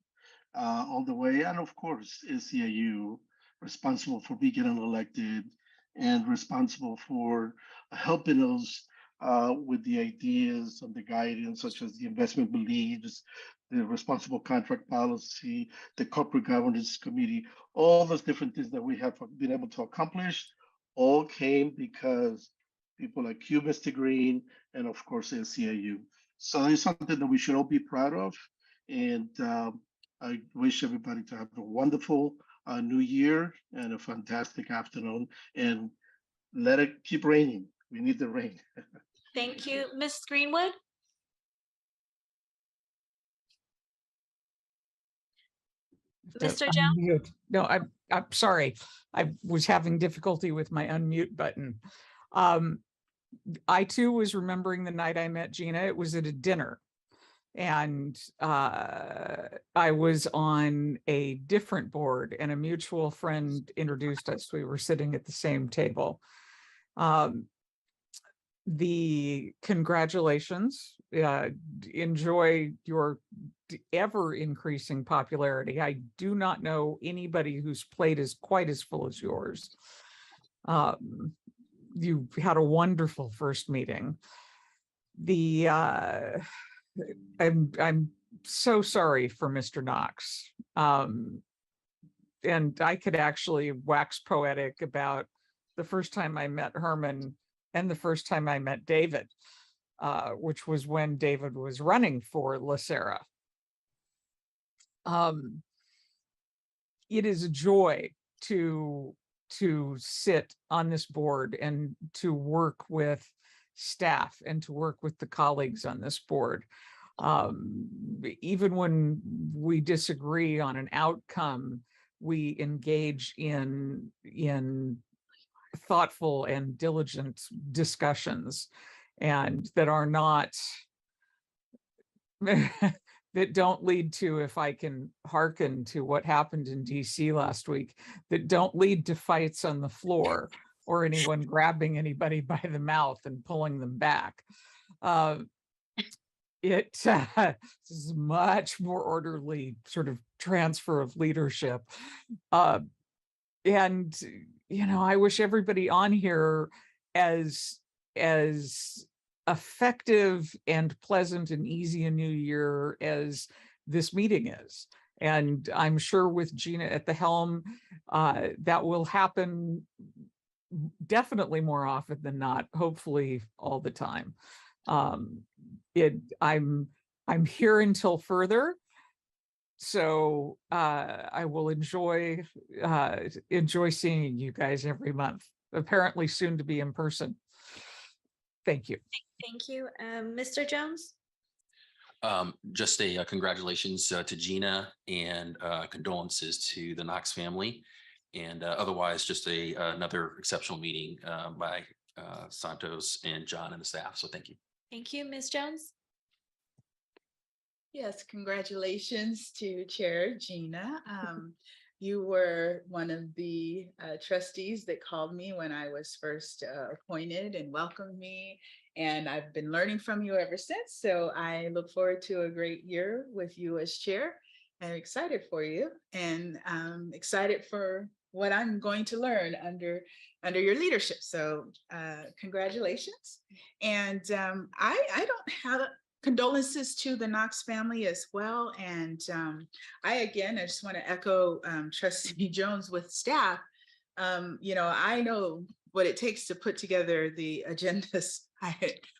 all the way. And of course, SEIU, responsible for me getting elected and responsible for helping us with the ideas and the guidance, such as the investment beliefs, the responsible contract policy, the corporate governance committee, all those different things that we have been able to accomplish, all came because people like you, Mr. Green, and of course, SEIU. So it's something that we should all be proud of. And I wish everybody to have a wonderful new year and a fantastic afternoon. And let it keep raining. We need the rain. Thank you. Ms. Greenwood? Mr. Jones? Unmute. No, I'm sorry. I was having difficulty with my unmute button. I too was remembering the night I met Gina. It was at a dinner. And I was on a different board and a mutual friend introduced us. We were sitting at the same table. The congratulations, enjoy your ever increasing popularity. I do not know anybody whose plate is quite as full as yours. You had a wonderful first meeting. I'm so sorry for Mr. Knox. And I could actually wax poetic about the first time I met Herman and the first time I met David, which was when David was running for LACERA. It is a joy to sit on this board and to work with staff and to work with the colleagues on this board. Even when we disagree on an outcome, we engage in thoughtful and diligent discussions, and that are not that don't lead to, if I can hearken to what happened in DC last week, that don't lead to fights on the floor or anyone grabbing anybody by the mouth and pulling them back. It is much more orderly sort of transfer of leadership. And, you know, I wish everybody on here as effective and pleasant and easy a new year as this meeting is. And I'm sure with Gina at the helm, that will happen definitely more often than not, hopefully all the time. I'm here until further. So I will enjoy seeing you guys every month, apparently soon to be in person. Thank you. Thank you. Mr. Jones? Just a congratulations to Gina and condolences to the Knox family. And otherwise, just another exceptional meeting by Santos and John and the staff. So thank you. Thank you, Ms. Jones. Yes, congratulations to Chair Gina. You were one of the trustees that called me when I was first appointed and welcomed me. And I've been learning from you ever since. So I look forward to a great year with you as chair. I'm excited for you and excited for what I'm going to learn under your leadership. So congratulations. And I don't have condolences to the Knox family as well. And I just want to echo Trustee Jones with staff. You know, I know what it takes to put together the agendas.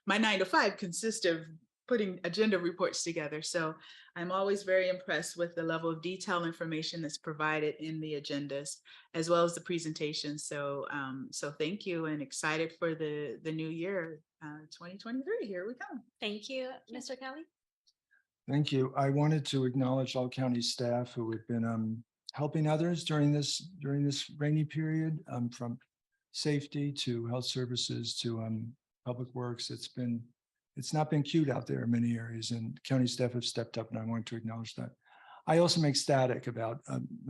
My 9 to 5 consists of putting agenda reports together. So I'm always very impressed with the level of detailed information that's provided in the agendas, as well as the presentation. So so thank you, and excited for the new year, 2023. Here we come. Thank you, Mr. Kelly. Thank you. I wanted to acknowledge all county staff who have been helping others during this rainy period, from safety to health services to public works. It's not been cute out there in many areas, and county staff have stepped up, and I want to acknowledge that. I also make static about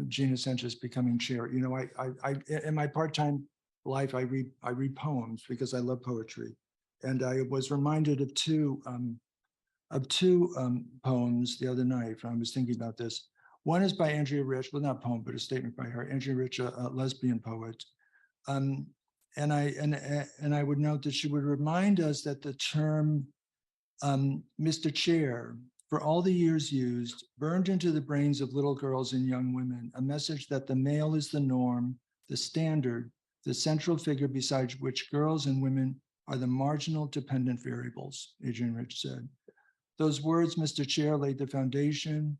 Gina Sanchez becoming chair. You know, I in my part-time life, I read poems because I love poetry, and I was reminded of two poems the other night. I was thinking about this. One is by Andrea Rich, well, not a poem, but a statement by her. Andrea Rich, a lesbian poet. And I would note that she would remind us that the term Mr. Chair, for all the years used, burned into the brains of little girls and young women, a message that the male is the norm, the standard, the central figure beside which girls and women are the marginal dependent variables, Adrienne Rich said. Those words, Mr. Chair, laid the foundation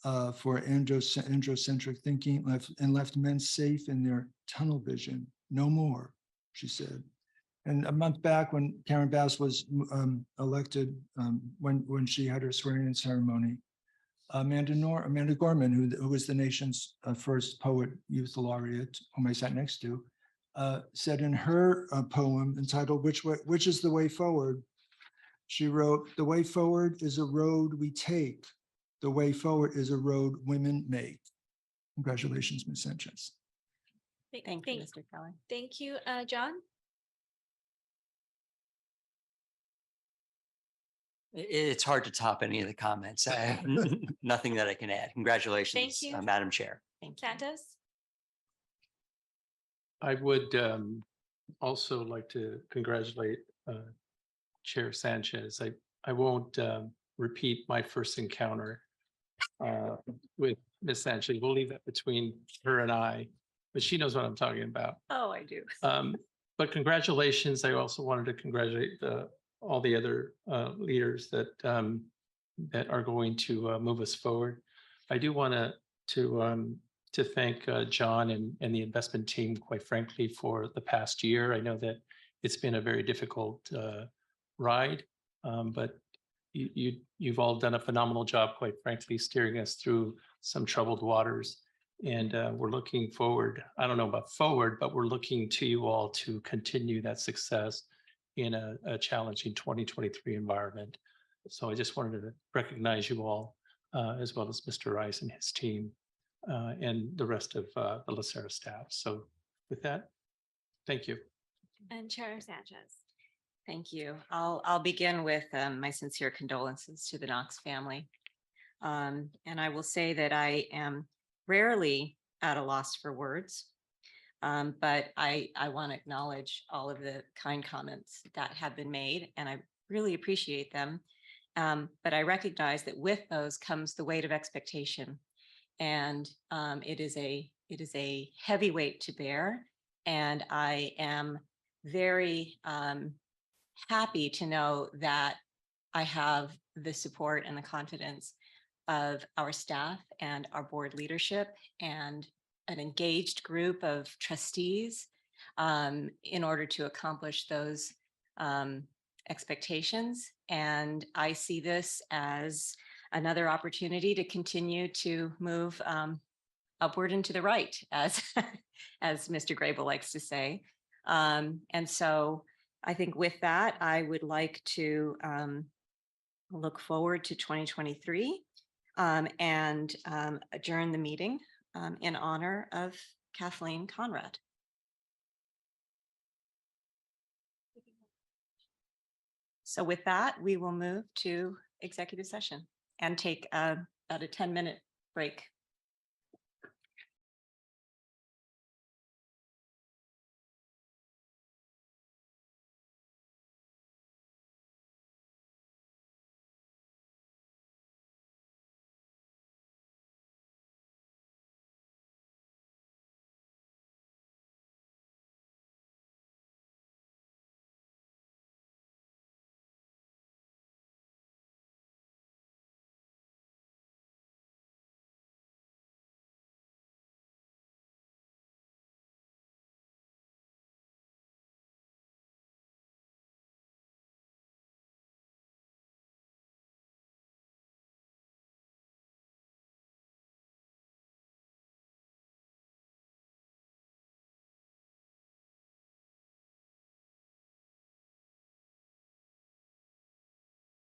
for androcentric thinking and left men safe in their tunnel vision. No more, she said. And a month back, when Karen Bass was elected, when she had her swearing-in ceremony, Amanda Gorman, who was the nation's first poet youth laureate, whom I sat next to, said in her poem entitled Which is the Way Forward? She wrote, "The way forward is a road we take. The way forward is a road women make." Congratulations, Ms. Sanchez. Thank you, Mr. Kelly. Thank you, John. It's hard to top any of the comments. I have nothing that I can add. Congratulations, you. Madam Chair. Thank you. Santos? I would also like to congratulate Chair Sanchez. I won't repeat my first encounter with Ms. Sanchez. We'll leave that between her and I, but she knows what I'm talking about. Oh, I do. But congratulations. I also wanted to congratulate all the other leaders that that are going to move us forward. I do want to thank John and the investment team, quite frankly, for the past year. I know that it's been a very difficult ride, but you've all done a phenomenal job, quite frankly, steering us through some troubled waters. And we're looking forward. I don't know about forward, but we're looking to you all to continue that success in a challenging 2023 environment. So I just wanted to recognize you all, as well as Mr. Rice and his team, and the rest of the LACERA staff. So with that, thank you. And Chair Sanchez. Thank you. I'll begin with my sincere condolences to the Knox family. And I will say that I am rarely at a loss for words, but I want to acknowledge all of the kind comments that have been made, and I really appreciate them. But I recognize that with those comes the weight of expectation, and it is a heavy weight to bear. And I am very happy to know that I have the support and the confidence of our staff and our board leadership and an engaged group of trustees in order to accomplish those expectations. And I see this as another opportunity to continue to move upward and to the right, as Mr. Grable likes to say. And so I think with that, I would like to look forward to 2023 and adjourn the meeting in honor of Kathleen Conrad. So with that, we will move to executive session and take about a 10-minute break.